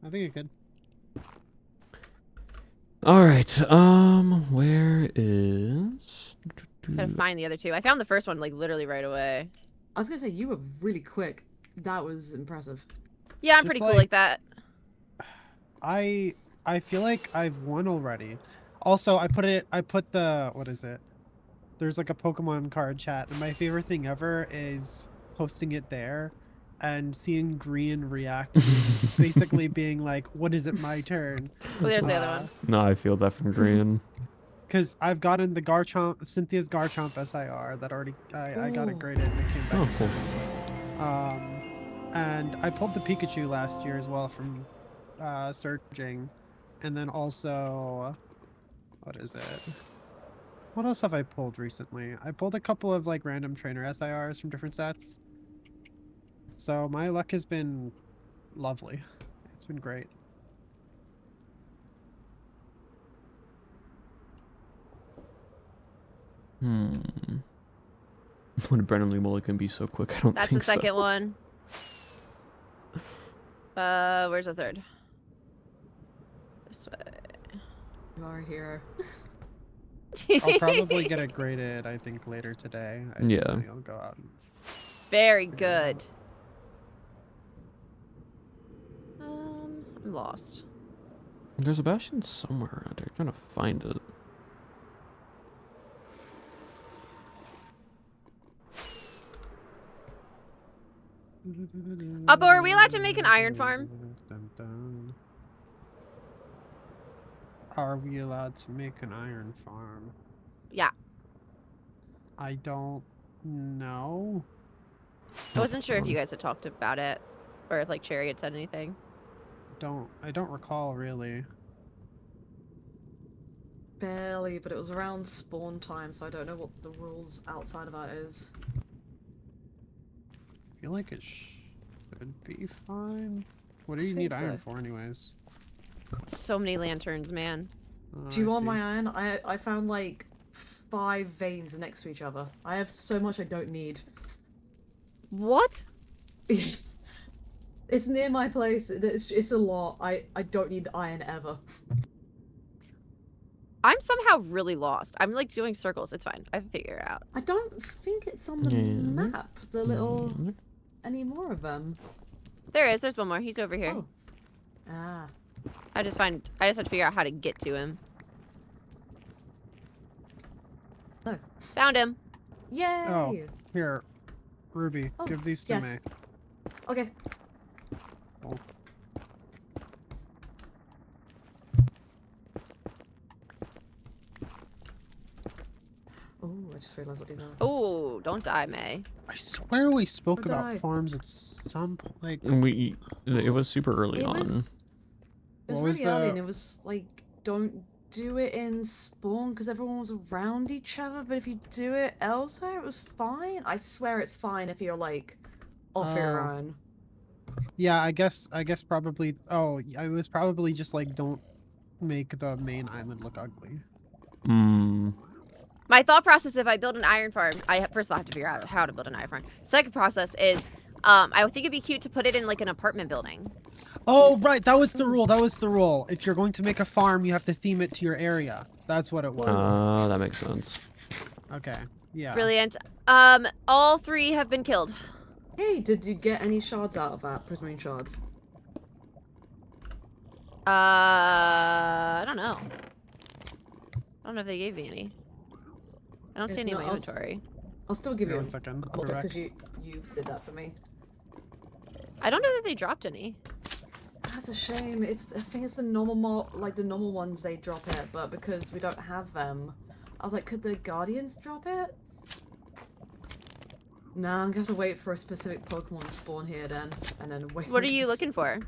I think it could. All right. Where is? Gotta find the other 2. I found the first one like literally right away. I was gonna say you were really quick. That was impressive. Yeah, I'm Just pretty cool like that. I feel like I've won already. Also, I put the, what is it? There's like a Pokemon card chat, and my favorite thing ever is posting it there and seeing Green react, basically being like, "What is it, my turn?" Oh, there's the other one. No, I feel that from Green. Because I've gotten the Cynthia's Garchomp SIR that already I got it Ooh. graded and it came back. Oh, cool. And I pulled the Pikachu last year as well from Surging, and then also, what is it? What else have I pulled recently? I pulled a couple of like random trainer SIRs from different sets. So my luck has been lovely. It's been great. Would Brennan Lee Mulligan be so quick? I don't That's think the second so. one. Where's the third? This way. You are a hero. I'll probably get it graded, I think, later today. Yeah. I'll go out. Very good. I'm lost. There's a Bastion somewhere. I'm trying to find it. Uppo, are we allowed to make an iron farm? Are we allowed to make an iron farm? Yeah. I don't know. I wasn't sure if you guys had talked about it, or if like Cherry had said anything. I don't recall really. Barely, but it was around spawn time, so I don't know what the rules outside of that is. I feel like it should be fine. What do you think need iron so. for anyways? So many lanterns, man. Do you I want see. my iron? I found like 5 veins next to each other. I have so much I don't need. What? It's near my place. It's a lot. I don't need iron ever. I'm somehow really lost. I'm like doing circles. It's fine. I can figure it out. I don't think it's on the Yeah. map. The little any more of them. There is. There's one more. He's over here. Oh. Ah. I just have to figure out how to get to him. No. Found him. Yay! Oh. Here, Ruby, Oh, give these to yes. me. Okay. Oh. Oh, I just realized what these are. Oh, don't die, May. I swear we spoke Or about die. farms at some point. Like, It was super early It on. was What was really early, the- and it was like, don't do it in spawn because everyone was around each other. But if you do it elsewhere, it was fine. I swear it's fine if you're like off your Oh. own. yeah, I guess probably. Oh, I was probably just like, don't make the main island look ugly. Mm. My thought process: if I build an iron farm, first of all have to figure out how to build an iron farm. Second process is, I would think it'd be cute to put it in like an apartment building. Oh, right, that was the rule. That was the rule. If you're going to make a farm, you have to theme it to your area. That's what it was. Oh, that makes sense. Okay. Yeah. Brilliant. All 3 have been killed. Hey, did you get any shards out of that? Prismarine shards? I don't know. I don't know if they gave me any. I don't If see any in not, my I'll inventory. I'll still give Here, you one second. I'll be back. because you did that for me. I don't know that they dropped any. That's a shame. I think it's the normal like the normal ones they drop it, but because we don't have them, I was like, could the Guardians drop it? Nah, I'm gonna have to wait for a specific Pokemon to spawn here then, and then wait. What are you looking for?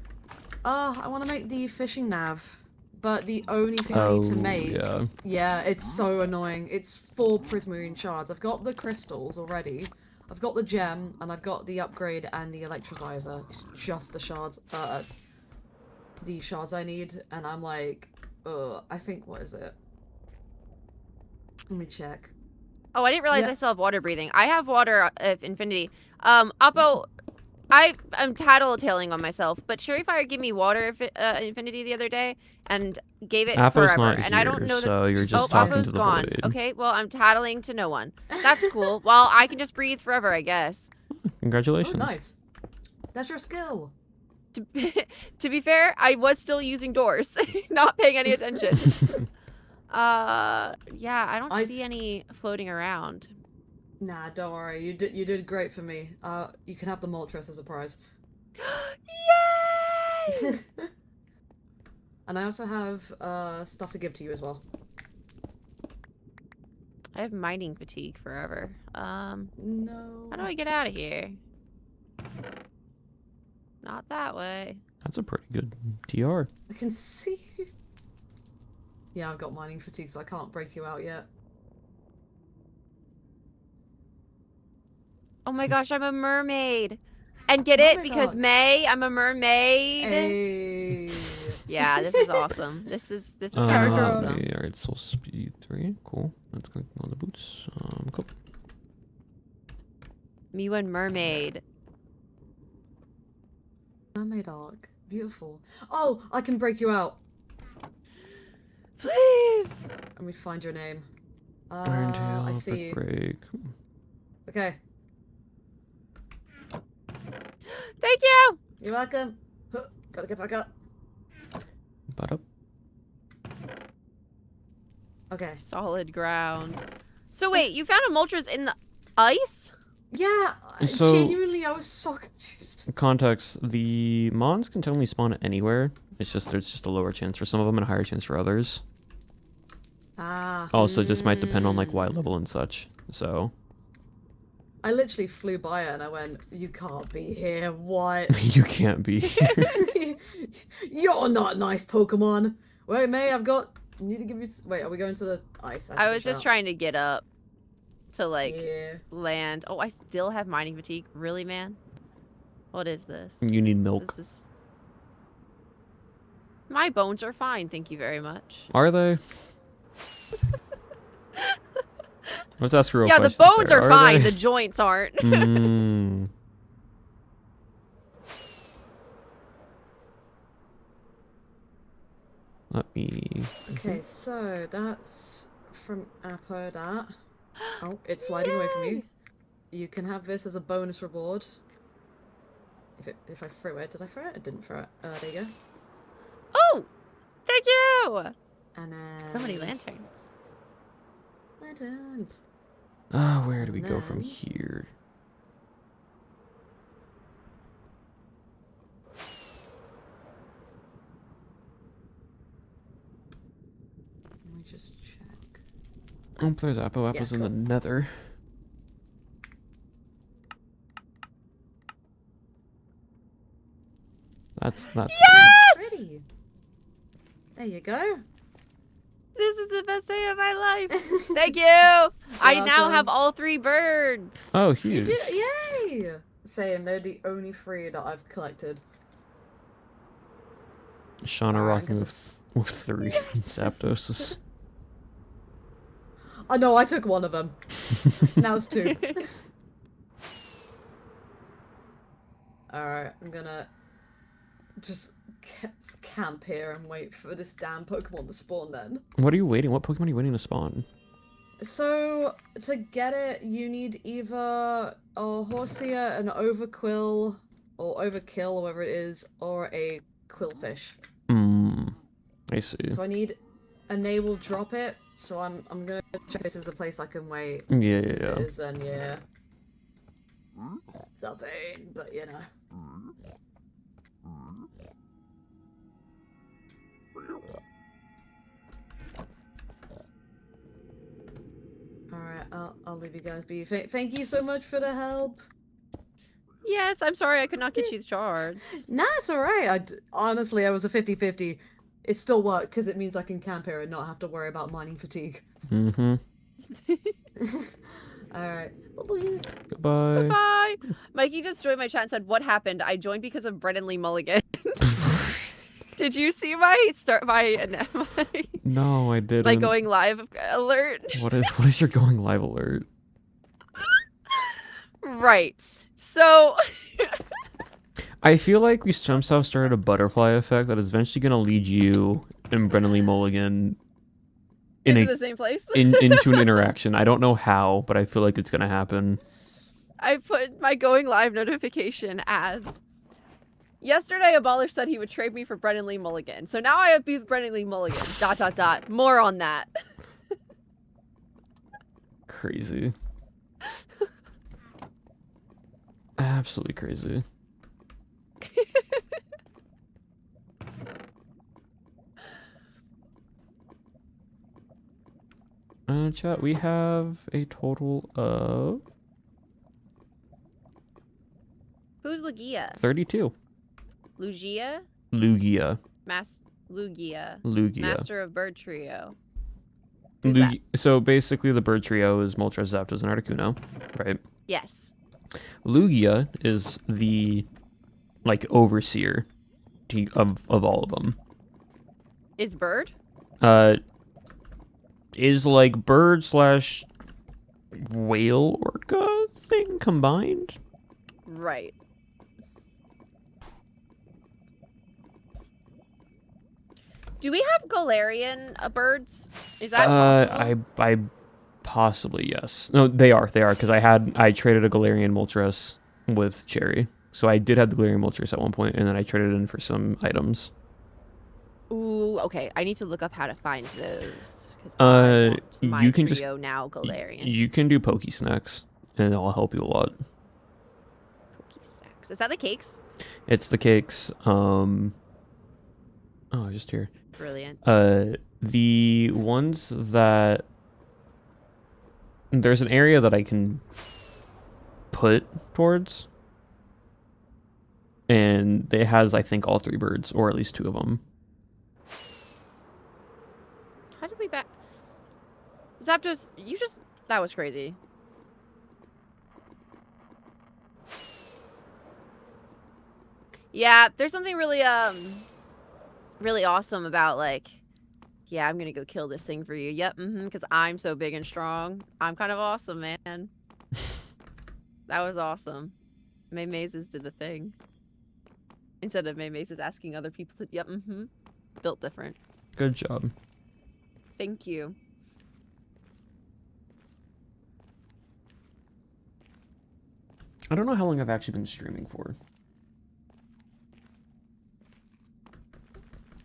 I want to make the fishing nav, but the only thing I need to make, yeah. yeah, it's so annoying. It's 4 Prismarine shards. I've got the crystals already. I've got the gem, and I've got the upgrade and the electrolyzer. It's just the shards I need, and I'm like, I think, what is it? Let me check. Oh, I didn't realize Yeah. I still have water breathing. I have water of infinity. Oppo, I'm tattletaling on myself, but Cherryfire gave me water infinity the other day and gave it Appo's forever. not and I don't here, know that. so you're Oh, just talking Oppo's to the gone. void. Okay, well, I'm tattling to no one. That's cool. Well, I can just breathe forever, I guess. Congratulations. Oh, nice. That's your skill. To be fair, I was still using doors, not paying any attention. Yeah, I don't see any floating around. Nah, don't worry. You did great for me. You can have the Moltres as a prize. Yay! And I also have stuff to give to you as well. I have mining fatigue forever. No. How do I get out of here? Not that way. That's a pretty good TR. I can see. Yeah, I've got mining fatigue, so I can't break you out yet. Oh my gosh, I'm a mermaid. And get it? Mermaid Because dog. May, I'm a mermaid. Hey. Yeah, this is awesome. This is character character on. awesome. Alright, soul speed 3. Cool. That's going on the boots. Cool. Me and mermaid. Mermaid arc. Beautiful. Oh, I can break you out. Please. Let me find your name. Iron tail, I see you. break. Okay. Thank you. You're welcome. Huh, gotta get back up. But up. Okay. Solid ground. So wait, you found a Moltres in the ice? Yeah, So- genuinely, I was so confused. Context, the mons can technically spawn anywhere. It's just there's just a lower chance for some of them and a higher chance for others. Ah. Also, it just might depend on like Y level and such. So I literally flew by it and I went, "You can't be here. What? You can't be here. You're not nice, Pokemon. Wait, May, I've got. You need to give me. Wait, are we going to the ice? I was just trying to get up to like Yeah. land. Oh, I still have mining fatigue. Really, man? What is this? You need milk. This is... My bones are fine, thank you very much. Are they? Let's ask real Yeah, the questions bones there. are fine. they? The joints aren't. Mm. Let me. Okay, so that's from Apodat. Oh, it's sliding away from you. You can have this as a bonus reward. If I threw it, did I throw it? I didn't throw it. There you go. Oh, thank you. And then So many lanterns. lanterns. Where do we go from then- here? Let me just check. Oh, there's Apple. Apple's in the nether. That's Yes! Pretty. There you go. This is the best day of my life. Thank you. I now welcome. have all 3 birds. Oh, You huge. did, yay! Same, they're the only 3 that I've collected. Shauna Alright, rocking I'm with 3 Zapdos. Oh no, I took one of them. So now it's 2. Alright, I'm gonna just camp here and wait for this damn Pokemon to spawn then. What are you waiting? What Pokemon are you waiting to spawn? So, to get it, you need either a Horsea, an Overquill, or Overkill, or whatever it is, or a Quillfish. I see. So I need a naval drop it, so I'm gonna check if this is a place I can wait. Yeah, yeah, If it yeah. is, then yeah. It's a pain, but you know. Alright, I'll leave you guys be. Thank you so much for the help. Yes, I'm sorry I could not get you the shards. Nah, it's alright. Honestly, I was a 50-50. It still worked, because it means I can camp here and not have to worry about mining fatigue. Mm-hmm. Alright. Please. Goodbye. Bye. Mikey just joined my chat and said, "What happened? I joined because of Brennan Lee Mulligan." Did you see my No, I didn't. my going live alert? What is your going live alert? Right. So I feel like we somehow started a butterfly effect that is eventually going to lead you and Brennan Lee Mulligan into the same place. into an interaction. I don't know how, but I feel like it's going to happen. I put my going live notification as yesterday. Abolish said he would trade me for Brennan Lee Mulligan. So now I have beef with Brennan Lee Mulligan. ... More on that. Crazy. Absolutely crazy. Chat, we have a total of Who's Lugia? 32. Lugia? Lugia. Lugia. Lugia. Master of Bird Trio. Who's that? So basically the bird trio is Moltres, Zapdos, and Articuno, right? Yes. Lugia is the, like, overseer of all of them. Is Bird? Is like bird slash whale orca thing combined. Right. Do we have Galarian birds? Is that possible? I possibly, yes. No, they are because I traded a Galarian Moltres with Cherry. So I did have the Galarian Moltres at one point, and then I traded in for some items. Ooh, okay. I need to look up how to find those. 'Cause I want my you can just trio now Galarian. You can do Poke Snacks, and it'll help you a lot. Cookie snacks. Is that the cakes? It's the cakes. Oh, just here. Brilliant. The ones that there's an area that I can put towards. And it has, I think, all 3 birds, or at least 2 of them. How did we back? Zapdos, you just... That was crazy. Yeah, there's something really, really awesome about, like... Yeah, I'm gonna go kill this thing for you. Yep, because I'm so big and strong. I'm kind of awesome, man. That was awesome. May Mazes did the thing. Instead of May Mazes asking other people to... Yep, Built different. Good job. Thank you. I don't know how long I've actually been streaming for.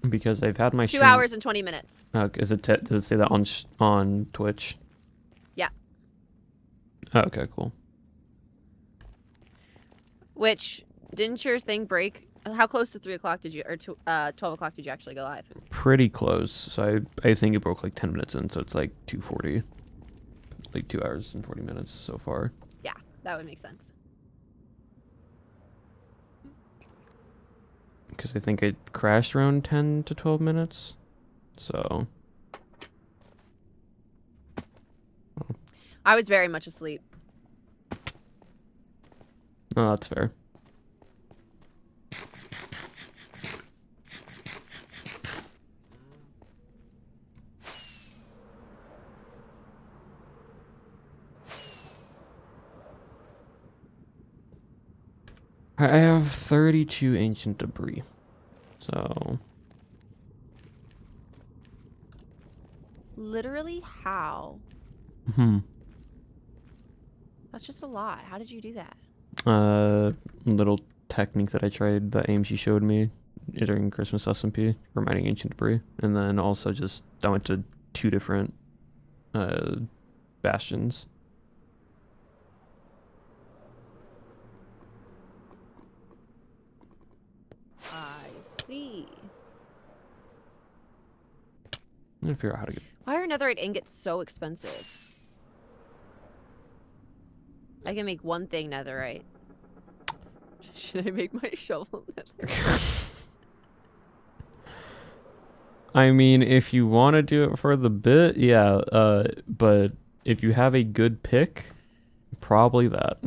Because I've had my 2 hours and 20 minutes. Does it say that on Twitch? Yeah. Oh, okay, cool. Which, didn't your thing break? How close to 3 o'clock did you, or to, 12 o'clock did you actually go live? Pretty close. So I think it broke like 10 minutes in, so it's like 2:40. Like 2 hours and 40 minutes so far. Yeah, that would make sense. Because I think it crashed around 10 to 12 minutes. So. I was very much asleep. Oh, that's fair. I have 32 ancient debris. So. Literally how? That's just a lot. How did you do that? Little technique that I tried that AMC showed me during Christmas SMP for mining ancient debris. And then also just, I went to 2 different, bastions. I see. I'm gonna figure out how to get. Why are netherite ingots so expensive? I can make one thing netherite. Should I make my shovel netherite? I mean, if you want to do it for the bit, yeah. But if you have a good pick, probably that.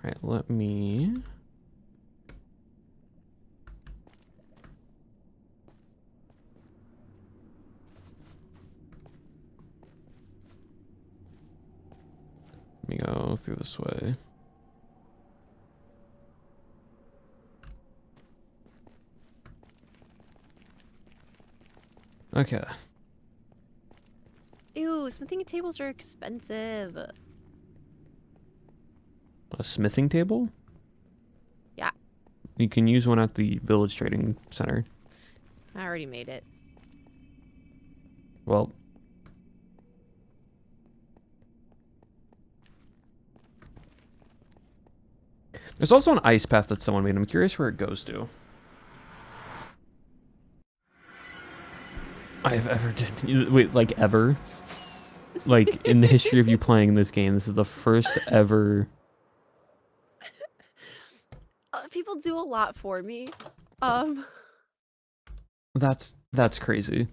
Alright, let me... Let me go through this way. Okay. Ew, smithing tables are expensive. A smithing table? Yeah. You can use one at the village trading center. I already made it. Well... There's also an ice path that someone made. I'm curious where it goes to. I've ever did... Wait, like ever? Like, in the history of you playing this game, this is the first ever... People do a lot for me. That's crazy.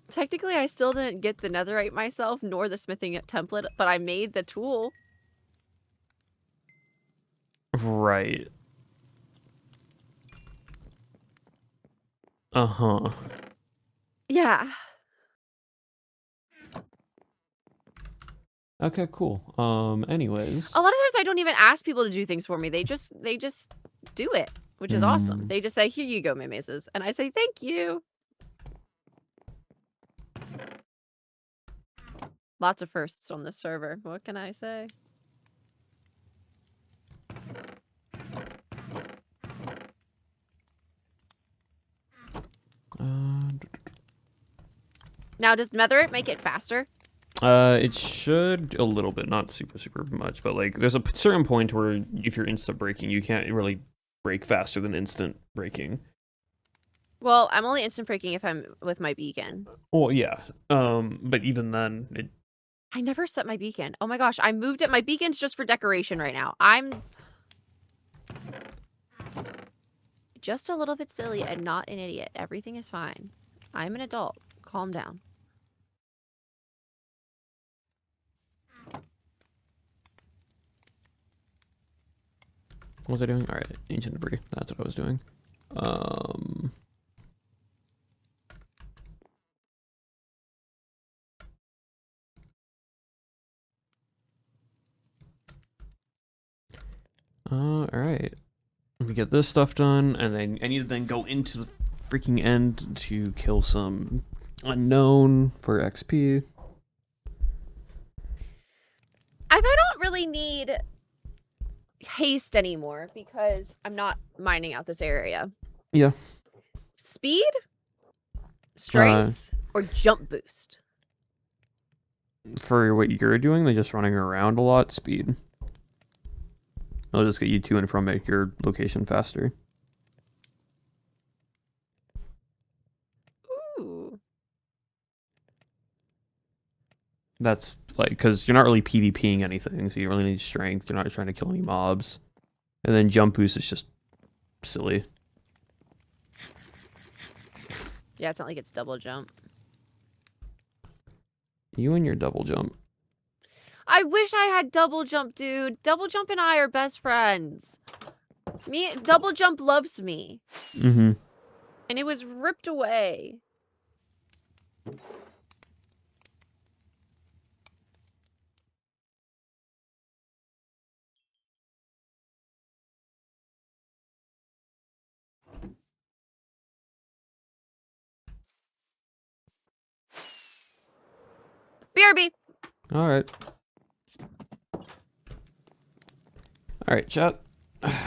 Technically, I still didn't get the netherite myself, nor the smithing template, but I made the tool. Right. Uh-huh. Yeah. Okay, cool. Anyways. A lot of times I don't even ask people to do things for me. They just do it, which is awesome. They just say, "Here you go, Mimeses," and I say, "Thank you." Lots of firsts on this server. What can I say? Now, does netherite make it faster? It should a little bit, not super much, but like there's a certain point where if you're instant braking, you can't really brake faster than instant braking. Well, I'm only instant braking if I'm with my beacon. Well, yeah. But even then, I never set my beacon. Oh my gosh, I moved it. My beacon's just for decoration right now. I'm just a little bit silly and not an idiot. Everything is fine. I'm an adult. Calm down. what was I doing? All right, ancient debris. That's what I was doing. All right. We get this stuff done, and then I need to then go into the freaking end to kill some unknown for XP. I don't really need haste anymore because I'm not mining out this area. Yeah. Speed, strength, or jump boost? For what you're doing, they're just running around a lot. Speed. I'll just get you to and from your location faster. Ooh. That's like, because you're not really PvPing anything, so you really need strength. You're not trying to kill any mobs. And then jump boost is just silly. Yeah, it's not like it's double jump. You and your double jump. I wish I had double jump, dude. Double jump and I are best friends. Double jump loves me. Mm-hmm. And it was ripped away. BRB. All right. All right, chat.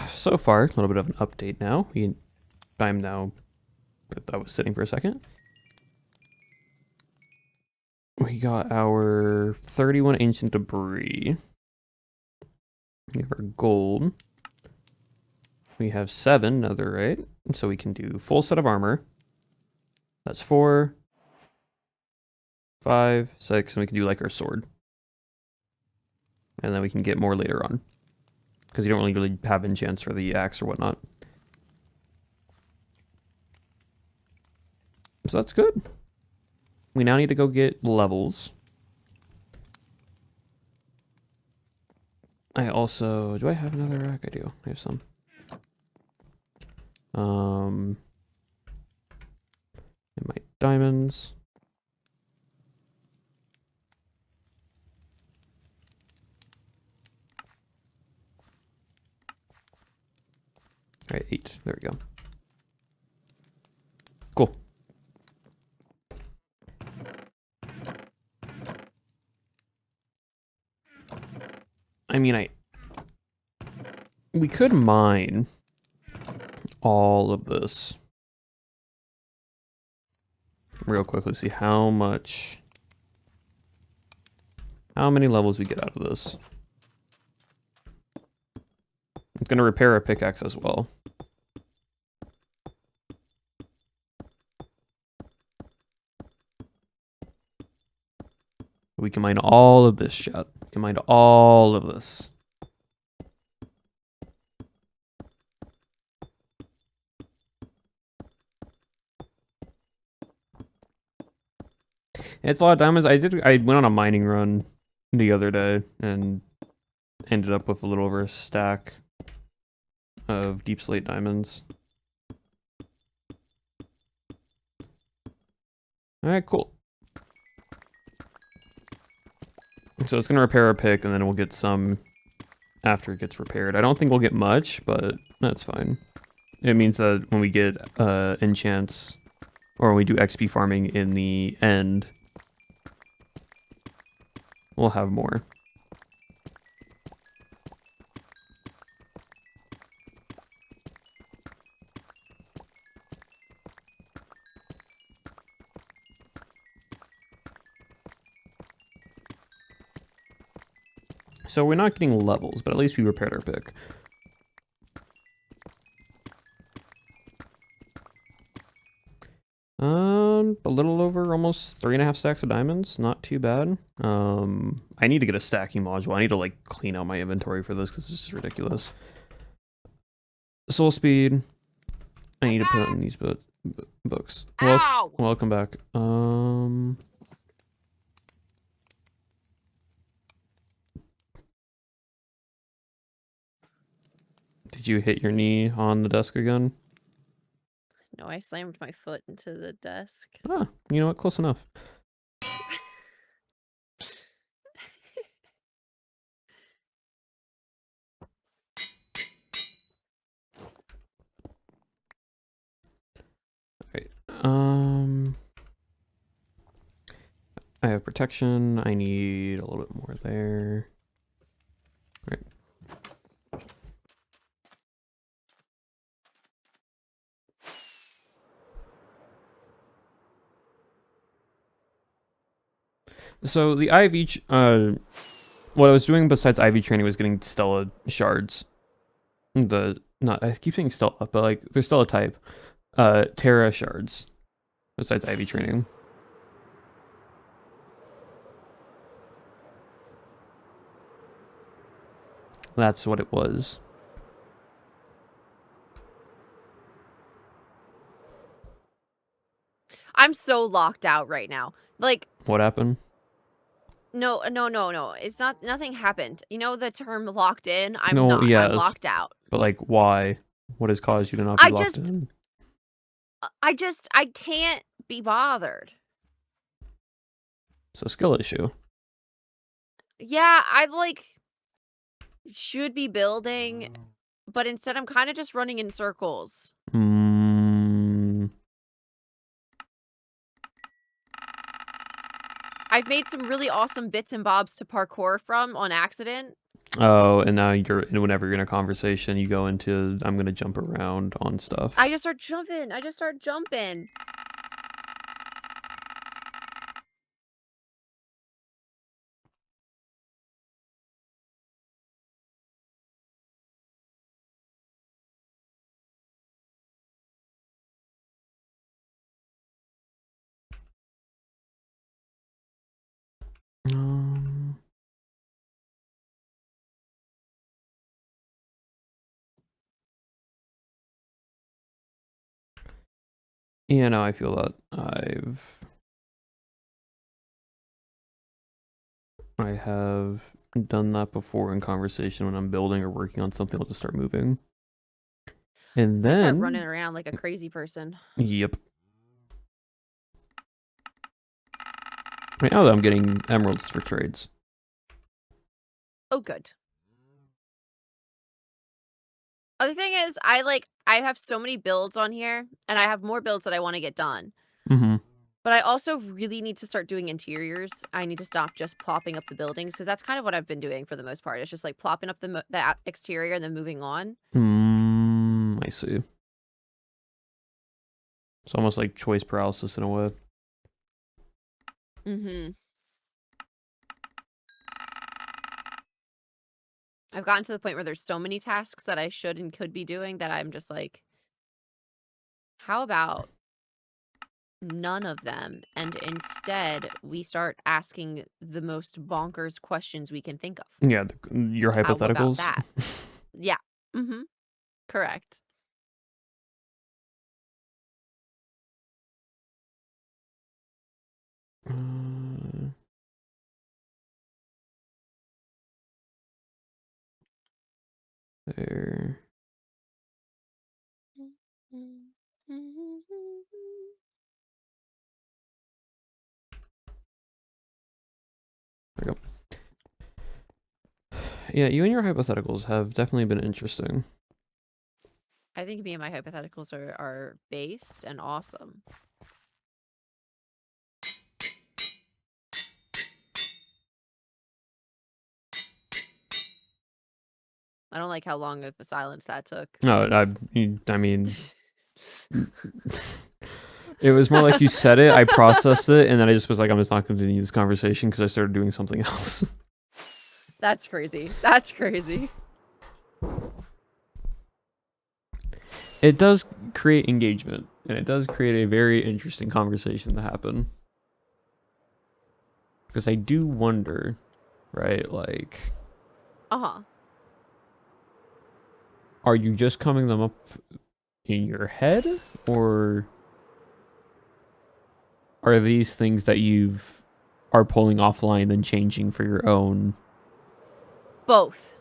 So far, a little bit of an update now. I'm now. I was sitting for a second. We got our 31 ancient debris. We have our gold. We have 7 netherite, so we can do full set of armor. That's 4, 5, 6, and we can do like our sword. And then we can get more later on. Because you don't really have enchants for the axe or whatnot. So that's good. We now need to go get levels. I also... Do I have another rack? I do. I have some. And my diamonds. All right, 8. There we go. Cool. I mean, we could mine all of this real quickly. See how many levels we get out of this. I'm gonna repair a pickaxe as well. We can mine all of this, chat. We can mine all of this. It's a lot of diamonds. I went on a mining run the other day and ended up with a little over a stack of deep slate diamonds. Alright, cool. So it's gonna repair our pick, and then we'll get some after it gets repaired. I don't think we'll get much, but that's fine. It means that when we get enchants, or when we do XP farming in the end, we'll have more. So we're not getting levels, but at least we repaired our pick. A little over almost 3.5 stacks of diamonds. Not too bad. I need to get a stacking module. I need to like clean out my inventory for this because this is ridiculous. Soul speed. I need to put in these books. Ow! Welcome back. Did you hit your knee on the desk again? No, I slammed my foot into the desk. Ah, you know what? Close enough. Alright. I have protection. I need a little bit more there. Right. So the IV, what I was doing besides IV training was getting Stella shards. I keep saying Stella, but like they're still a type. Terra shards. Besides IV training. That's what it was. I'm so locked out right now. Like, What happened? no. It's not. Nothing happened. You know the term locked in. I'm No, not. yes. I'm locked out. But like, why? What has caused you to not be locked in? I can't be bothered. It's a skill issue. Yeah, I like should be building, but instead I'm kind of just running in circles. I've made some really awesome bits and bobs to parkour from on accident. Oh, and now whenever you're in a conversation, you go into, I'm going to jump around on stuff. I just start jumping. Yeah, no, I feel that I have done that before in conversation when I'm building or working on something. I'll just start moving. And then I start running around like a crazy person. Yep. Right now, though, I'm getting emeralds for trades. Oh, good. Other thing is, I have so many builds on here, and I have more builds that I want to get done. Mm-hmm. But I also really need to start doing interiors. I need to stop just plopping up the buildings, because that's kind of what I've been doing for the most part. It's just like plopping up the exterior and then moving on. I see. It's almost like choice paralysis in a way. Mm-hmm. I've gotten to the point where there's so many tasks that I should and could be doing that I'm just like, how about none of them? And instead, we start asking the most bonkers questions we can think of. Yeah, your How about hypotheticals. that? Yeah. Mm-hmm. Correct. There. There we go. Yeah, you and your hypotheticals have definitely been interesting. I think me and my hypotheticals are based and awesome. I don't like how long of a silence that took. No, I mean, it was more like you said it, I processed it, and then I just was like, I'm just not going to continue this conversation because I started doing something else. That's crazy. That's crazy. It does create engagement, and it does create a very interesting conversation to happen. Because I do wonder, right, like, Uh-huh. are you just coming them up in your head, or are these things that are pulling offline and changing for your own? Both.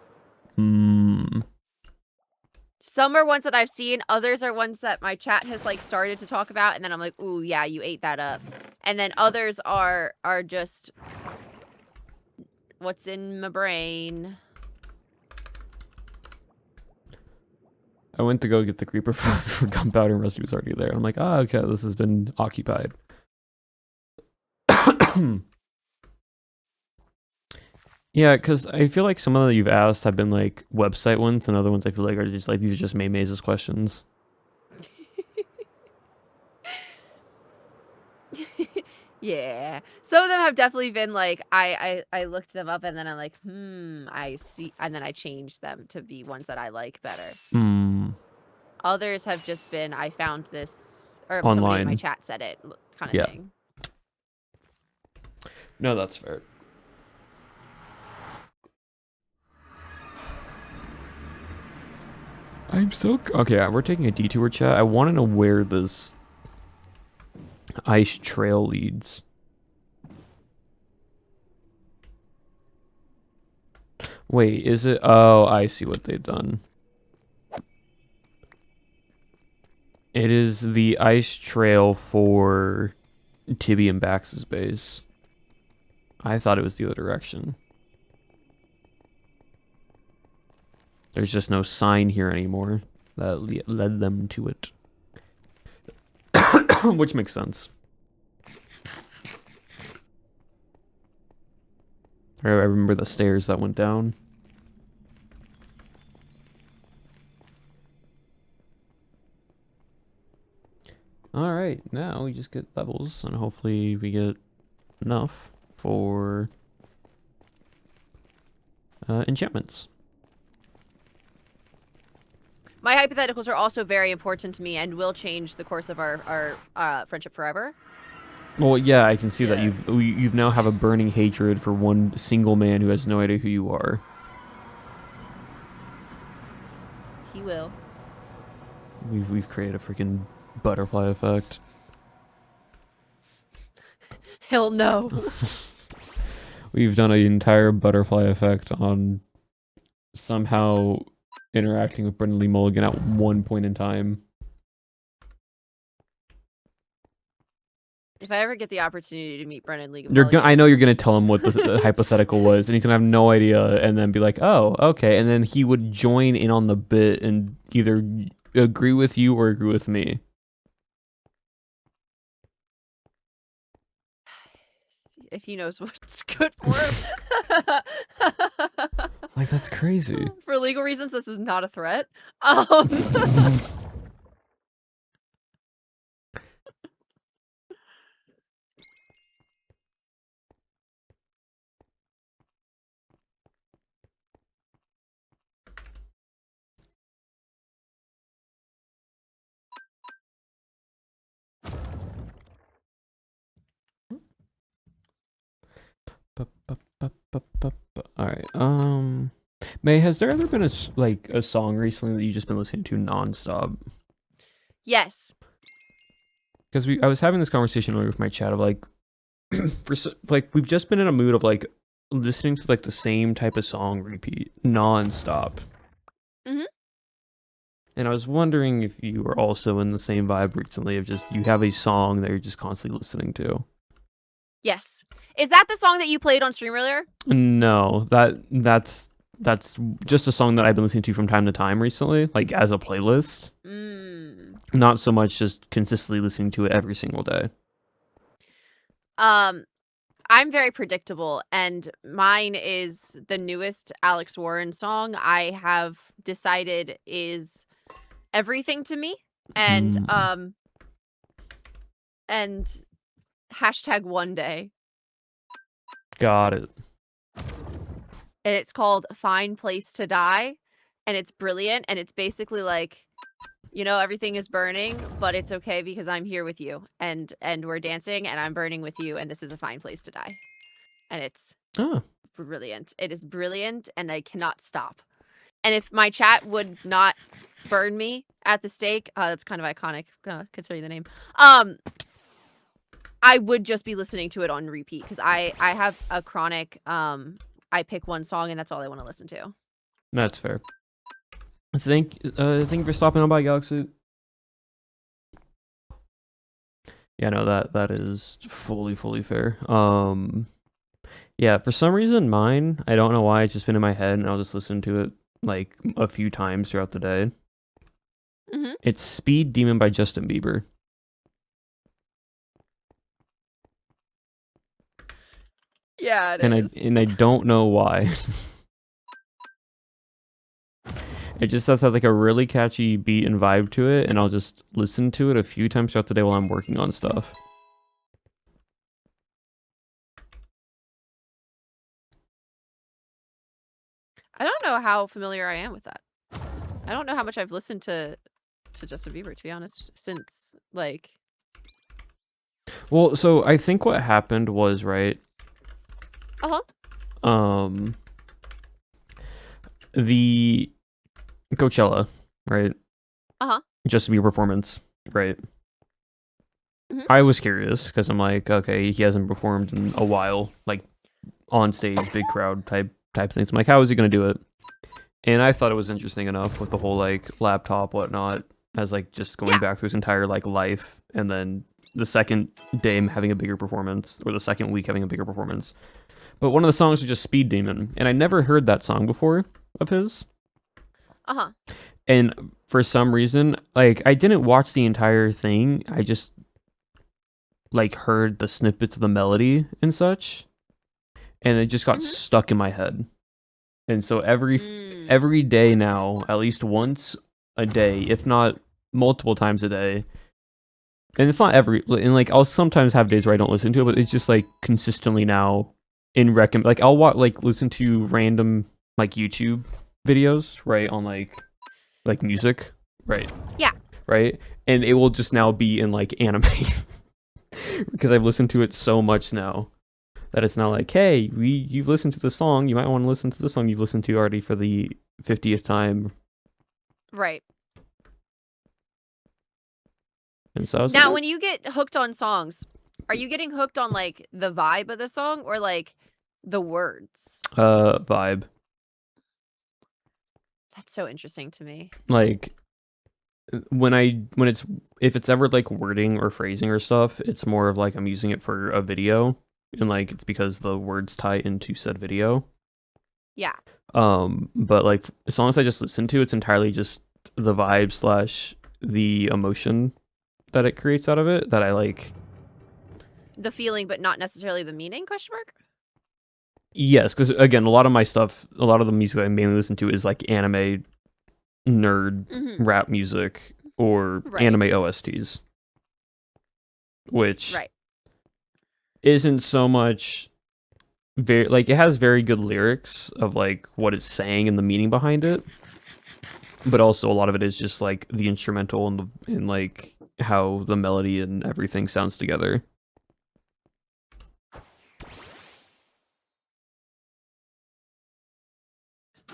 Hmm. Some are ones that I've seen, others are ones that my chat has like started to talk about, and then I'm like, ooh, yeah, you ate that up. And then others are just what's in my brain. I went to go get the creeper for gunpowder, and Rusty was already there. I'm like, oh, okay, this has been occupied. Yeah, because I feel like some of that you've asked have been like website ones, and other ones I feel like are just like, these are just Maymay's questions. Yeah. Some of them have definitely been like, I looked them up and then I'm like, I see. And then I changed them to be ones that I like better. Hmm. Others have just been, I found this, or somebody in my Online. chat said it kind of Yeah. thing. No, that's fair. I'm so... Okay, we're taking a detour, chat. I want to know where this ice trail leads. Wait, is it... Oh, I see what they've done. It is the ice trail for Tibby and Bax's base. I thought it was the other direction. There's just no sign here anymore that led them to it. Which makes sense. I remember the stairs that went down. Alright, now we just get levels, and hopefully we get enough for enchantments. My hypotheticals are also very important to me and will change the course of our friendship forever. Well, yeah, I can see that Yeah. you've now have a burning hatred for one single man who has no idea who you are. He will. We've created a freaking butterfly effect. He'll know. We've done an entire butterfly effect on somehow interacting with Brendan Lee Mulligan at one point in time. If I ever get the opportunity to meet Brennan Lee, I know you're gonna tell him what the hypothetical was, and he's gonna have no idea, and then be like, "Oh, okay," and then he would join in on the bit and either agree with you or agree with me. if he knows what's good for him. Like, that's crazy. For legal reasons, this is not a threat. Alright, May, has there ever been a song recently that you've just been listening to nonstop? Yes. Because I was having this conversation earlier with my chat of like, we've just been in a mood of like listening to like the same type of song repeat nonstop. Mhm. And I was wondering if you were also in the same vibe recently of just you have a song that you're just constantly listening to. Yes. Is that the song that you played on stream earlier? No, that's just a song that I've been listening to from time to time recently, like as a playlist. Not so much just consistently listening to it every single day. I'm very predictable, and mine is the newest Alex Warren song I have decided is everything to me. And hashtag one day. Got it. and it's called Fine Place to Die, and it's brilliant, and it's basically like, you know, everything is burning, but it's okay because I'm here with you, and we're dancing, and I'm burning with you, and this is a fine place to die. And it's brilliant. It is brilliant, and I cannot stop. And if my chat would not burn me at the stake, that's kind of iconic, considering the name. I would just be listening to it on repeat because I have a chronic. I pick one song and that's all I want to listen to. That's fair. Thank you for stopping on by, Galaxy. Yeah, no, that is fully fair. Yeah, for some reason mine, I don't know why, it's just been in my head and I'll just listen to it like a few times throughout the day. Mm-hmm. It's Speed Demon by Justin Bieber. Yeah, it is. And I don't know why. It just has like a really catchy beat and vibe to it, and I'll just listen to it a few times throughout the day while I'm working on stuff. I don't know how familiar I am with that. I don't know how much I've listened to Justin Bieber, to be honest, since like. Well, so I think what happened was, right. The Coachella, right? Justin Bieber performance, right? Mm-hmm. I was curious because I'm like, okay, he hasn't performed in a while, like on stage, big crowd type things. I'm like, how is he gonna do it? And I thought it was interesting enough with the whole like laptop, whatnot, as like just going back through his entire like life, and then the second day having a bigger performance, or the second week having a bigger performance. But one of the songs was just Speed Demon, and I never heard that song before of his. And for some reason, like, I didn't watch the entire thing. I just like heard the snippets of the melody and such, and it just got stuck in my head. And so every day now, at least once a day, if not multiple times a day, and it's not every, and like I'll sometimes have days where I don't listen to it, but it's just like consistently now in like I'll listen to random like YouTube videos, right, on like music, right? Yeah. Right? And it will just now be in like anime because I've listened to it so much now that it's now like, hey, you've listened to the song, you might want to listen to the song you've listened to already for the 50th time. Right. And so now, when you get hooked on songs, are you getting hooked on like the vibe of the song or like the words? Vibe. That's so interesting to me. Like if it's ever like wording or phrasing or stuff, it's more of like I'm using it for a video, and like it's because the words tie into said video. Yeah. But like as long as I just listen to, it's entirely just the vibe / the emotion that it creates out of it that I like. The feeling, but not necessarily the meaning? ? Yes, because again, a lot of the music that I mainly listen to is like anime nerd rap music or anime OSTs, which isn't so much very like, it has very good lyrics of like what it's saying and the meaning behind it, but also a lot of it is just like the instrumental and like how the melody and everything sounds together.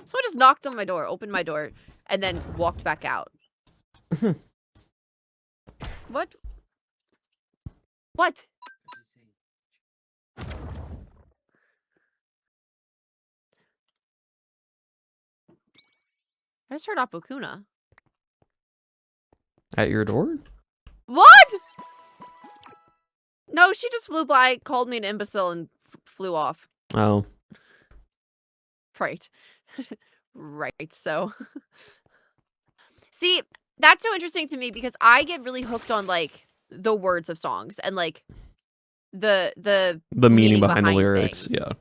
Someone just knocked on my door, opened my door, and then walked back out. What? What? I just heard Apokuna. At your door? What? No, she just flew by, called me an imbecile, and flew off. Oh. Right. Right, so. See, that's so interesting to me because I get really hooked on, like, the words of songs and, like, the meaning behind the lyrics, things.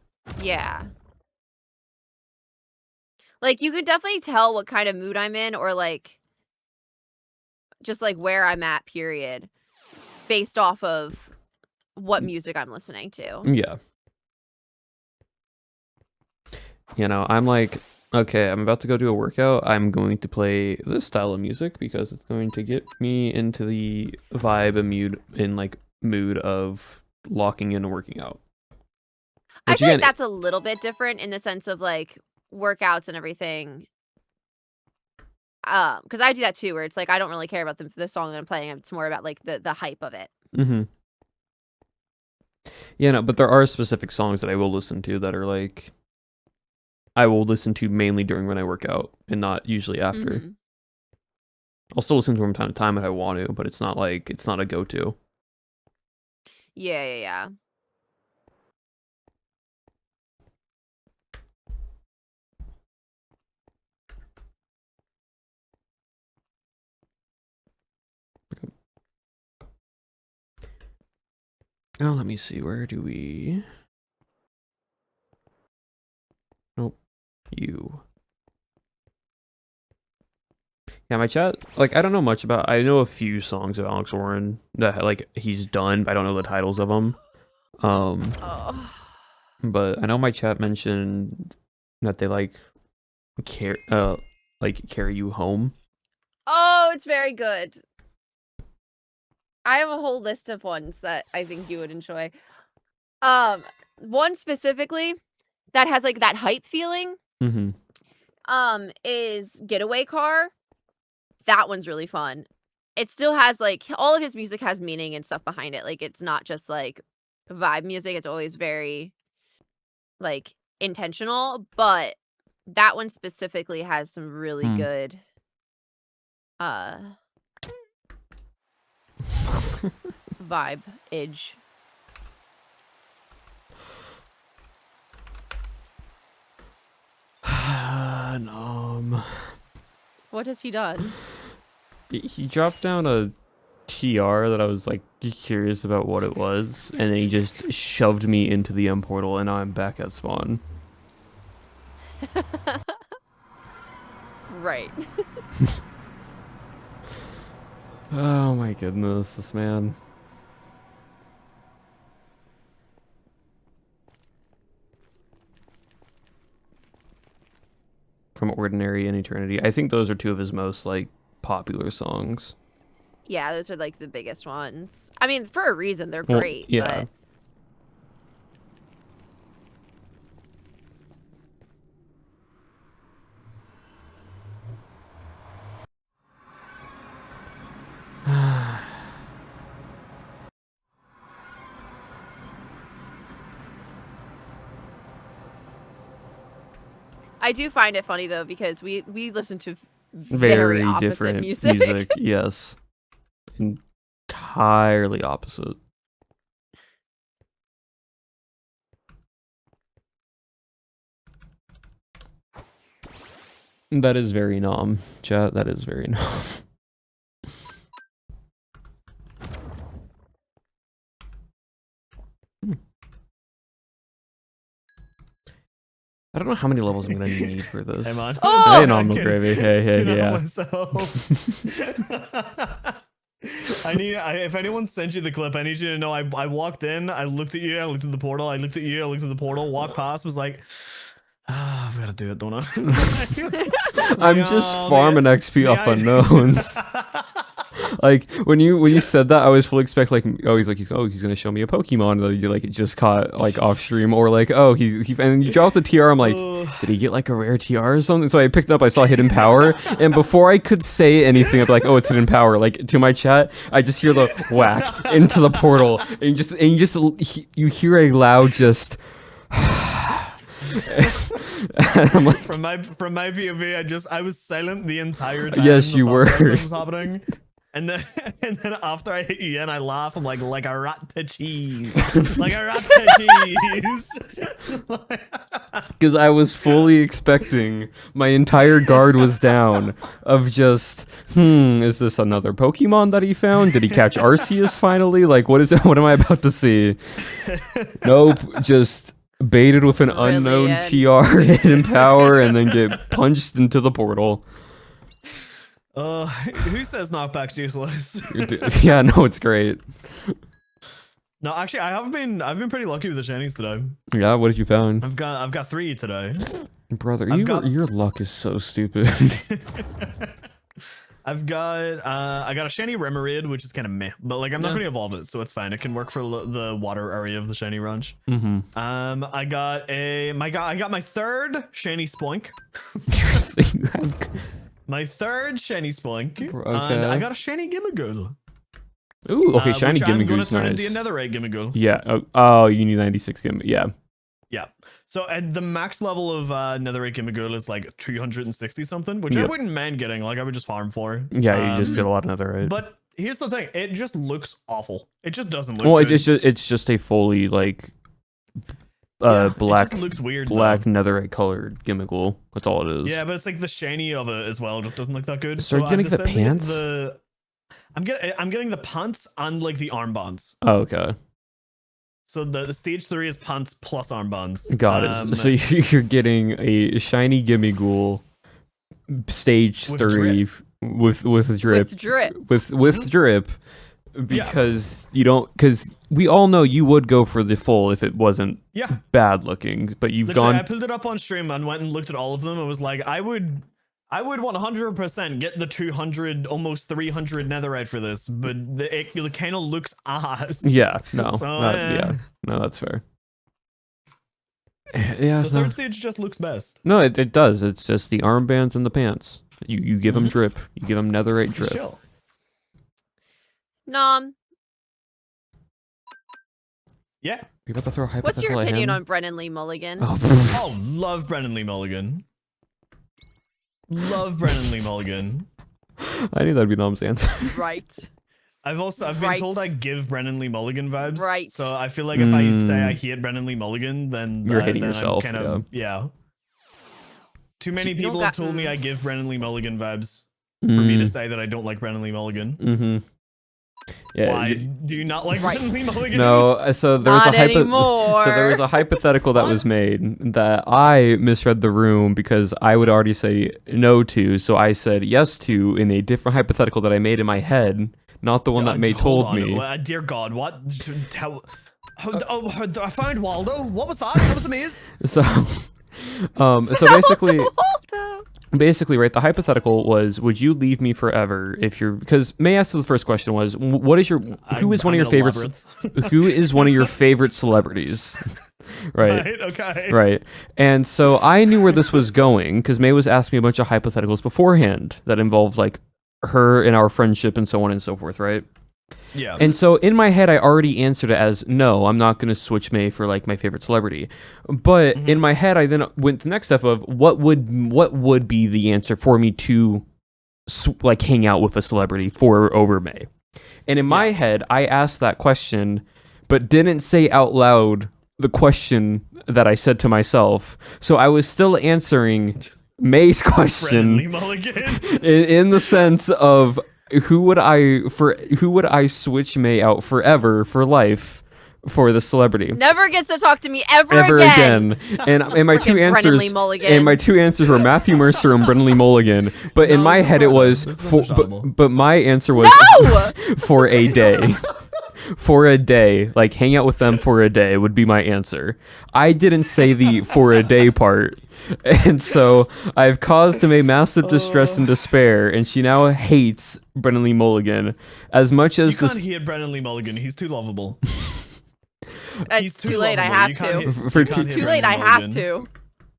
Yeah. Like, you could definitely tell what kind of mood I'm in or, like, just, like, where I'm at, period, based off of what music I'm listening to. Yeah. You know, I'm like, okay, I'm about to go do a workout. I'm going to play this style of music because it's going to get me into the vibe and mood of locking in and working out. I Which feel like again, that's a little bit different in the sense of like workouts and everything. Because I do that too, where it's like I don't really care about the song that I'm playing. It's more about like the hype of it. mm-hmm. Yeah, no, but there are specific songs that I will listen to that are like I will listen to mainly during when I work out and not usually after. Mhm. I'll still listen to them from time to time if I want to, but it's not a go-to. Yeah. Oh, let me see. Where do we? Nope. You. Yeah, my chat. Like, I don't know much about. I know a few songs of Alex Warren that like he's done, but I don't know the titles of them. Oh. But I know my chat mentioned that they carry you home. Oh, it's very good. I have a whole list of ones that I think you would enjoy. One specifically that has like that hype feeling. Mm-hmm. Is Getaway Car. That one's really fun. It still has like all of his music has meaning and stuff behind it. Like it's not just like vibe music. It's always very like intentional, but that one specifically has some really good vibe edge. What has he done? He dropped down a TR that I was like curious about what it was, and then he just shoved me into the M portal, and now I'm back at spawn. Right. Oh my goodness, this man. From Ordinary and Eternity. I think those are two of his most like popular songs. Yeah, those are like the biggest ones. I mean, for a reason, they're Well, great. yeah. But... I do find it funny though because we listen to very opposite different music. Yes. Entirely opposite. That is very nom, chat. That is very nom. I don't know how many levels I'm gonna need for this. Hey, man. Oh! Hey, Nominal Gravy. Hey, yeah. If anyone sent you the clip, I need you to know I walked in, I looked at you, I looked at the portal, I looked at you, I looked at the portal, walked past, was like, I've got to do it, don't I? I'm just farming XP off unknowns. Like when you said that, I was fully expecting like he's gonna show me a Pokemon that you like just caught like off stream, or like and then you dropped the TR. I'm like, did he get like a rare TR or something? So I picked it up, I saw Hidden Power, and before I could say anything, I'm like, oh, it's Hidden Power. Like to my chat, I just hear the whack into the portal, and you hear a loud just. I'm like, from my POV, I was silent the entire time. Yes, you were. Was happening. And then after I hit you and I laugh, I'm like a rat to cheese. Like a rat to cheese. Because I was fully expecting, my entire guard was down of just, is this another Pokemon that he found? Did he catch Arceus finally? Like, what am I about to see? Nope, just baited with an unknown TR, Hidden Power, and then get punched into the portal. Who says knockback's useless? Yeah, no, it's great. No, actually, I've been pretty lucky with the shinies today. Yeah, what did you found? I've got 3 today. Brother, I've got- your luck is so stupid. I got a shiny Remoraid, which is kind of meh, but like I'm not Yeah. going to evolve it, so it's fine. It can work for the water area of the shiny ranch. Mm-hmm. I got my third shiny Spoink. My third shiny Spoink. Okay. And I got a shiny Gimmighoul. Ooh, okay, shiny which I'm gonna Gimmighoul's turn nice. into a netherite Gimmighoul. Yeah. Oh, you need 96 Gimmighoul. Yeah. Yeah. So at the max level of netherite Gimmighoul is like 260 something, which I Yep. wouldn't mind getting. Like I would just farm for. Yeah, you just get a lot of netherite. But here's the thing: it just looks awful. It just doesn't look. Well, good. it's just a fully like Yeah, black It just looks weird. black though. netherite colored Gimmighoul. That's all it is. Yeah, but it's like the shiny of it as well. It doesn't look that good. So are you I've getting the decided to get pants? I'm getting the pants and like the armbands. Oh, okay. So the stage 3 is pants plus armbands. Got it. So you're getting a shiny Gimmighoul stage With 3 with drip With drip. with drip because you don't because we all know you would go for the full if it wasn't Yeah. bad looking, but you've Literally, I gone pulled it up on stream and went and looked at all of them. I was like, I would 100% get the 200, almost 300 netherite for this, but it kind of looks ass. yeah no So, yeah no that's fair. Yeah, The third stage just looks best. no it does. It's just the armbands and the pants. You give them Mhm. drip. You give them netherite drip. Chill. Nom, Yeah. You about to throw a hypothetical what's your at opinion him? on Brennan Lee Mulligan? Oh, Oh, love Brennan Lee Mulligan. Love Brennan Lee Mulligan. I knew that'd be Nom's answer. Right. I've been Right. told I give Brennan Lee Mulligan vibes. Right. So I feel like if I say I Mm. hate Brennan Lee Mulligan, then You're hating then yourself, I'm kind of, yeah. Too many You don't people have got- told me I give Brennan Lee Mulligan vibes for me Mm. to say that I don't like Brennan Lee Mulligan. Mm-hmm. Yeah. Why do you not like Right. Brennan Lee Mulligan? No, so there was Not a anymore. so there was a hypothetical that was made that I misread the room because I would already say no to, so I said yes to in a different hypothetical that I made in my head, not the one that May Hold told on. me. Dear God, what? I found Waldo. What was that? That was a maze. So, so basically, Waldo. basically, right, the hypothetical was, would you leave me forever if you're, because May asked the first question was, what is your, who is one of your favorites, who is one of your favorite celebrities? Right. Okay. Right. And so I knew where this was going because May was asking me a bunch of hypotheticals beforehand that involved like her and our friendship and so on and so forth, right? Yeah. And so in my head, I already answered it as no, I'm not going to switch May for like my favorite celebrity. But in my head, I then went to the next step of what would be the answer for me to like hang out with a celebrity for over May. And in my head, I asked that question, but didn't say out loud the question that I said to myself. So I was still answering May's Brennan Lee question Mulligan. in the sense of who would I switch May out forever for life for the celebrity Never gets to talk to me ever again. And my two Frickin' Brennan Lee answers Mulligan. and my two answers were Matthew Mercer and Brennan Lee Mulligan. But in No, my this is head it not- was this is for, understandable. but my answer was No! for a day. For a day, like hang out with them for a day would be my answer. I didn't say the for a day part. And so I've caused him a massive distress and despair, and she now hates Brennan Lee Mulligan as much You as can't this. hate Brennan Lee Mulligan. He's too lovable. He's It's too late. I lovable. have You can't to. hate- For you can't too- hate Too Brennan late. I Lee have Mulligan.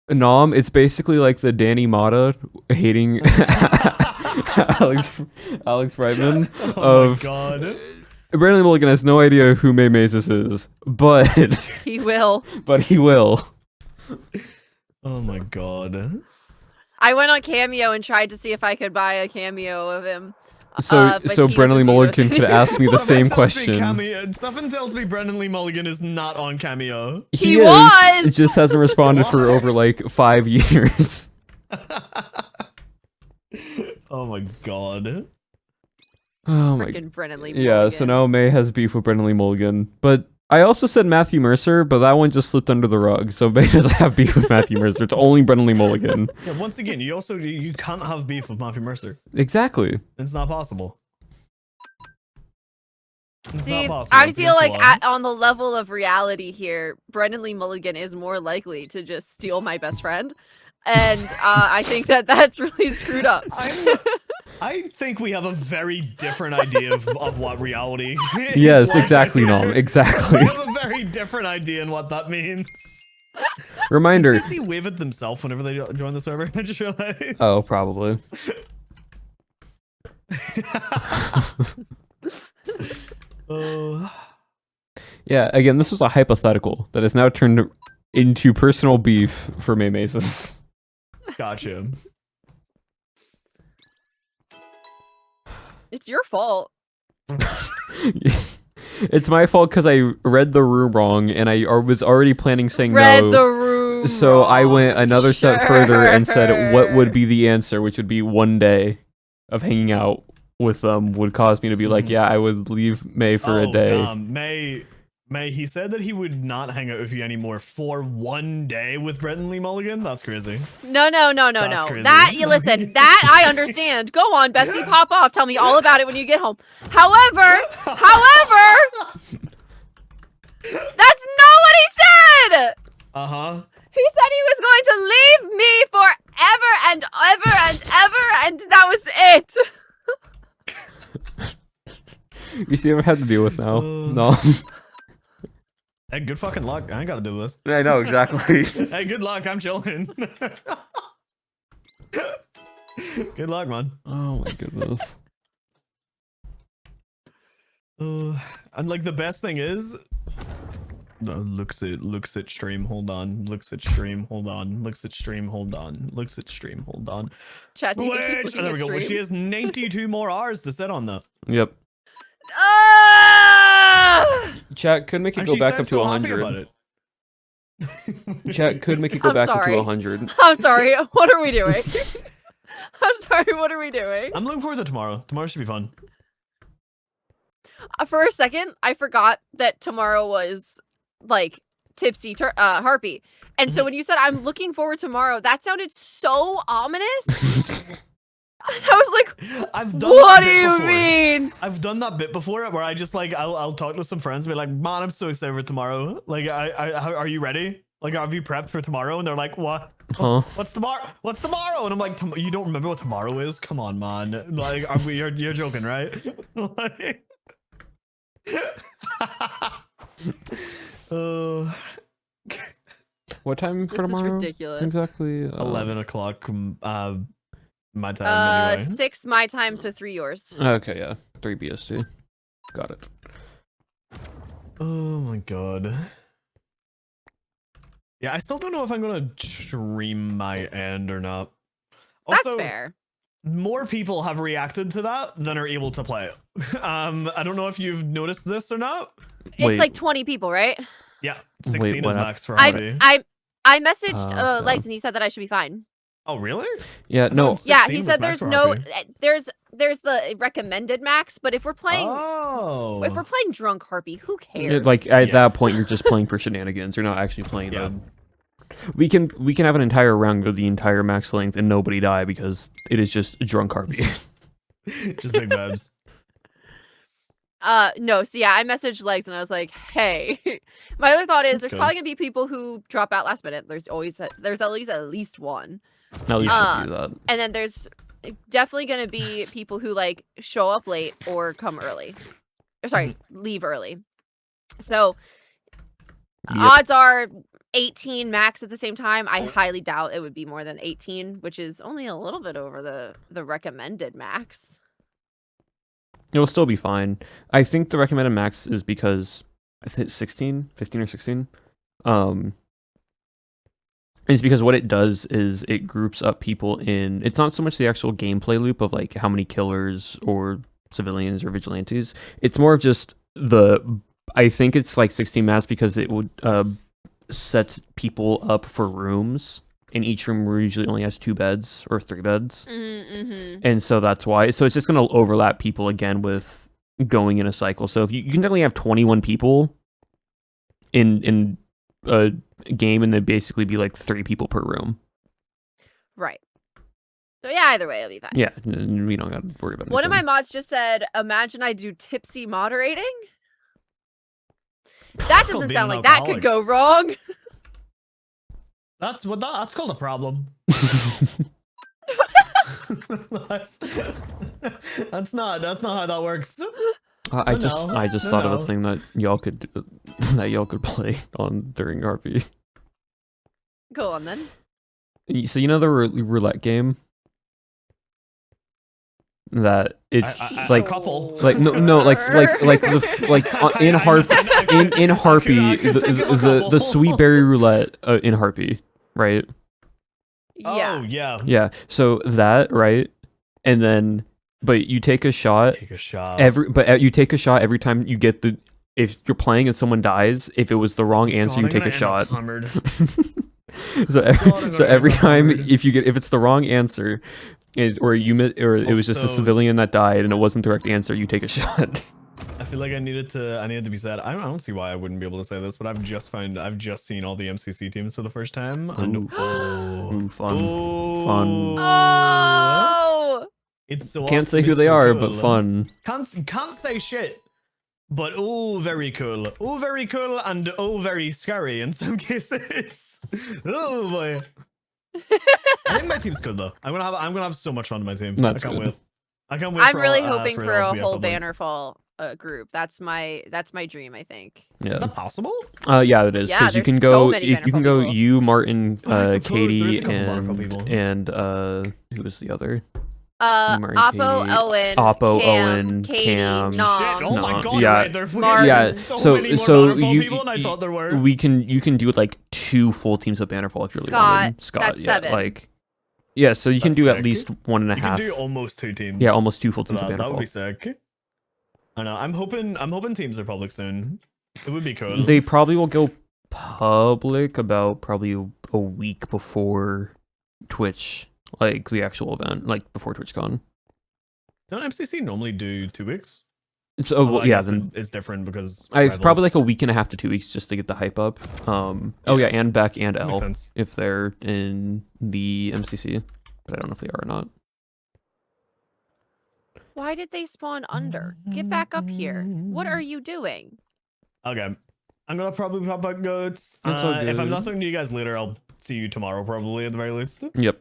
to. Nom, it's basically like the Danny Mata hating Alex Brightman Oh of my God. Brennan Lee Mulligan has no idea who May Mazes is, but He will. he will. Oh my God. I went on Cameo and tried to see if I could buy a cameo of him. So but so he Brennan Lee doesn't do Mulligan those could ask me the Something same tells me question. Something tells me Brennan Lee Mulligan is not on Cameo. He is, was! It just hasn't responded for over like 5 years. Oh my God. Oh my. Frickin' Brennan Lee Mulligan. Yeah. So now May has beef with Brennan Lee Mulligan, but I also said Matthew Mercer, but that one just slipped under the rug. So May doesn't have beef with Matthew Mercer. It's only Brennan Lee Mulligan. Yeah, once again, you can't have beef with Matthew Mercer. Exactly. It's not possible. It's See, not possible. I It's feel against the like law. on the level of reality here, Brennan Lee Mulligan is more likely to just steal my best friend. and I think that that's really screwed up. I think we have a very different idea of what reality is. Yes, like exactly, right Nom. here. Exactly. We have a very different idea in what that means. Reminder. Does CC wave at themselves whenever they join the server? I just realized. Oh, probably. Yeah, again, this was a hypothetical that has now turned into personal beef for Maymaces. Gotcha. It's your fault. It's my fault because I read the room wrong and I was already planning saying Read no. the room. So I wrong. went another step further and said what would Sure. be the answer, which would be one day of hanging out with them would cause me to be like, Mhm. yeah, I would leave May for a day. May, he said that he would not hang out with you anymore for one day with Brett and Lee Mulligan? That's crazy. No. That's crazy. That you listen. That I understand. Go on, Bessie, pop off. Tell me all about it when you get home. However, that's not what he said. Uh-huh. He said he was going to leave me forever and ever and ever, and that was it. You see what I have to deal with now? No. Hey, good fucking luck. I ain't gotta do this. I know, exactly. Hey, good luck. I'm chilling. Good luck, man. Oh my goodness. And like the best thing is, looks at stream. Hold on. Looks at stream. Hold on. Looks at stream. Hold on. Looks at stream. Hold on. Chat, do you think he's looking there at we go. Well, stream? she has 92 more hours to sit on that. Yep. Ah! Chat could make it And go she back sounds up to so happy about 100. it. Chat could make it go I'm back up to sorry. 100. I'm sorry. What are we doing? I'm sorry. What are we doing? I'm looking forward to tomorrow. Tomorrow should be fun. For a second, I forgot that tomorrow was like tipsy harpy, and so when you said I'm looking forward to tomorrow, that sounded so ominous. I was like, I've done what that do bit you before. mean? I've done that bit before where I just like I'll talk to some friends and be like, man, I'm so excited for tomorrow. Like, are you ready? Like, have you prepped for tomorrow? And they're like, what? Huh? What's tomorrow? What's tomorrow? And I'm like, you don't remember what tomorrow is? Come on, man. Like, you're joking, right? Like, What time for This is tomorrow? ridiculous. Exactly. 11 o'clock my time anyway. 6 my time, so 3 yours. Okay, yeah. 3 BST. Got it. Oh my god. Yeah, I still don't know if I'm gonna stream my end or not. That's Also, fair. more people have reacted to that than are able to play it. I don't know if you've noticed this or not. Wait. It's like 20 people, right? Yeah, 16 what is hap- max for I hobby. I messaged Okay. Legs and he said that I should be fine. Oh, really? Yeah, I no. thought Yeah, 16 he was said max there's for no Harpy. there's the recommended max, but if we're playing Oh. if we're playing drunk harpy, who Yeah, cares? like at Yeah. that point you're just playing for shenanigans. You're not actually playing Yeah. them. We can have an entire round go the entire max length and nobody die because it is just drunk harpy. Just big babs. No, so yeah, I messaged Legs and I was like, hey. My other thought is That's there's good. probably gonna be people who drop out last minute. There's at least one. At least Uh, you do that. And then there's definitely gonna be people who like show up late or come early. Or sorry, leave early. So Yep. odds are 18 max at the same time. I highly doubt it would be more than 18, which is only a little bit over the recommended max. It'll still be fine. I think the recommended max is because I think 16, 15 or 16. It's because what it does is it groups up people in. It's not so much the actual gameplay loop of like how many killers or civilians or vigilantes. It's more of just I think it's like 16 maps because it would set people up for rooms. And each room usually only has 2 beds or 3 beds. Mm-hmm. And so that's why. So it's just going to overlap people again with going in a cycle. So if you can definitely have 21 people in a game and then basically be like 3 people per room. Right. So yeah, either way, it'll be fine. Yeah, we don't got to worry about it. One of my mods just said, imagine I do tipsy moderating. That called doesn't being sound an like that could alcoholic. go wrong. That's called a problem. that's, that's not how that works. I No, just no, no, thought of no. a thing that y'all could play on during RP. Go on then. So you know the roulette game that it's A couple. like no like in harp in harpy I could think of a couple. the sweet berry roulette in harpy, right? Yeah. Oh yeah. Yeah. So that, right? And then but you take a shot Take a shot. you take a shot every time you get the if you're playing and someone dies, if it was the wrong answer, you take a shot. So every time if it's the wrong answer, it was just a Also- civilian that died and it wasn't the correct answer, you take a shot. I feel like I needed to be said. I don't see why I wouldn't be able to say this, but I've just seen all the MCC teams for the first time. And Ooh. oh, Ooh, fun. oh, Fun. Oh. It's so Can't say awesome, who it's they so are, cool. but fun. Can't say shit. But oh, very cool. Oh, very cool, and oh, very scary in some cases. Oh boy. I think my team's good though. I'm gonna have so much fun with my team. That's I can't good. wait. I can't wait. I'm for really all, hoping for for it all a to be whole public. Bannerfall group. That's my dream, I think. Yeah. Is that possible? Yeah, it is. Yeah, Because you there's can so go many you can Bannerfall go people. you, Martin, Oh, I suppose there is Katie, a couple Bannerfall people. and who was the other? Martin, Oppo, Katie, Owen, Oppo, Cam, Owen, Katie, Cam. Nom. Shit, oh my No, god, yeah. right, there Mark. Yeah, so many more so Bannerfall you people than I thought there were. you can do like 2 full teams of Bannerfall if you really Scott, wanted. Scott, that's yeah, 7. like yeah, so you can That's do at sick. least 1.5. You can do almost 2 teams. Yeah, almost 2 full for teams of that. That would be Bannerfall. sick. I know. I'm hoping teams are public soon. It would be cool. They probably will go public about probably a week before Twitch, like the actual event, like before TwitchCon. Don't MCC normally do 2 weeks? So Although I yeah, guess then it's different because it's probably like Rivals. a week and a half to 2 weeks just to get the hype up. Oh yeah, and Beck and Makes Elle sense. if they're in the MCC, but I don't know if they are or not. Why did they spawn under? Get back up here. What are you doing? Okay. I'm gonna probably pop out goats. That's all If I'm not good. talking to you guys later, I'll see you tomorrow probably at the very least. Yep.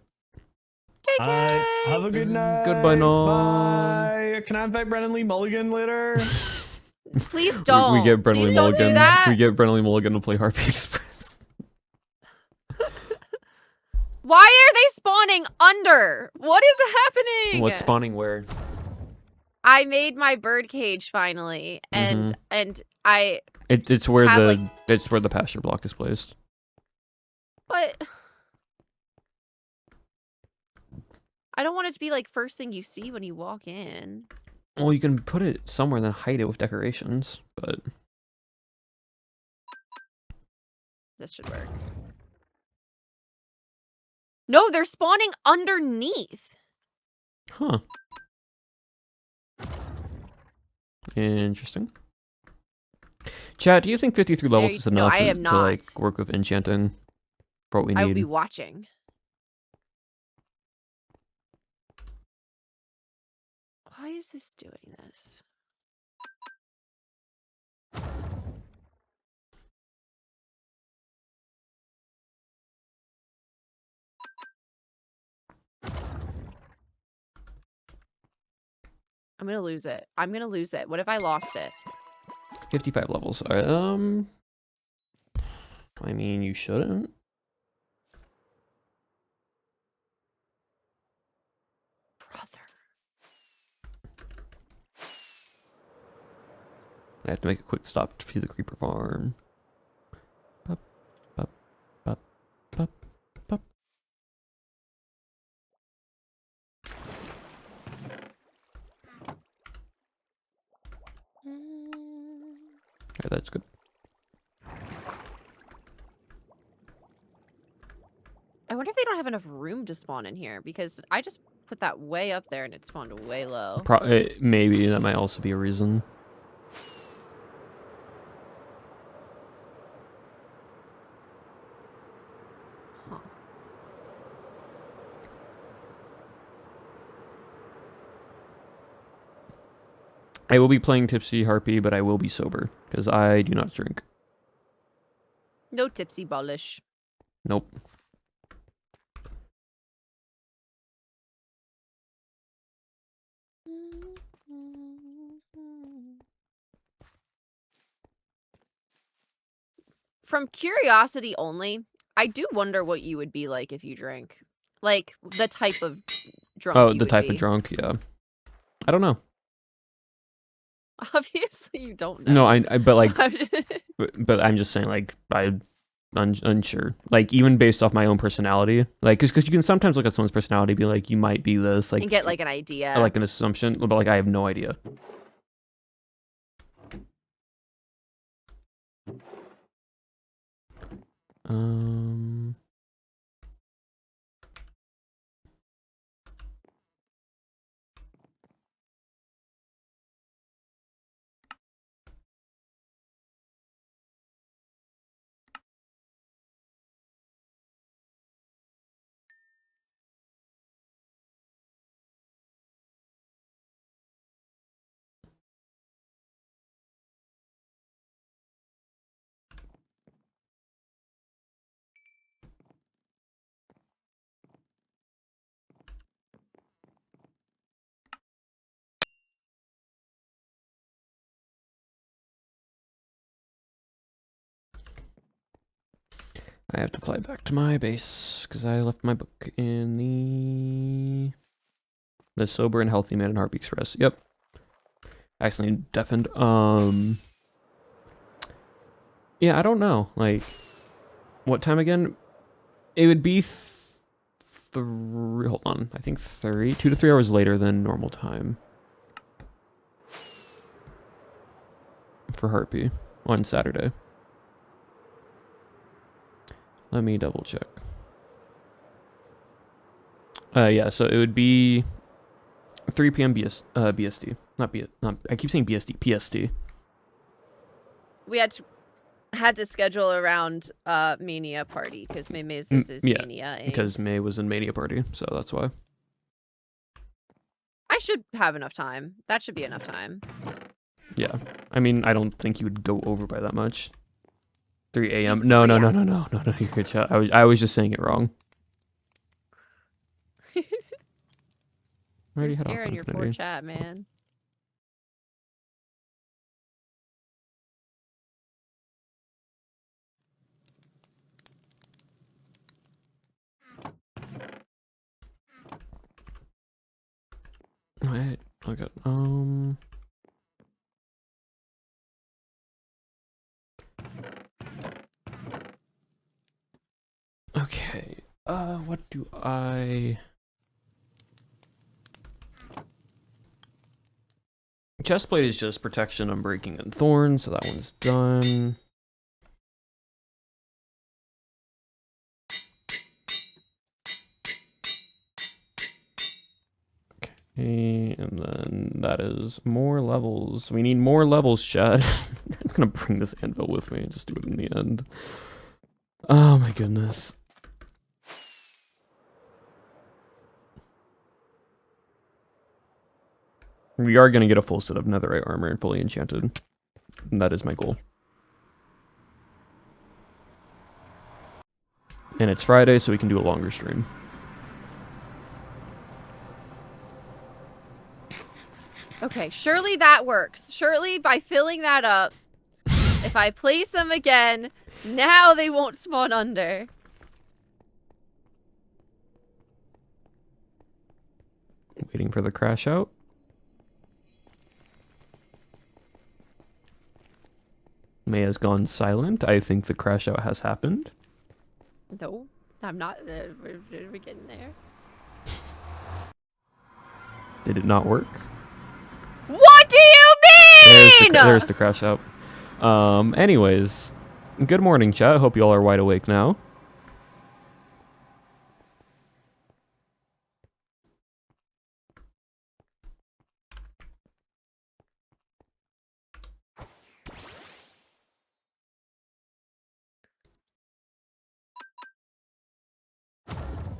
Alright, have a good night. Goodbye, no. Bye. Can I invite Brennan Lee Mulligan later? Please don't. We get Brennan Please Lee don't Mulligan. do that. We get Brennan Lee Mulligan to play Harpy Express. Why are they spawning under? What is happening? What's spawning where? I made my bird cage finally, and I. It's where Have, the like- it's where the pasture block is placed. But I don't want it to be like first thing you see when you walk in. Well, you can put it somewhere and then hide it with decorations, but This should work. No, they're spawning underneath. huh. Interesting. Chat, do you think 53 levels you- is no, enough I am to like not. work with enchanting for what we I will need? be watching. Why is this doing this? I'm gonna lose it. I'm gonna lose it. What if I lost it? 55 levels. All right, I mean, you shouldn't. Brother. I have to make a quick stop to feed the creeper farm. Pop, pop, pop, pop, pop. Okay, that's good. I wonder if they don't have enough room to spawn in here, because I just put that way up there and it spawned way low. Maybe that might also be a reason. Huh. I will be playing Tipsy Harpy, but I will be sober because I do not drink. No tipsy bullish. Nope. From curiosity only, I do wonder what you would be like if you drank. Like, the type of drunk Oh, you the would type be. of drunk, yeah. I don't know. Obviously, you don't know. No, I but like, but I'm just saying, like, I'm unsure. Like, even based off my own personality, like, because you can sometimes look at someone's personality, and be like, you might be this, like, and get like an idea. like an assumption, but like, I have no idea. I have to fly back to my base because I left my book in the Sober and Healthy Man and Heartbeat Express. Yep. Accidentally deafened. Yeah, I don't know. Like, what time again? It would be hold on. I think 2 to 3 hours later than normal time for Harpy on Saturday. Let me double check. Yeah, so it would be 3 p.m. BST. Not I keep saying BST. PST. We had to schedule around Mania Party because May's is yeah, Mania. Because May was in Mania Party, so that's why. I should have enough time. That should be enough time. Yeah. I mean, I don't think you would go over by that much. 3 a.m. Be No, 3 you're good, chat. I was just saying it wrong. You're scaring your poor chat, man. Wait, okay. Okay. What do I... Chestplate is just protection, unbreaking, and thorn, so that one's done. Okay, and then that is more levels. We need more levels, chat. I'm gonna bring this anvil with me and just do it in the end. Oh my goodness. We are gonna get a full set of netherite armor and fully enchanted. And that is my goal. And it's Friday, so we can do a longer stream. Okay, surely that works. Surely by filling that up, if I place them again, now they won't spawn under. Waiting for the crash out. May has gone silent. I think the crash out has happened. No, I'm not. We're getting there. Did it not work? What do you mean? There's the crash out. Anyways, good morning, chat. Hope you all are wide awake now.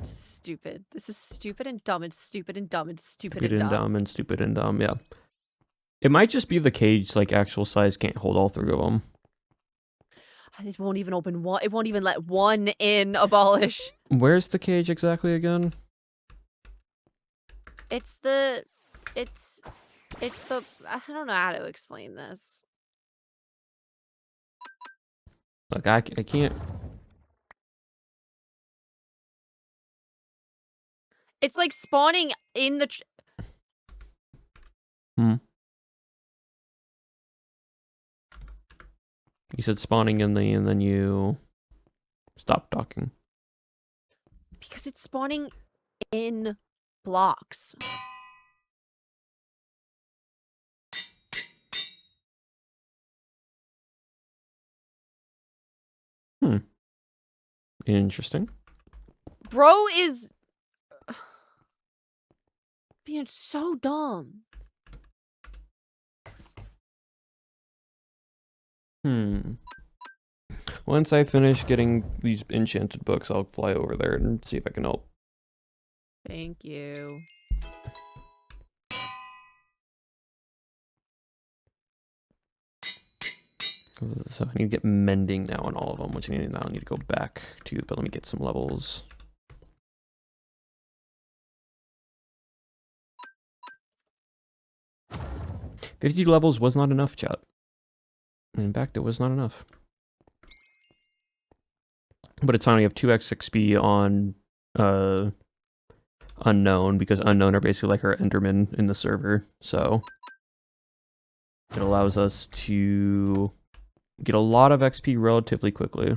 Stupid. This is stupid and dumb and stupid and dumb and stupid Stupid and and dumb. dumb and stupid and dumb, yeah. It might just be the cage, like, actual size can't hold all 3 of them. It won't even open one. It won't even let one in. Abolish. Where's the cage exactly again? It's the. I don't know how to explain this. Like, I can't... It's like spawning in the... You said spawning in the, and then you stopped talking. Because it's spawning in blocks. Interesting. Bro is... being so dumb. Once I finish getting these enchanted books, I'll fly over there and see if I can help. Thank you. So I need to get mending now on all of them, which I need now. I need to go back to, but let me get some levels. $50 levels was not enough, chat. In fact, it was not enough. But it's fine. We have 2x XP on Unknown, because Unknown are basically like our Endermen in the server. So it allows us to get a lot of XP relatively quickly.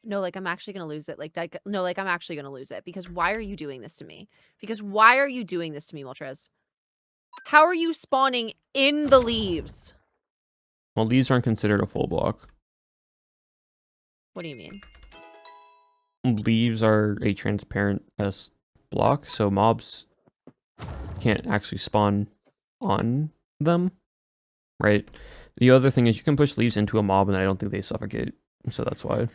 No, like, I'm actually gonna lose it. Like, no, like, I'm actually gonna lose it. Because why are you doing this to me? Because why are you doing this to me, Moltres? How are you spawning in the leaves? Well, these aren't considered a full block. What do you mean? Leaves are a transparent block, so mobs can't actually spawn on them, right? The other thing is you can push leaves into a mob and I don't think they suffocate, so that's why.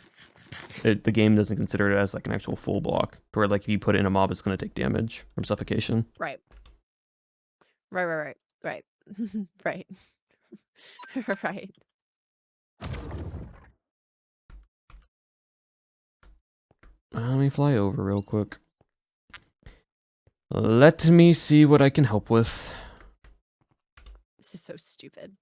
The game doesn't consider it as like an actual full block, to where like if you put it in a mob, it's going to take damage from suffocation. Right. Right. Right. Right. Let me fly over real quick. Let me see what I can help with. This is so stupid.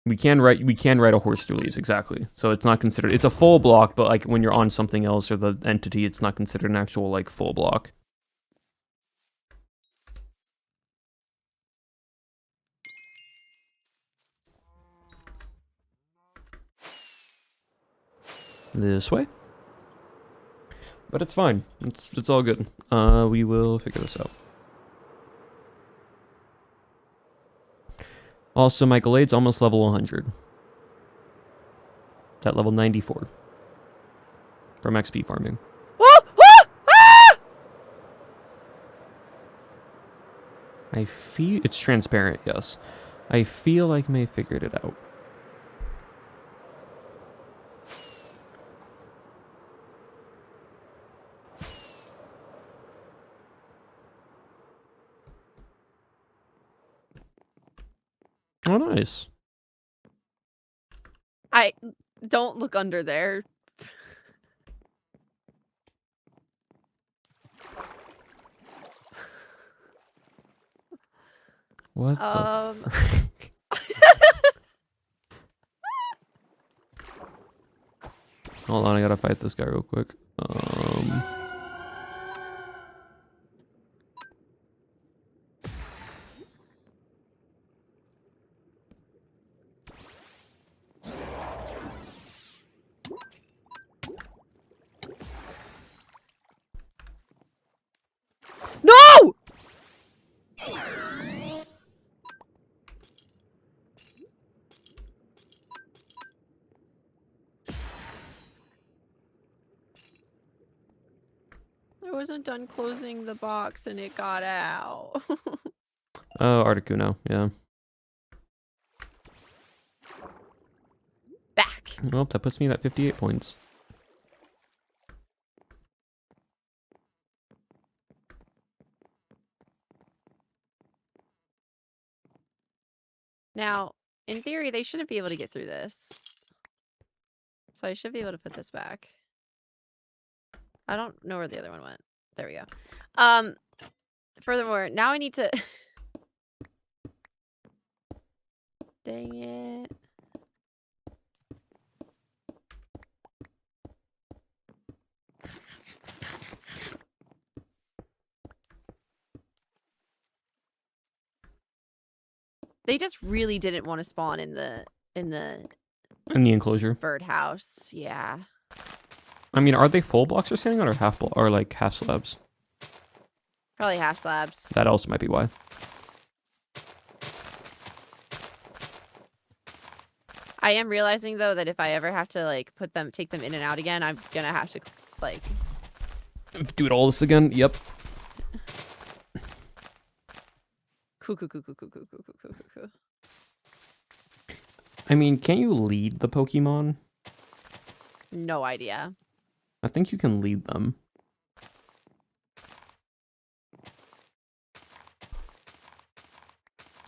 We can write a horse through leaves, exactly. So it's not considered, it's a full block, but like when you're on something else or the entity, it's not considered an actual like full block. This way. But it's fine. It's all good. We will figure this out. Also, my Galade's almost level 100. At level 94. From XP farming. I feel it's transparent, yes. I feel like I may have figured it out. Oh, nice. I don't look under there. What the frick? Hold on, I gotta fight this guy real quick. No! I wasn't done closing the box and it got out. Oh, Articuno, yeah. Back. Well, that puts me at 58 points. Now, in theory, they shouldn't be able to get through this. So I should be able to put this back. I don't know where the other one went. There we go. Furthermore, now I need to... Dang it. They just really didn't want to spawn in the In the enclosure. birdhouse. Yeah. I mean, are they full blocks or standing on or or like half slabs? Probably half slabs. That also might be why. I am realizing though that if I ever have to like take them in and out again, I'm gonna have to like Do it all this again? Yep. coo. I mean, can't you lead the Pokemon? No idea. I think you can lead them.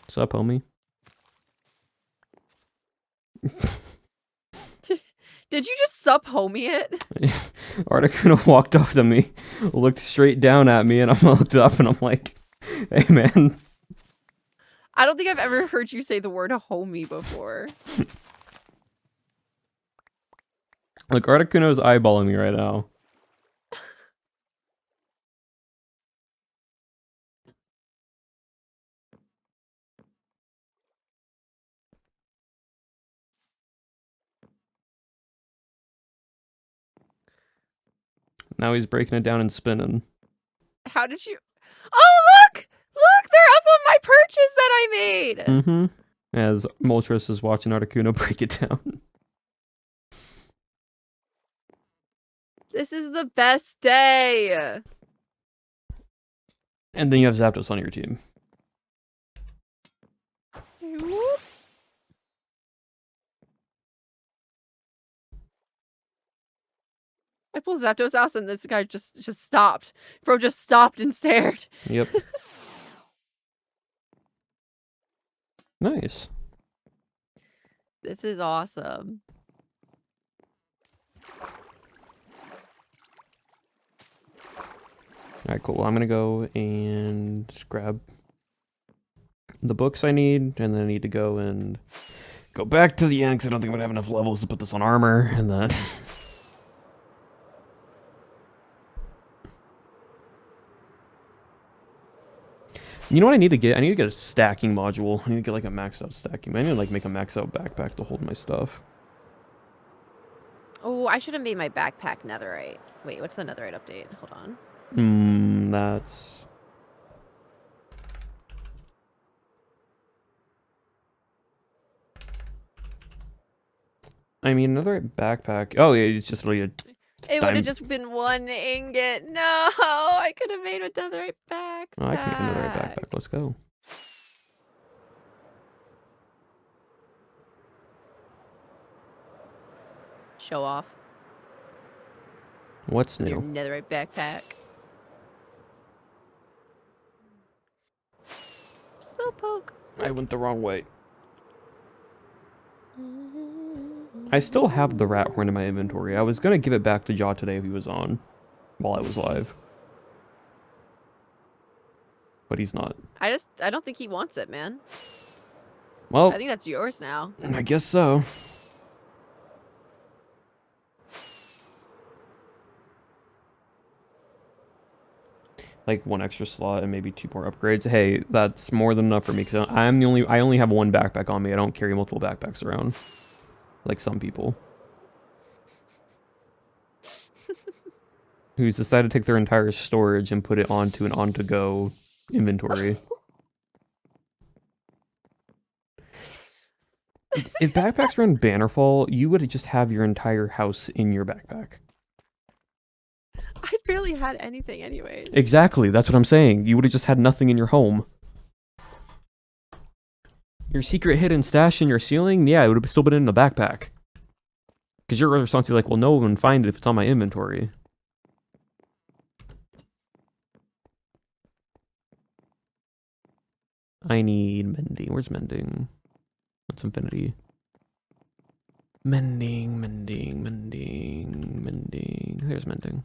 What's up, homie? Did you just sup homie it? Articuno walked up to me, looked straight down at me, and I looked up and I'm like, hey man. I don't think I've ever heard you say the word homie before. Look, Articuno's eyeballing me right now. Now he's breaking it down and spinning. How did you... Oh, look! Look! They're up on my perches that I made! Mm-hmm. As Moltres is watching Articuno break it down. This is the best day! And then you have Zapdos on your team. Whoop. I pulled Zapdos out and this guy just stopped. Bro just stopped and stared. Yep. Nice. This is awesome. Alright, cool. Well, I'm gonna go and grab the books I need, and then I need to go and go back to the end, because I don't think I'm gonna have enough levels to put this on armor, and then... You know what I need to get? I need to get a stacking module. I need to get like a maxed out stacking. I need to like make a maxed out backpack to hold my stuff. Oh, I should have made my backpack netherite. Wait, what's the netherite update? Hold on. That's... I mean, another backpack. Oh, yeah, it's just really a... It would have just been one ingot. No, I could have made a netherite backpack. Oh, I can make another backpack. Let's go. Show off. What's Your new? netherite backpack. Slowpoke. I went the wrong way. I still have the rat horn in my inventory. I was gonna give it back to Jaw today if he was on, while I was live. But he's not. I don't think he wants it, man. Well, I think that's yours now. I guess so. Like one extra slot and maybe 2 more upgrades. Hey, that's more than enough for me because I only have one backpack on me. I don't carry multiple backpacks around, like some people. Who's decided to take their entire storage and put it onto an on-to-go inventory. If backpacks were in Bannerfall, you would just have your entire house in your backpack. I barely had anything anyways. Exactly, that's what I'm saying. You would have just had nothing in your home. Your secret hidden stash in your ceiling? Yeah, it would have still been in the backpack. Because your response would be like, well, no one would find it if it's on my inventory. I need mending. Where's mending? What's infinity? Mending. There's mending.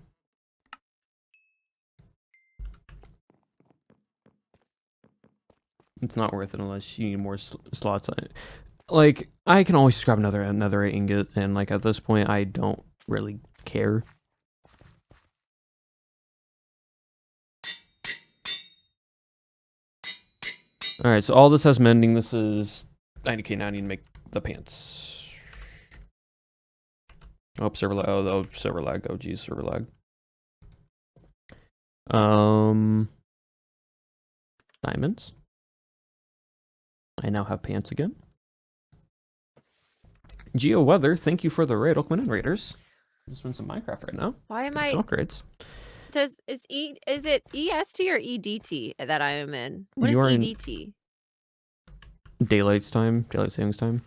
It's not worth it unless you need more slots on it. Like, I can always grab another ingot, and like at this point, I don't really care. All right, so all this has mending. This is 90k. Now I need to make the pants. Oh, server lag. Oh, server lag. Oh, geez, server lag. Diamonds. I now have pants again. Geo Weather, thank you for the raid. Welcome in, Raiders. I'm just doing some Minecraft right now. Why am Some upgrades. is it EST or EDT that I am in? What is You are in EDT? Daylight savings time.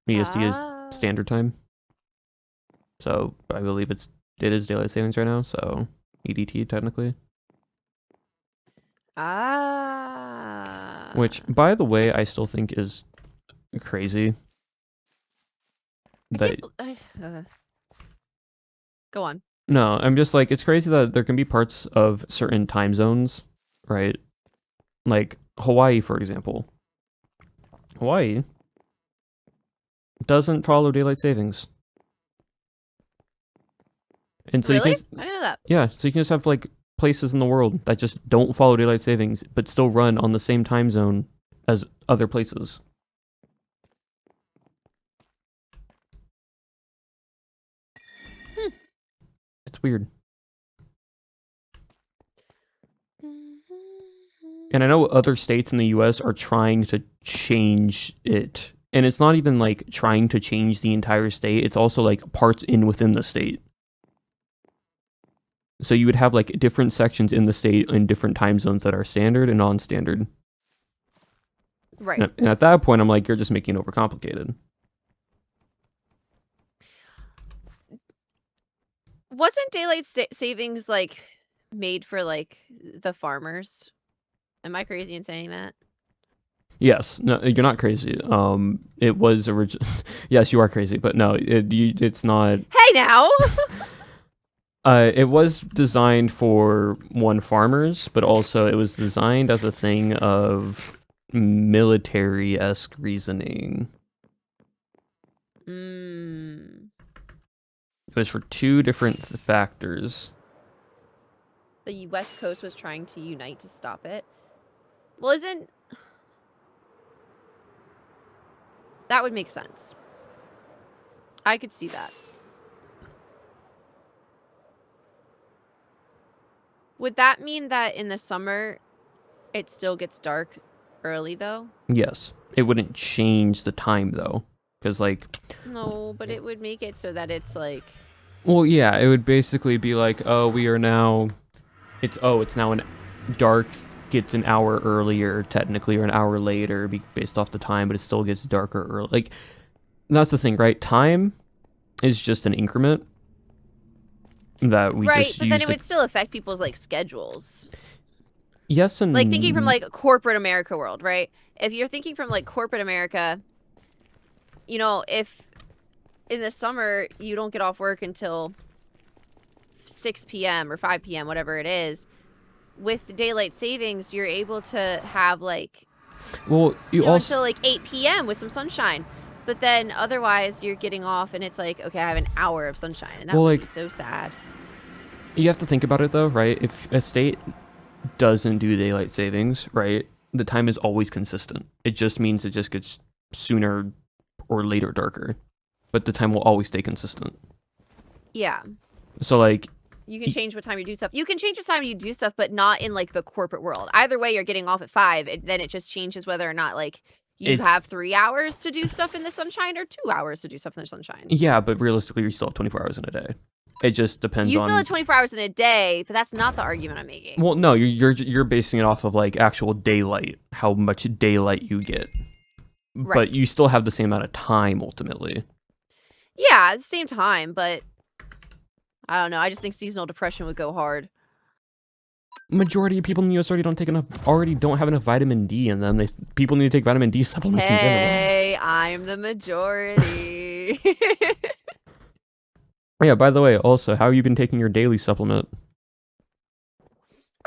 EST is Ah. standard time. So I believe it is daylight savings right now, so EDT technically. Ah. Which, by the way, I still think is crazy. Go on. No, I'm just like, it's crazy that there can be parts of certain time zones, right? Like Hawaii, for example. Hawaii doesn't follow daylight savings. And so Really? you can, I didn't know that. yeah, so you can just have like places in the world that just don't follow daylight savings, but still run on the same time zone as other places. It's weird. And I know other states in the US are trying to change it. And it's not even like trying to change the entire state, it's also like parts within the state. So you would have like different sections in the state in different time zones that are standard and non-standard. Right. And at that point, I'm like, you're just making it overcomplicated. Wasn't daylight savings like made for like the farmers? Am I crazy in saying that? Yes, no, you're not crazy. It was yes, you are crazy, but no, it's not. Hey now. It was designed for farmers, but also it was designed as a thing of military-esque reasoning. It was for two different factors. The West Coast was trying to unite to stop it. Well, isn't... That would make sense. I could see that. Would that mean that in the summer, it still gets dark early, though? Yes. It wouldn't change the time, though. Because, like... No, but it would make it so that it's, like... Well, yeah, it would basically be like, oh, we are now... It's now dark gets an hour earlier, technically, or an hour later, based off the time, but it still gets darker early. Like, that's the thing, right? Time is just an increment that we right, just but then it would still affect people's, like, schedules. Yes and... Like, thinking from, like, corporate America world, right? If you're thinking from, like, corporate America, you know, if in the summer you don't get off work until 6 p.m. or 5 p.m., whatever it is, with daylight savings, you're able to have, like, well, you also... until, like, 8 p.m. with some sunshine. But then otherwise you're getting off and it's like, okay, I have an hour of sunshine. And that would be so sad. You have to think about it, though, right? If a state doesn't do daylight savings, right, the time is always consistent. It just means it just gets sooner or later darker. But the time will always stay consistent. Yeah. So, like... You can change what time you do stuff. You can change the time you do stuff, but not in, like, the corporate world. Either way, you're getting off at 5. Then it just changes whether or not, like, you have 3 hours to do stuff in the sunshine or 2 hours to do stuff in the sunshine. Yeah, but realistically, you still have 24 hours in a day. It just depends on... You still have 24 hours in a day, but that's not the argument I'm making. Well, no, you're basing it off of, like, actual daylight, how much daylight you get. Right. But you still have the same amount of time, ultimately. Yeah, at the same time, but... I don't know, I just think seasonal depression would go hard. Majority of people in the US already don't have enough vitamin D in them. People need to take vitamin D supplements in general. Hey, I'm the majority. Yeah, by the way, also, how have you been taking your daily supplement?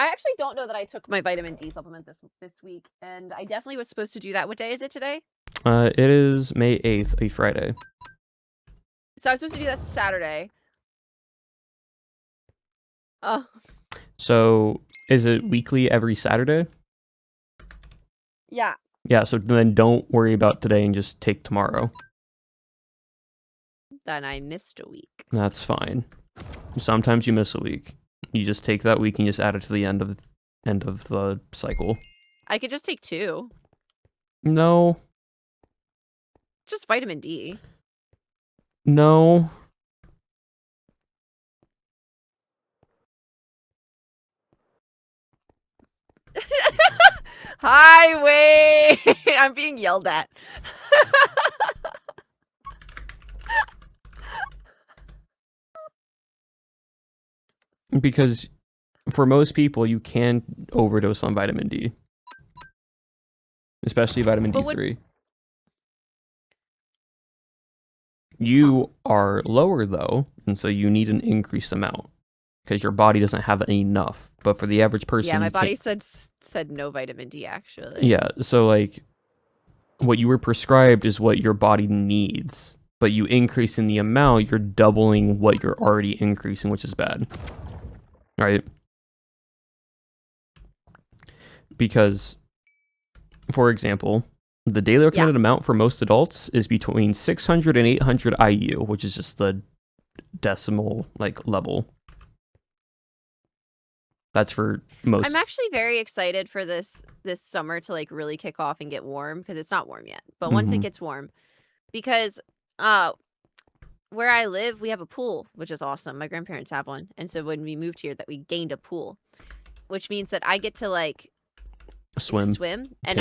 I actually don't know that I took my vitamin D supplement this week, and I definitely was supposed to do that. What day is it today? It is May 8th, a Friday. So I was supposed to do that Saturday. Oh. So is it weekly every Saturday? Yeah. Yeah, so then don't worry about today and just take tomorrow. Then I missed a week. That's fine. Sometimes you miss a week. You just take that week and just add it to the end of the cycle. I could just take 2. No. Just vitamin D. No. Highway! I'm being yelled at. Because for most people, you can overdose on vitamin D. Especially vitamin But D3. You are lower, though, and so you need an increased amount. Because your body doesn't have enough. But for the average person... Yeah, my you body can't- said no vitamin D, actually. Yeah, so, like, what you were prescribed is what your body needs. But you increase in the amount, you're doubling what you're already increasing, which is bad. Right? Because, for example, the daily recommended amount for most adults is between 600 and 800 IU, which is just the decimal, like, level. That's for most. I'm actually very excited for this summer to like really kick off and get warm because it's not warm yet. But once it gets warm, because where I live, we have a pool, which is awesome. My grandparents have one, and so when we moved here, that we gained a pool, which means that I get to like swim, and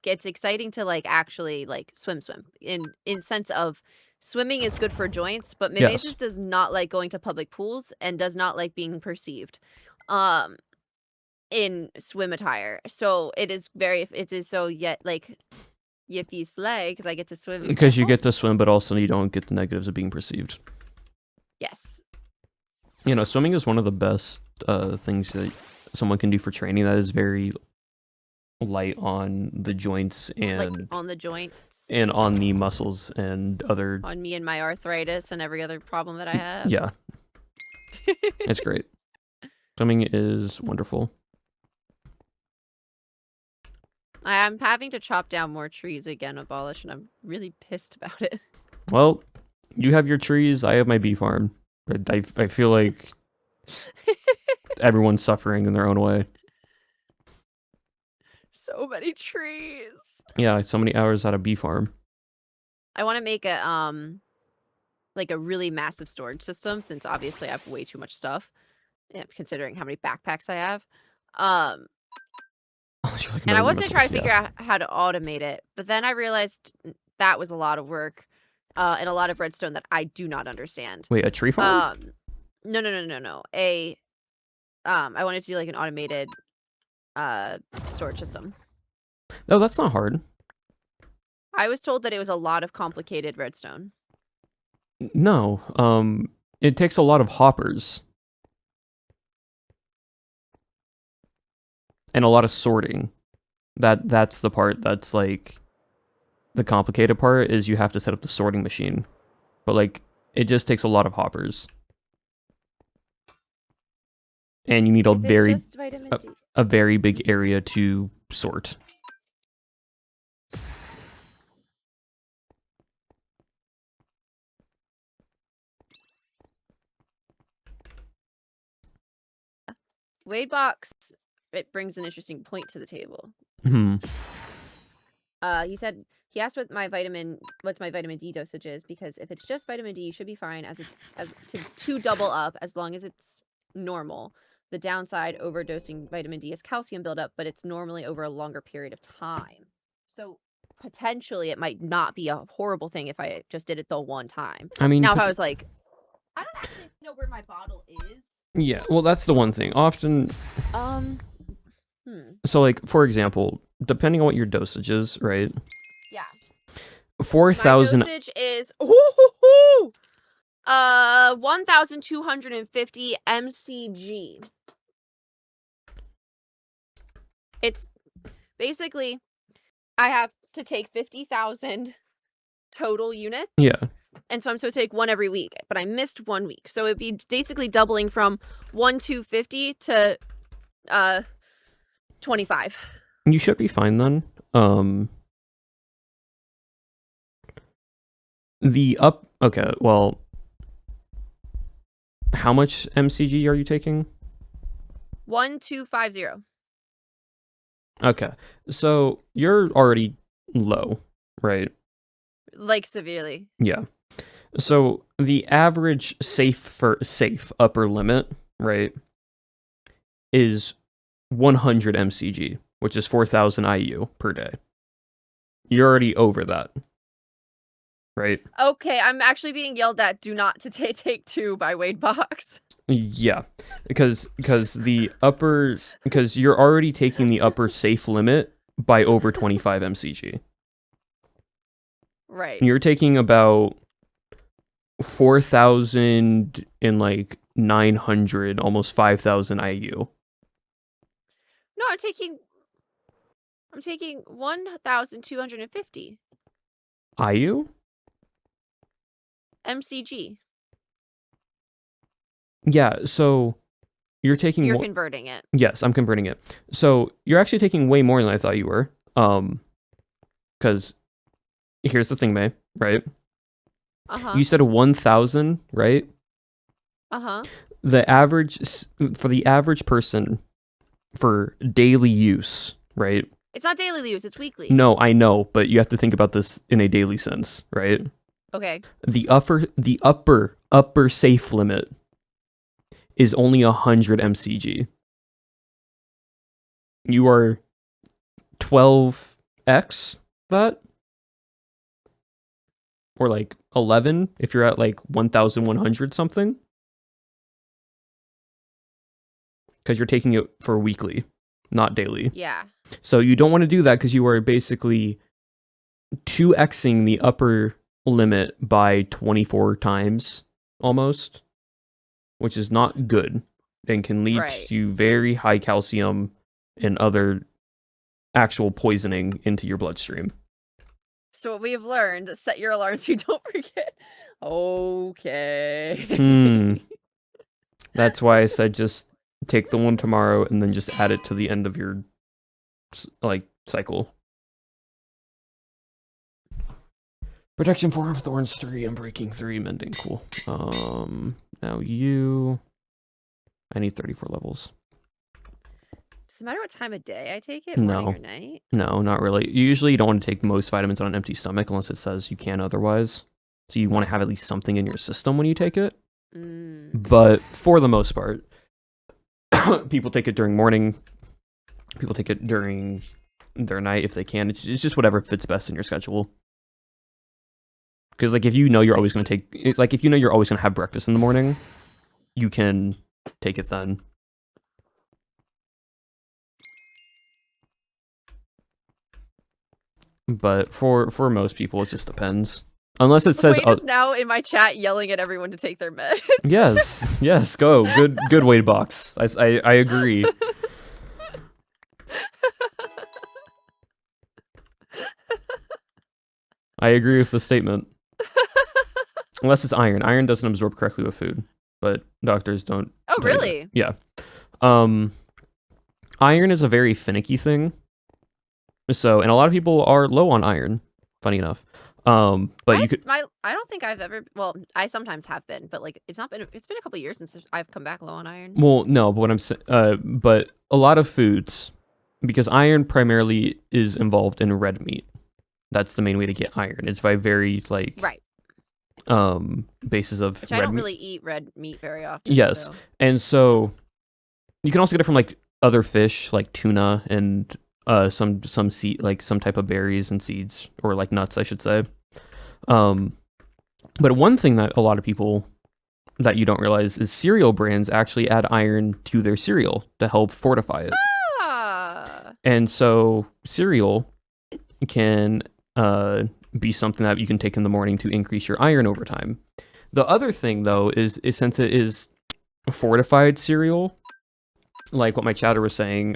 it's exciting to like actually like swim in sense of swimming is good for joints, but Mimesis does not like going to public pools and does not like being perceived in swim attire. So it is so yet like yippee slay because I get to swim. Because you get to swim, but also you don't get the negatives of being perceived. Yes. You know, swimming is one of the best things that someone can do for training. That is very light on the joints and like on the joints and on the muscles and other on me and my arthritis and every other problem that I have. Yeah. It's great. Swimming is wonderful. I'm having to chop down more trees again, Abolish, and I'm really pissed about it. Well, you have your trees, I have my bee farm. I feel like everyone's suffering in their own way. So many trees. Yeah, so many hours at a bee farm. I want to make a like a really massive storage system since obviously I have way too much stuff. Yeah, considering how many backpacks I have. And I was going to try to figure out how to automate it, but then I realized that was a lot of work and a lot of redstone that I do not understand. Wait, a tree farm? No. I wanted to do like an automated storage system. No, that's not hard. I was told that it was a lot of complicated redstone. No, it takes a lot of hoppers. And a lot of sorting. That's the part that's like the complicated part is you have to set up the sorting machine. But like it just takes a lot of hoppers. And you need a very big area to sort. Wadebox, it brings an interesting point to the table. He said he asked what's my vitamin D dosage is because if it's just vitamin D, you should be fine as to double up as long as it's normal. The downside overdosing vitamin D is calcium buildup, but it's normally over a longer period of time. So potentially it might not be a horrible thing if I just did it the one time. I mean, now if I was like, I don't actually know where my bottle is. Yeah, well, that's the one thing. Often, so like for example, depending on what your dosage is, right? Yeah. 4,000. My dosage is 1,250 mcg. It's basically I have to take 50,000 total units. Yeah. And so I'm supposed to take one every week, but I missed 1 week. So it'd be basically doubling from 1,250 to 25. You should be fine then. Okay, well, how much MCG are you taking? 1,250. Okay, so you're already low, right? Like severely. Yeah. So the average safe upper limit, right, is 100 MCG, which is 4,000 IU per day. You're already over that, right? Okay, I'm actually being yelled at. Do not to take 2 by Wade Box. Yeah, because you're already taking the upper safe limit by over 25 MCG. Right. You're taking about 4,000 and like 900, almost 5,000 IU. No, I'm taking 1,250 IU? MCG. Yeah, so you're taking You're converting it. Yes, I'm converting it. So you're actually taking way more than I thought you were. Because here's the thing, May, right? Uh-huh. You said 1,000, right? Uh-huh. The average for the average person for daily use, right? It's not daily use, it's weekly. No, I know, but you have to think about this in a daily sense, right? Okay. The upper safe limit is only 100 MCG. You are 12x that? Or like 11 if you're at like 1,100 something. Because you're taking it for weekly, not daily. Yeah. So you don't want to do that because you are basically 2xing the upper limit by 24 times almost, which is not good and can lead Right. to very high calcium and other actual poisoning into your bloodstream. So what we have learned, set your alarms so you don't forget. Okay. That's why I said just take the one tomorrow and then just add it to the end of your cycle. Protection 4 of Thorns 3, Unbreaking 3, Mending, cool. Now I need 34 levels. Does it matter what time of day I take it? No. Morning or night? No, not really. Usually you don't want to take most vitamins on an empty stomach unless it says you can otherwise. So you want to have at least something in your system when you take it. But for the most part, people take it during morning. People take it during their night if they can. It's just whatever fits best in your schedule. Because like if you know you're always going to have breakfast in the morning, you can take it then. But for most people, it just depends. Unless it says Wade is now in my chat yelling at everyone to take their meds. Yes, go. Good Wade Box. I agree. I agree with the statement. Unless it's iron. Iron doesn't absorb correctly with food, but doctors don't. Oh, really? Yeah. Iron is a very finicky thing. So, and a lot of people are low on iron, funny enough. But I don't think I've ever, well, I sometimes have been, but like it's been a couple years since I've come back low on iron. Well, no, but what I'm saying, but a lot of foods, because iron primarily is involved in red meat. That's the main way to get iron. It's by very right. Basis of which I don't really eat red meat very often. Yes, so. And so you can also get it from like other fish, like tuna and some seed, like some type of berries and seeds, or like nuts, I should say. But one thing that a lot of people that you don't realize is cereal brands actually add iron to their cereal to help fortify it. And so cereal can be something that you can take in the morning to increase your iron over time. The other thing, though, is since it is fortified cereal, like what my chatter was saying,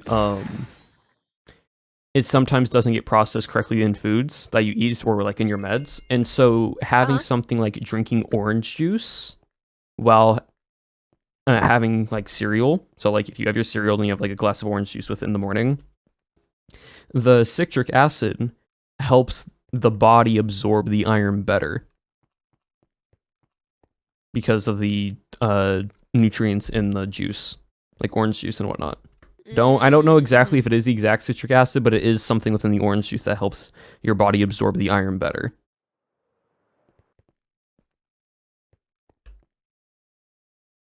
it sometimes doesn't get processed correctly in foods that you eat or like in your meds. And so having something like drinking orange juice while having like cereal, so like if you have your cereal and you have like a glass of orange juice within the morning, the citric acid helps the body absorb the iron better because of the nutrients in the juice, like orange juice and whatnot. I don't know exactly if it is the exact citric acid, but it is something within the orange juice that helps your body absorb the iron better.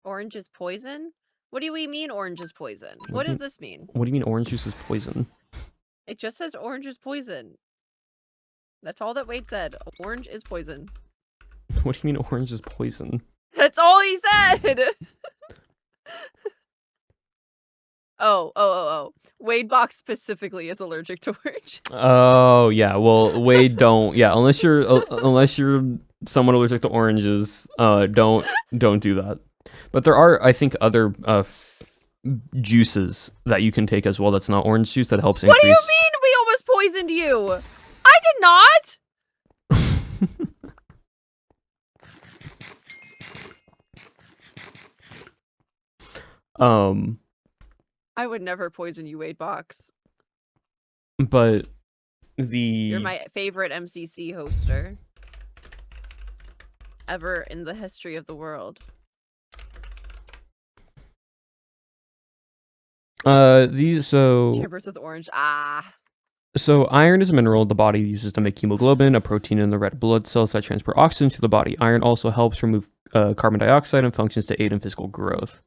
Orange is poison? What do we mean orange is poison? What does this mean? What do you mean orange juice is poison? It just says orange is poison. That's all that Wade said. Orange is poison. What do you mean orange is poison? That's all he said! Oh. Wade Box specifically is allergic to orange. Oh, yeah. Well, Wade, don't. Yeah, unless you're someone allergic to oranges, don't do that. But there are, I think, other juices that you can take as well that's not orange juice that helps increase... What do you mean we almost poisoned you? I did not! I would never poison you, Wade Box. But You're my favorite MCC hoster ever in the history of the world. Timbers with orange. So iron is a mineral the body uses to make hemoglobin, a protein in the red blood cells that transport oxygen to the body. Iron also helps remove carbon dioxide and functions to aid in physical growth.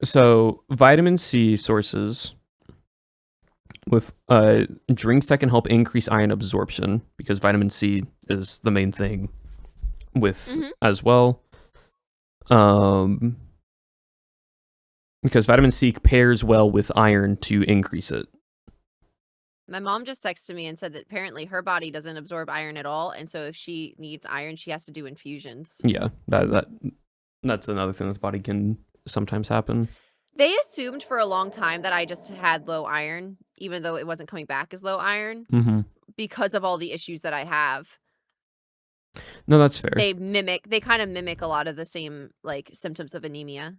So vitamin C sources with drinks that can help increase iron absorption, because vitamin C is the main thing with as well. Because vitamin C pairs well with iron to increase it. My mom just texted me and said that apparently her body doesn't absorb iron at all, and so if she needs iron, she has to do infusions. Yeah, that's another thing that the body can sometimes happen. They assumed for a long time that I just had low iron, even though it wasn't coming back as low iron, because of all the issues that I have. No, that's fair. They kind of mimic a lot of the same like symptoms of anemia.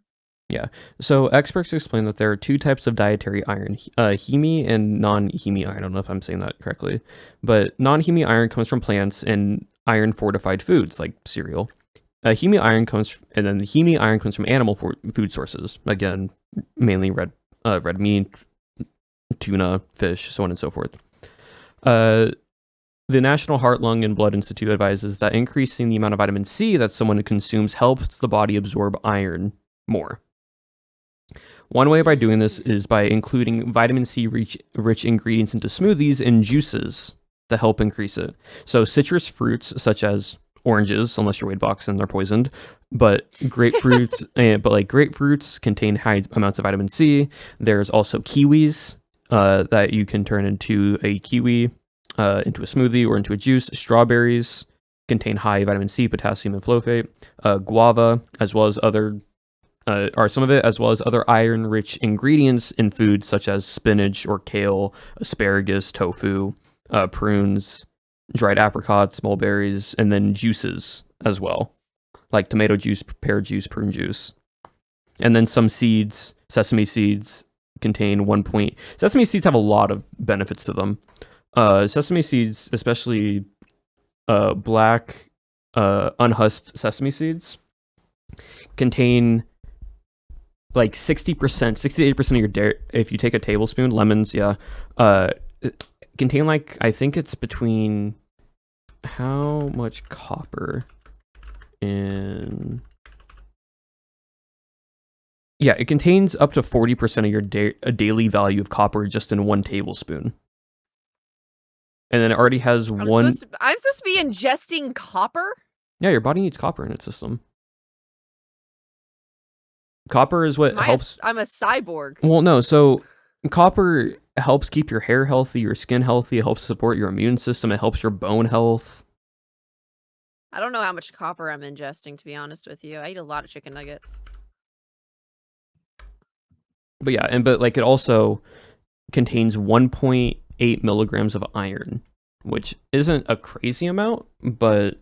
Yeah. So experts explain that there are two types of dietary iron, heme and non-heme iron. I don't know if I'm saying that correctly, but non-heme iron comes from plants and iron-fortified foods like cereal. Heme iron comes, and then the heme iron comes from animal food sources. Again, mainly red meat, tuna, fish, so on and so forth. The National Heart, Lung, and Blood Institute advises that increasing the amount of vitamin C that someone consumes helps the body absorb iron more. One way by doing this is by including vitamin C rich ingredients into smoothies and juices to help increase it. So citrus fruits such as oranges, unless you're Wade Box and they're poisoned, but grapefruits, grapefruits contain high amounts of vitamin C. There's also kiwis that you can turn into a kiwi, into a smoothie or into a juice. Strawberries contain high vitamin C, potassium, and folate. Guava, as well as other iron-rich ingredients in foods such as spinach or kale, asparagus, tofu, prunes, dried apricots, mulberries, and then juices as well, like tomato juice, pear juice, prune juice. And then some seeds, sesame seeds, contain Sesame seeds have a lot of benefits to them. Sesame seeds, especially black, unhusked sesame seeds, contain like 60%, 68% of your dairy. If you take a tablespoon, lemons, contain like, I think it's between how much copper in... Yeah, it contains up to 40% of your daily value of copper just in 1 tablespoon. And then it already has I'm supposed to be ingesting copper? Yeah, your body needs copper in its system. Copper is what helps... I'm a cyborg. Well, no, so copper helps keep your hair healthy, your skin healthy, it helps support your immune system, it helps your bone health. I don't know how much copper I'm ingesting, to be honest with you. I eat a lot of chicken nuggets. But yeah, but like it also contains 1.8 milligrams of iron, which isn't a crazy amount, but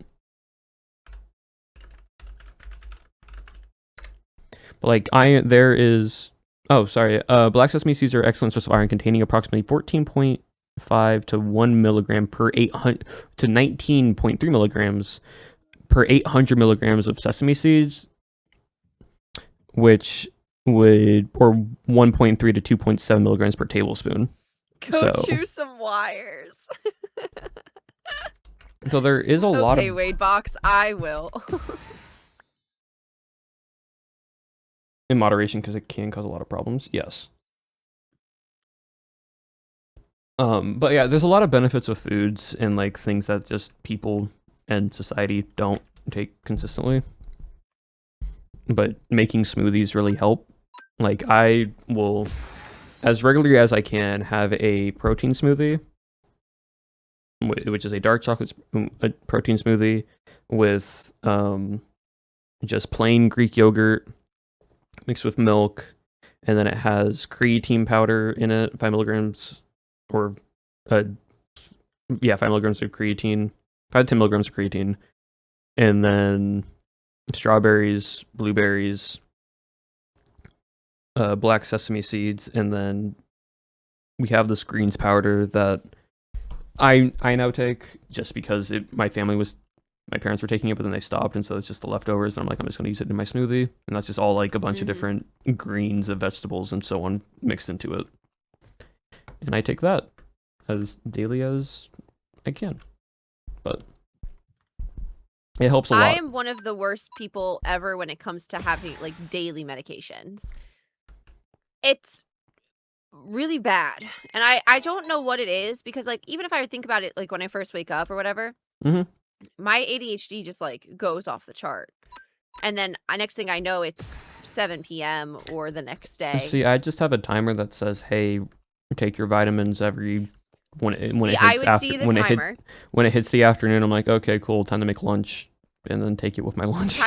like iron, there is. Oh, sorry. Black sesame seeds are excellent source of iron, containing approximately 14.5 to 1 milligram per 800 to 19.3 milligrams per 800 milligrams of sesame seeds, which would, or 1.3 to 2.7 milligrams per tablespoon. Go chew some wires. So there is a lot of... Okay, Wade Box, I will. In moderation, because it can cause a lot of problems, yes. But yeah, there's a lot of benefits of foods and like things that just people and society don't take consistently. But making smoothies really help. Like I will, as regularly as I can, have a protein smoothie, which is a dark chocolate protein smoothie with just plain Greek yogurt mixed with milk, and then it has creatine powder in it, 5 milligrams, or 5 milligrams of creatine, 5 to 10 milligrams of creatine, and then strawberries, blueberries, black sesame seeds, and then we have this greens powder that I now take just because my parents were taking it, but then they stopped, and so it's just the leftovers, and I'm like, I'm just going to use it in my smoothie, and that's just all like a bunch of different greens of vegetables and so on mixed into it. And I take that as daily as I can. But it helps a lot. I am one of the worst people ever when it comes to having like daily medications. It's really bad. And I don't know what it is, because like even if I think about it like when I first wake up or whatever, my ADHD just like goes off the chart. And then next thing I know, it's 7 p.m. or the next day. See, I just have a timer that says, "Hey, take your vitamins when it hits the afternoon." I'm like, "Okay, cool, time to make lunch," and then take it with my lunch.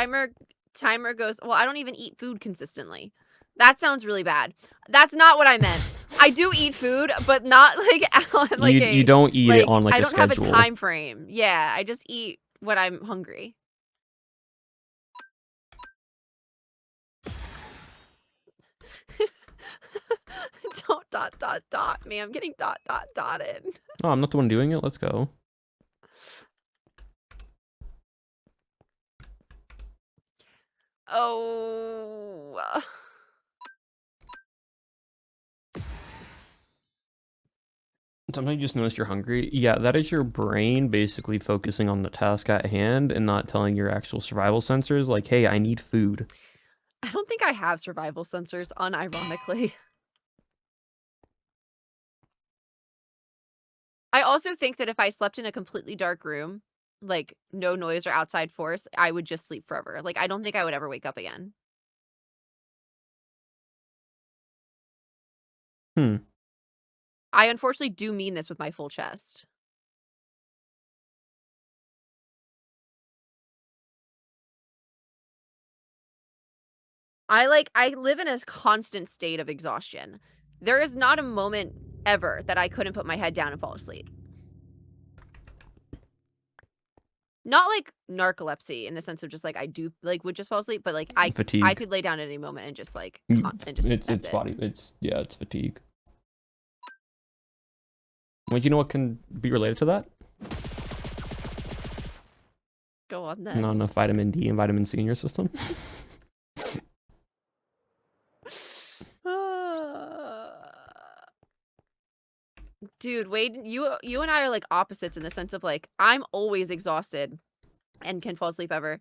Timer goes, well, I don't even eat food consistently. That sounds really bad. That's not what I meant. I do eat food, but not like on like you don't eat it on like a schedule. I don't have a time frame. Yeah, I just eat when I'm hungry. Don't ... me. I'm getting ... dotted. Oh, I'm not the one doing it. Let's go. Oh. Sometimes you just notice you're hungry. Yeah, that is your brain basically focusing on the task at hand and not telling your actual survival sensors, like, hey, I need food. I don't think I have survival sensors, unironically. I also think that if I slept in a completely dark room, like no noise or outside force, I would just sleep forever. Like I don't think I would ever wake up again. I unfortunately do mean this with my full chest. I live in a constant state of exhaustion. There is not a moment ever that I couldn't put my head down and fall asleep. Not like narcolepsy in the sense of just like I do like would just fall asleep, but like I could lay down at any moment and just like it's body. It's fatigue. Well, you know what can be related to that? Go on then. Not enough vitamin D and vitamin C in your system. Dude, Wade, you and I are like opposites in the sense of like I'm always exhausted and can fall asleep ever.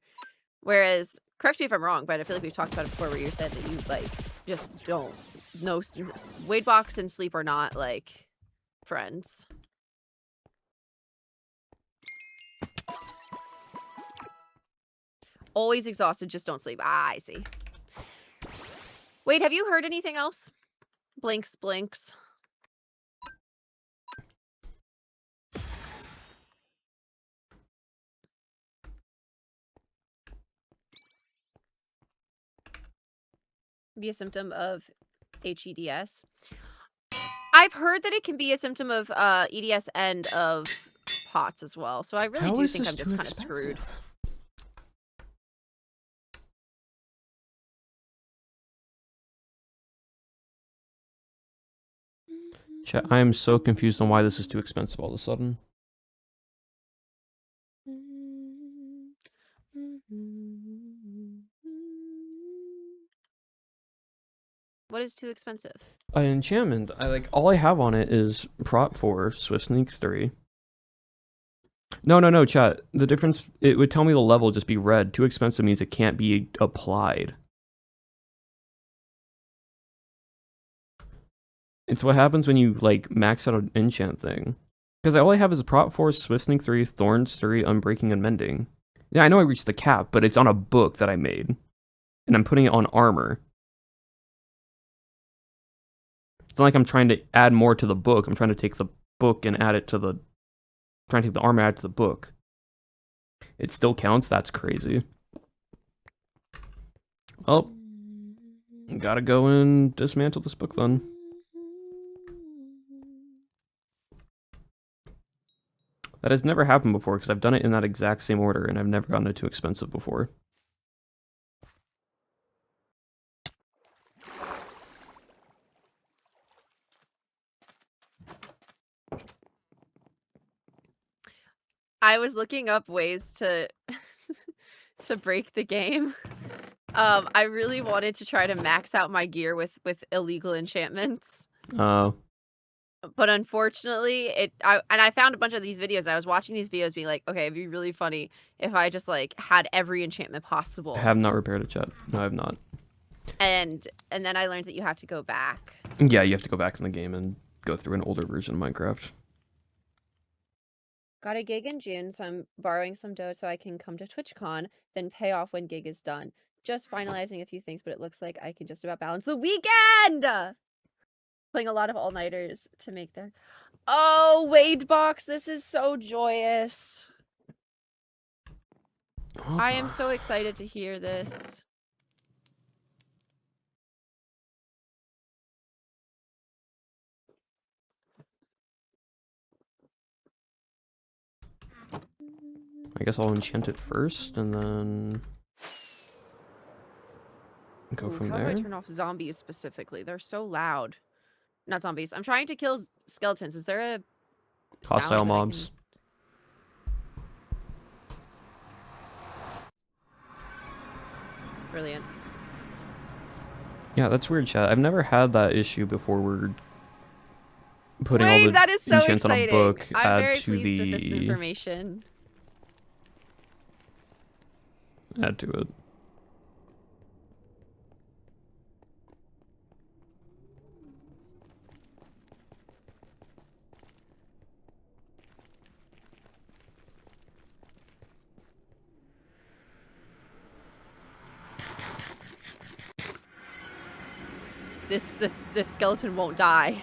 Whereas, correct me if I'm wrong, but I feel like we've talked about it before where you said that you like just don't know. Wade Box and sleep are not like friends. Always exhausted, just don't sleep. Ah, I see. Wade, have you heard anything else? Blinks. be a symptom of HEDS. I've heard that it can be a symptom of EDS and of POTS as well. So I really How do is think this I'm just too kind of screwed. expensive? Chat, I am so confused on why this is too expensive all of a sudden. What is too expensive? An enchantment. All I have on it is Prot 4, Swift Sneaks 3. No, chat. The difference, it would tell me the level just be red. Too expensive means it can't be applied. It's what happens when you max out an enchant thing. Because all I have is Prot 4, Swift Sneak 3, Thorns 3, Unbreaking and Mending. Yeah, I know I reached the cap, but it's on a book that I made. And I'm putting it on armor. It's not like I'm trying to add more to the book. I'm trying to take the book and add it to the... trying to take the armor, add it to the book. It still counts? That's crazy. Oh. Gotta go and dismantle this book then. That has never happened before because I've done it in that exact same order and I've never gotten it too expensive before. I was looking up ways to to break the game. I really wanted to try to max out my gear with illegal enchantments. But unfortunately, I found a bunch of these videos. I was watching these videos being like, okay, it'd be really funny if I just had every enchantment possible. I have not repaired it, chat. No, I have not. And then I learned that you have to go back. Yeah, you have to go back in the game and go through an older version of Minecraft. Got a gig in June, so I'm borrowing some dough so I can come to TwitchCon, then pay off when gig is done. Just finalizing a few things, but it looks like I can just about balance the weekend! Playing a lot of all-nighters to make their... Oh, Wade Box, this is so joyous. I am so excited to hear this. I guess I'll enchant it first and then go Ooh, from how there. do I turn off zombies specifically? They're so loud. Not zombies. I'm trying to kill skeletons. Is there a Hostile sound that I mobs. Brilliant. Yeah, that's weird, chat. I've never had that issue before. We're putting all Wait, the that is so enchants on a exciting. book. I'm add very to pleased the with this information. add to it. This skeleton won't die.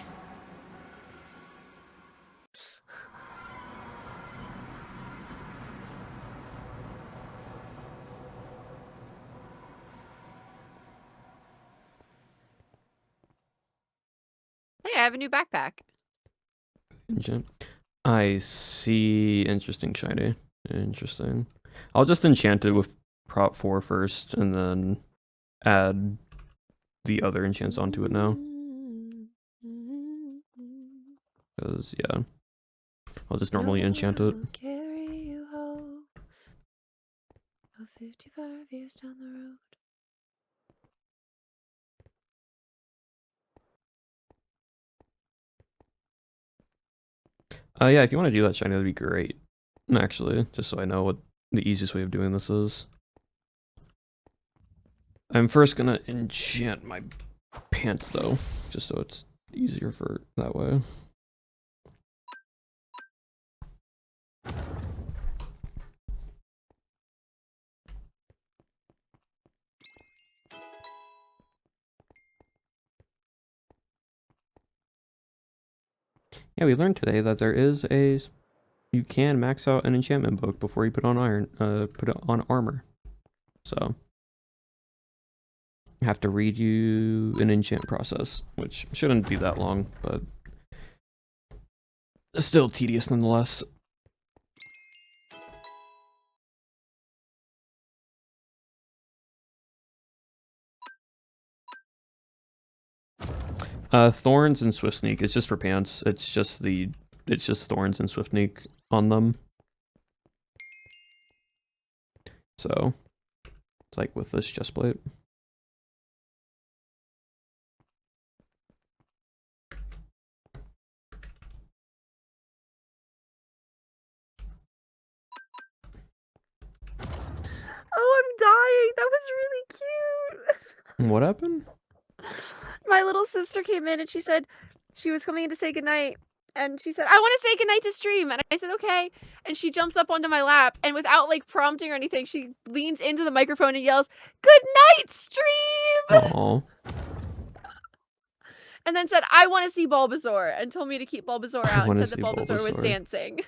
Hey, I have a new backpack. Enchant. I see. Interesting, shiny. Interesting. I'll just enchant it with Prot 4 first, and then add the other enchants onto it now. Because, yeah. I'll just normally enchant it. Carry you home. 55 years down the road. Yeah, if you want to do that, shiny, that'd be great. Actually, just so I know what the easiest way of doing this is. I'm first gonna enchant my pants, though, just so it's easier for that way. Yeah, we learned today that there is you can max out an enchantment book before you put on armor. So have to read you an enchant process, which shouldn't be that long, but still tedious nonetheless. Thorns and Swift Sneak. It's just for pants. It's just Thorns and Swift Sneak on them. So it's like with this chest plate. Oh, I'm dying. That was really cute. What happened? My little sister came in and she said she was coming in to say goodnight. And she said, I want to say goodnight to stream. And I said, okay. And she jumps up onto my lap. And without like prompting or anything, she leans into the microphone and yells, good night, stream. Aww. And then said, I want to see Bulbasaur. And told me to keep Bulbasaur I out and wanna said that see Bulbasaur was Bulbasaur. dancing.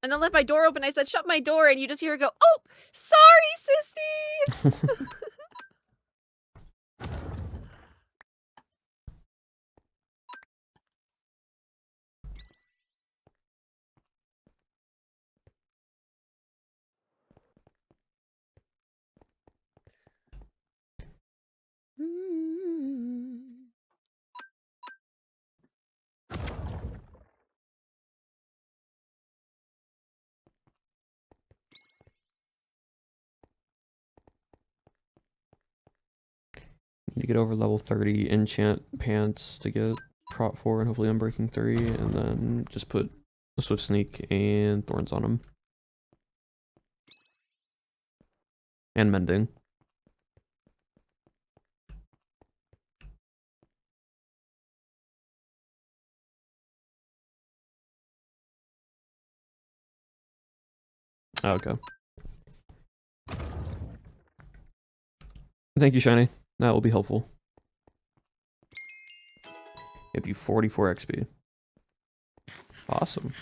And then left my door open. I said, shut my door. And you just hear her go, oh, sorry, sissy. Need to get over level 30 enchant pants to get prot 4 and hopefully Unbreaking 3, and then just put a Swift Sneak and Thorns on them. And Mending. Okay. Thank you, Shiny. That will be helpful. It'd be 44 XP. Awesome.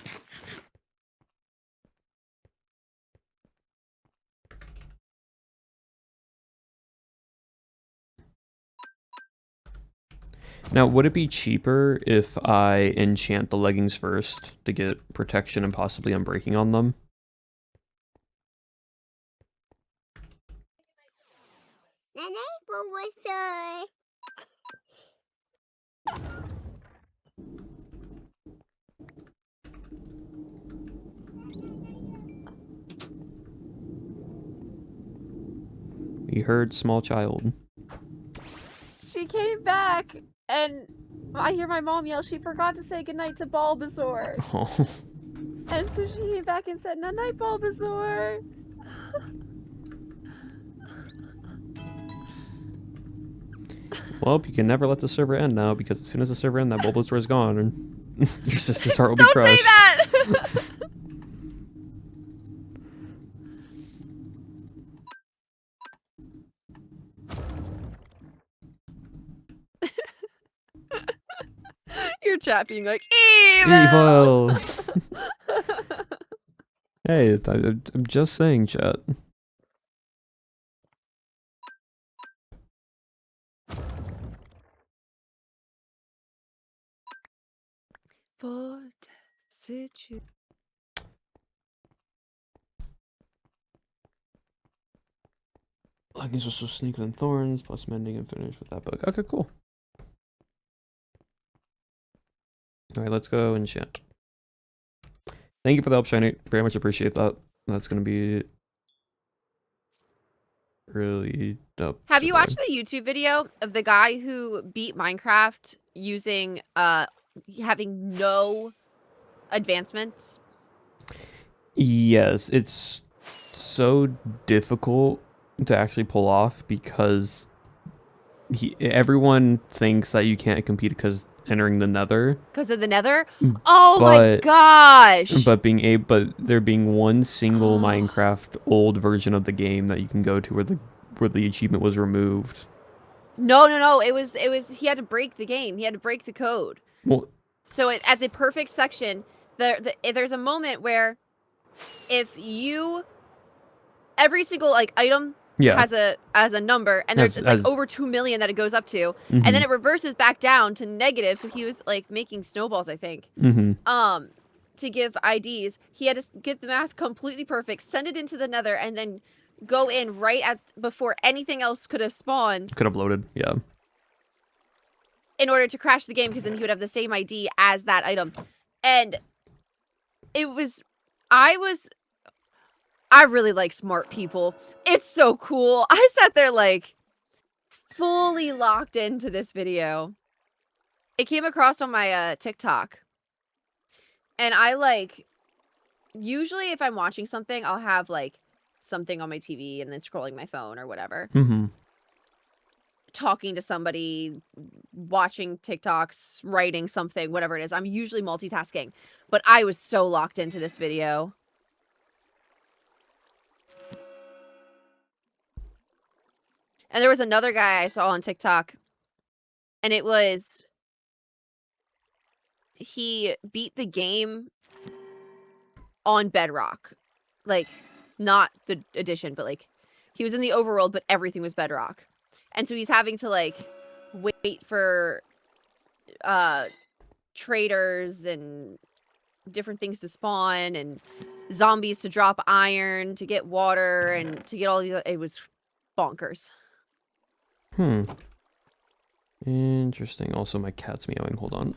Now, would it be cheaper if I enchant the leggings first to get protection and possibly Unbreaking on them? We heard small child. She came back and I hear my mom yell, she forgot to say goodnight to Bulbasaur. Oh. And so she came back and said, night, Bulbasaur. Well, you can never let the server end now, because as soon as the server ends, that Bulbasaur is gone, and your sister's heart will be Don't crushed. say that! Your chat being like, evil! Hey, I'm just saying, chat. Leggings will still sneak and thorns, plus mending and finish with that book. Okay, cool. Alright, let's go enchant. Thank you for the help, Shiny. Very much appreciate that. That's gonna be really dope. Have you watched the YouTube video of the guy who beat Minecraft using having no advancements? Yes, it's so difficult to actually pull off because everyone thinks that you can't compete because entering the Nether. Because of the Nether? Oh my gosh! But there being one single Minecraft old version of the game that you can go to where the achievement was removed. No. It was he had to break the game. He had to break the code. Well, so at the perfect section, there's a moment where if you every single like item Yeah. has a number, and there's it's like over 2 million that it goes up to, and then it reverses back down to negative. So he was like making snowballs, I think. To give IDs, he had to get the math completely perfect, send it into the Nether, and then go in right at before anything else could have spawned. Could have loaded, yeah. In order to crash the game, because then he would have the same ID as that item. And it was, I really like smart people. It's so cool. I sat there like fully locked into this video. It came across on my TikTok. And I like, usually if I'm watching something, I'll have like something on my TV and then scrolling my phone or whatever. Talking to somebody, watching TikToks, writing something, whatever it is. I'm usually multitasking. But I was so locked into this video. And there was another guy I saw on TikTok. And it was... he beat the game on Bedrock. Like, not the edition, but like... he was in the overworld, but everything was Bedrock. And so he's having to, like, wait for... traders and different things to spawn, and zombies to drop iron, to get water, and to get all these... it was bonkers. Interesting. Also, my cat's meowing. Hold on.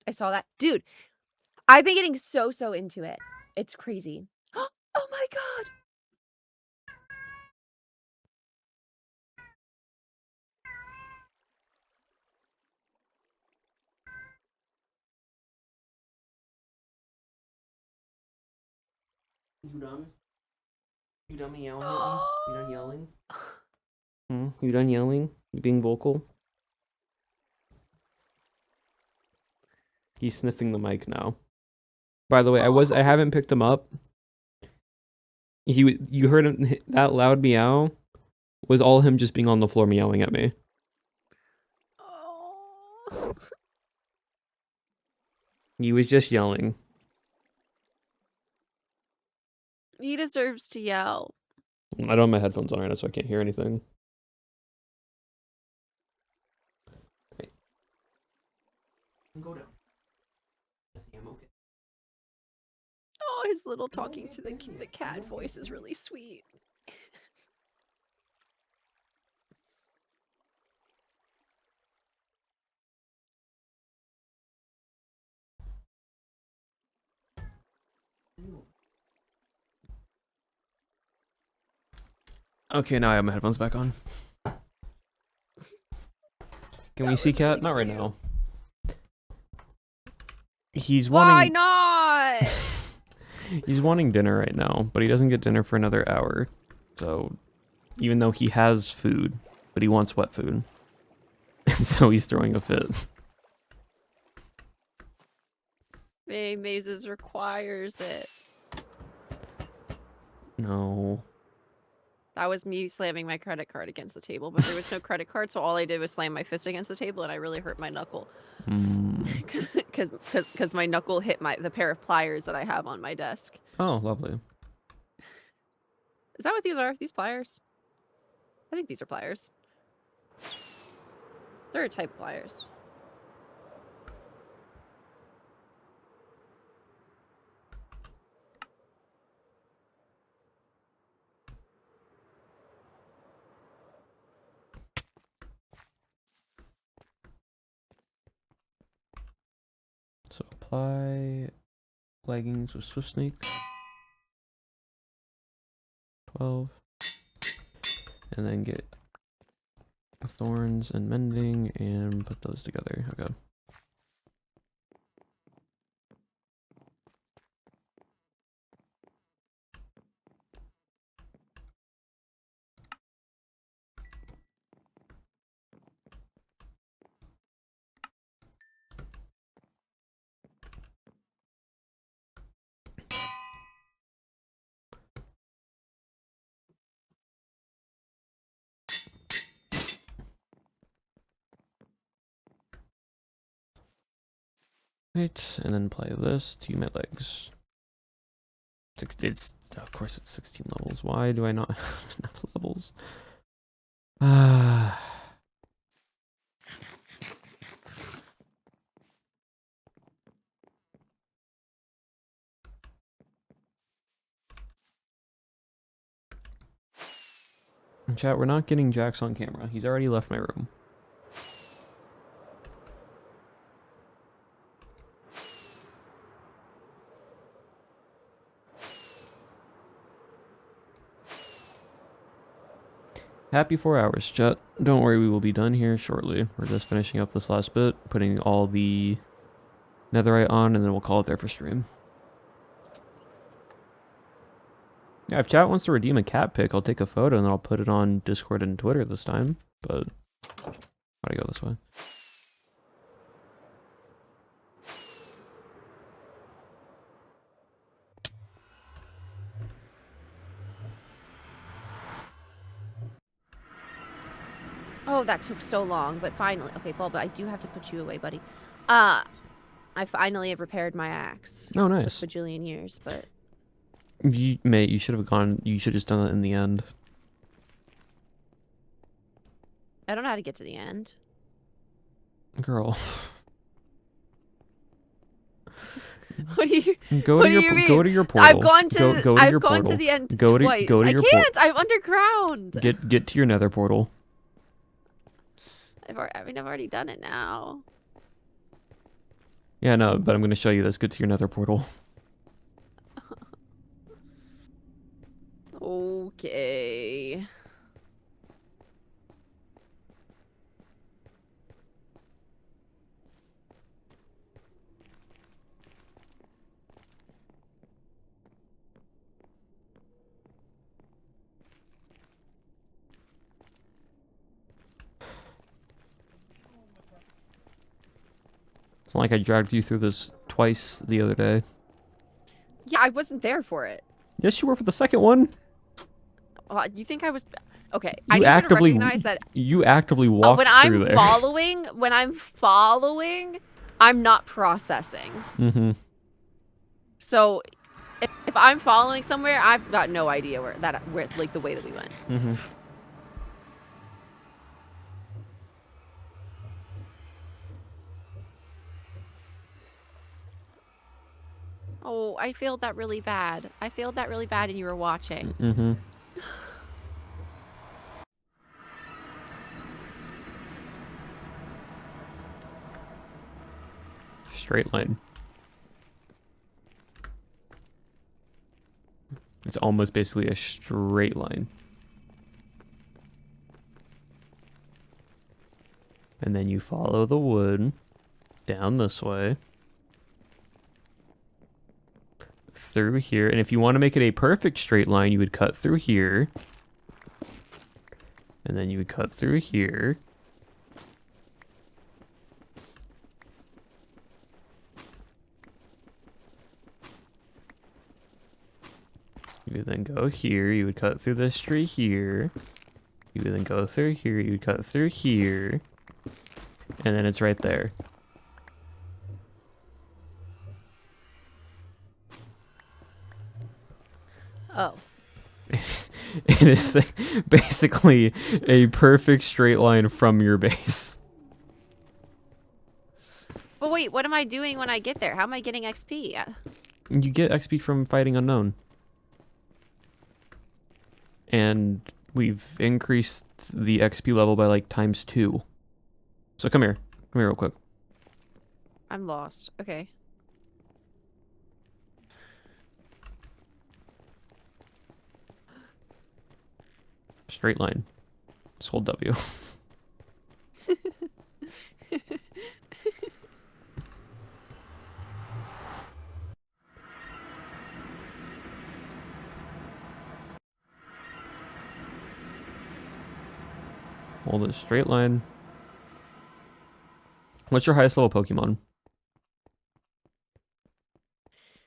I saw that. Dude, I've been getting so into it. It's crazy. Oh my god! You done? You done meowing at me? You done yelling? You done yelling? You being vocal? He's sniffing the mic now. By the way, I haven't picked him up. You heard him, that loud meow was all him just being on the floor meowing at me. Oh. He was just yelling. He deserves to yell. I don't have my headphones on right now, so I can't hear anything. Wait. Go down. I'm okay. Oh, his little talking to the cat voice is really sweet. Okay, now I have my headphones back on. Can we see Cat? Not right now. He's wanting... Why not? He's wanting dinner right now, but he doesn't get dinner for another hour. So, even though he has food, but he wants wet food. So he's throwing a fit. Mazes requires it. No. That was me slamming my credit card against the table, but there was no credit card, so all I did was slam my fist against the table, and I really hurt my knuckle. Because my knuckle hit the pair of pliers that I have on my desk. Oh, lovely. Is that what these are? These pliers? I think these are pliers. They're a type of pliers. So apply leggings with Swift Sneaks. 12. And then get thorns and mending and put those together. Okay. Right, and then play this to my legs. It's of course it's 16 levels. Why do I not have enough levels? Chat, we're not getting Jax on camera. He's already left my room. Happy 4 hours, chat. Don't worry, we will be done here shortly. We're just finishing up this last bit, putting all the netherite on, and then we'll call it there for stream. Yeah, if chat wants to redeem a cat pic, I'll take a photo and then I'll put it on Discord and Twitter this time. But how do I go this way? Oh, that took so long, but finally. Okay, Paul, but I do have to put you away, buddy. I finally have repaired my axe. Oh, nice. Took bajillion years, but Mate, you should have gone. You should have just done that in the end. I don't know how to get to the end. Girl. What do you? Go what to do your you mean? go to your portal. I've gone to. Go to I've your gone portal. to the end Go to twice. go to I your can't. I'm underground. Get to your nether portal. I've already done it now. Yeah, no, but I'm gonna show you this. Get to your nether portal. Okay. It's not like I dragged you through this twice the other day. Yeah, I wasn't there for it. Yes, you were for the second one. You think I was? Okay, You I need actively you to recognize that you actively walked when through I'm there. when I'm following, I'm not processing. Mm-hmm. So, if I'm following somewhere, I've got no idea where like the way that we went. Mm-hmm. Oh, I failed that really bad. I failed that really bad, and you were watching. Mm-hmm. Straight line. It's almost basically a straight line. And then you follow the wood down this way. Through here. And if you want to make it a perfect straight line, you would cut through here. And then you would cut through here. You would then go here, you would cut through this tree here. You would then go through here, you would cut through here. And then it's right there. Oh. It is basically a perfect straight line from your base. But wait, what am I doing when I get there? How am I getting XP? You get XP from fighting unknown. And we've increased the XP level by like ×2. So come here. Come here real quick. I'm lost. Okay. Straight line. Just hold W. Hold it straight line. What's your highest level Pokemon?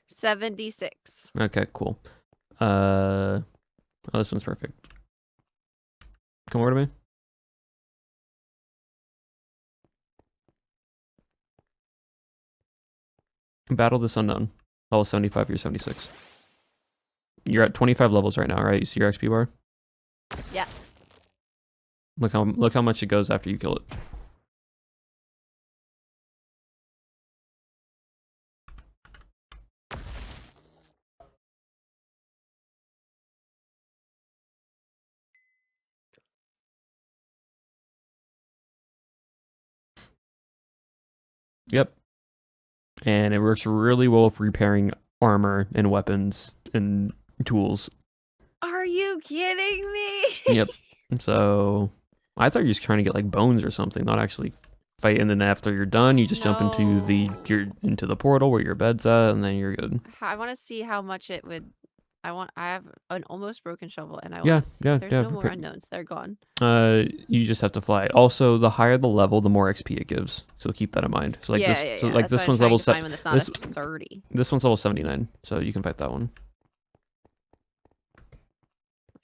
76. Okay, cool. Oh, this one's perfect. Come over to me. Battle this unknown. Level 75, you're 76. You're at 25 levels right now, right? You see your XP bar? Yeah. Look how much it goes after you kill it. Yep. And it works really well for repairing armor and weapons and tools. Are you kidding me? Yep. So I thought you were just trying to get like bones or something, not actually fight. And then after you're done, you just jump into the portal where your bed's at, and then you're good. I want to see how much it would. I have an almost broken shovel, and I Yeah, want to see. yeah, There's yeah, no more unknowns. They're gone. You just have to fly. Also, the higher the level, the more XP it gives. So keep that in mind. So like this, like That's this why one's I'm level trying to find one that's not this- a 30. This one's level 79, so you can fight that one.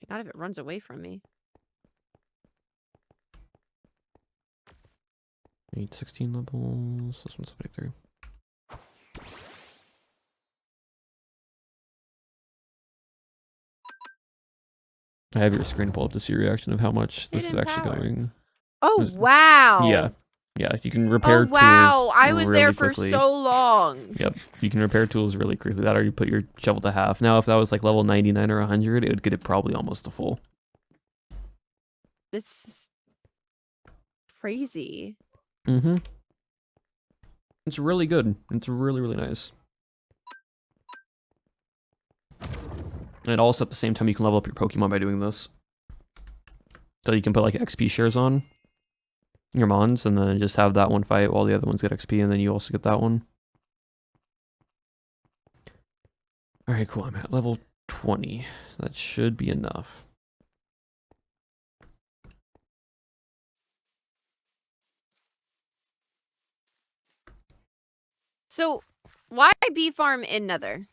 Not if it runs away from me. Need 16 levels. This one's 73. I have your screen pulled up to see your reaction of how much this is Hidden actually power. going. Oh Was- wow! Yeah. Yeah, you can repair Oh wow! tools I was there really for quickly. so long. Yep, you can repair tools really quickly. That already put your shovel to half. Now, if that was like level 99 or 100, it would get it probably almost to full. This is crazy. Mm-hmm. It's really good. It's really, really nice. And also at the same time, you can level up your Pokemon by doing this. So you can put like XP shares on your Mons, and then just have that one fight while the other ones get XP, and then you also get that one. Alright, cool. I'm at level 20. That should be enough. So, why bee farm in Nether?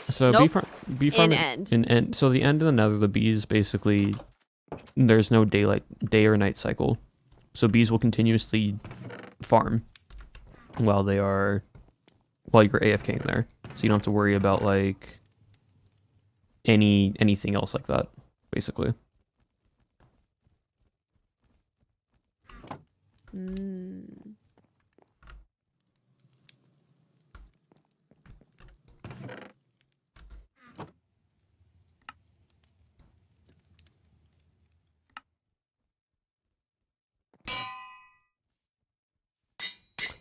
So Nope. bee farm In end. in end. So the end of the Nether, the bees basically there's no day or night cycle. So bees will continuously farm while you're AFK in there. So you don't have to worry about like anything else like that, basically. Mm.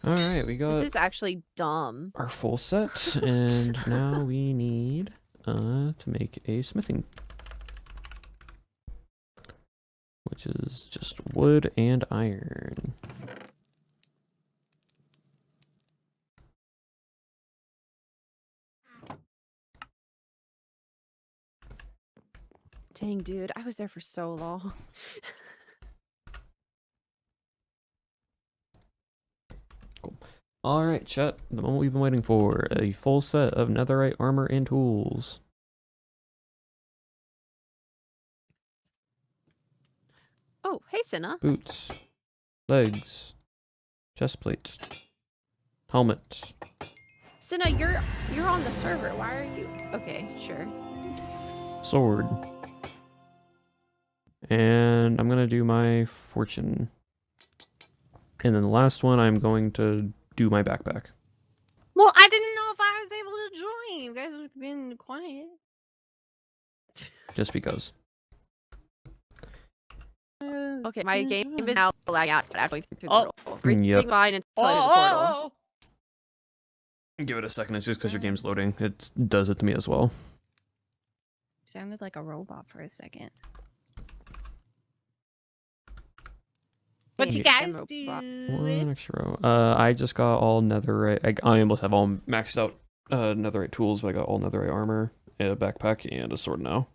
All right, we got This is actually dumb. our full set, and now we need to make a smithing, which is just wood and iron. Dang, dude, I was there for so long. All right, chat. The moment we've been waiting for: a full set of netherite armor and tools. Oh, hey, Cinna. Boots, legs, chest plate, helmet. Cinna, you're on the server. Why are you? Okay, sure. Sword. And I'm gonna do my fortune. And then the last one, I'm going to do my backpack. Well, I didn't know if I was able to join. You guys have been quiet. Just because. Okay, my game is now lagging out after going through the roll. Everything Yep. fine until I do the portal. Give it a second. It's just because your game's loading. It does it to me as well. Sounded like a robot for a second. What you guys Robot. do? One extra row. I just got all netherite. I almost have all maxed out netherite tools, but I got all netherite armor, a backpack, and a sword now.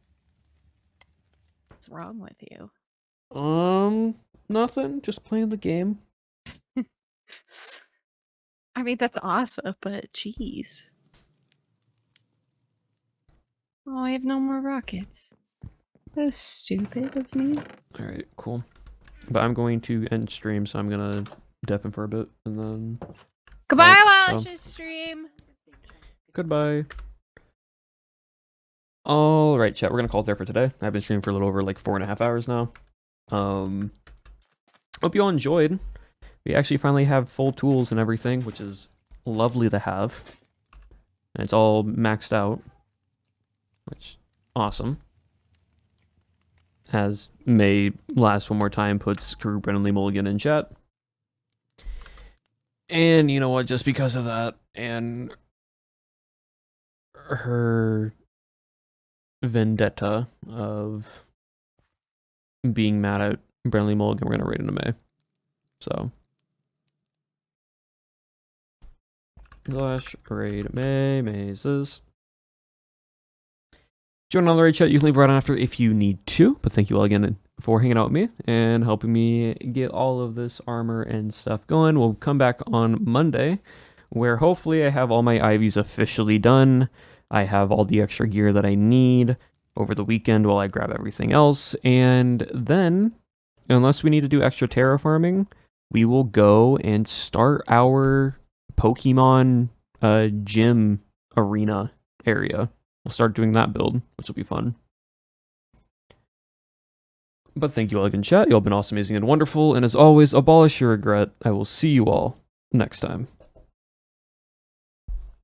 What's wrong with you? Nothing. Just playing the game. I mean, that's awesome, but jeez. Oh, I have no more rockets. That was stupid of me. All right, cool. But I'm going to end stream, so I'm gonna deafen for a bit, and then. Goodbye, Oh, Walsh's stream. Goodbye. All right, chat. We're gonna call it there for today. I've been streaming for a little over like 4.5 hours now. Hope you all enjoyed. We actually finally have full tools and everything, which is lovely to have. And it's all maxed out, which awesome. As May last one more time puts screw Brennan Mulligan in chat. And you know what? Just because of that and her vendetta of being mad at Brennan Mulligan, we're gonna raid into May. So. / raid May mazes. Join another raid chat. You can leave right on after if you need to. But thank you all again for hanging out with me and helping me get all of this armor and stuff going. We'll come back on Monday, where hopefully I have all my IVs officially done. I have all the extra gear that I need over the weekend while I grab everything else. And then, unless we need to do extra terraforming, we will go and start our Pokemon gym arena area. We'll start doing that build, which will be fun. But thank you all again, chat. You all been awesome, amazing, and wonderful. And as always, abolish your regret. I will see you all next time.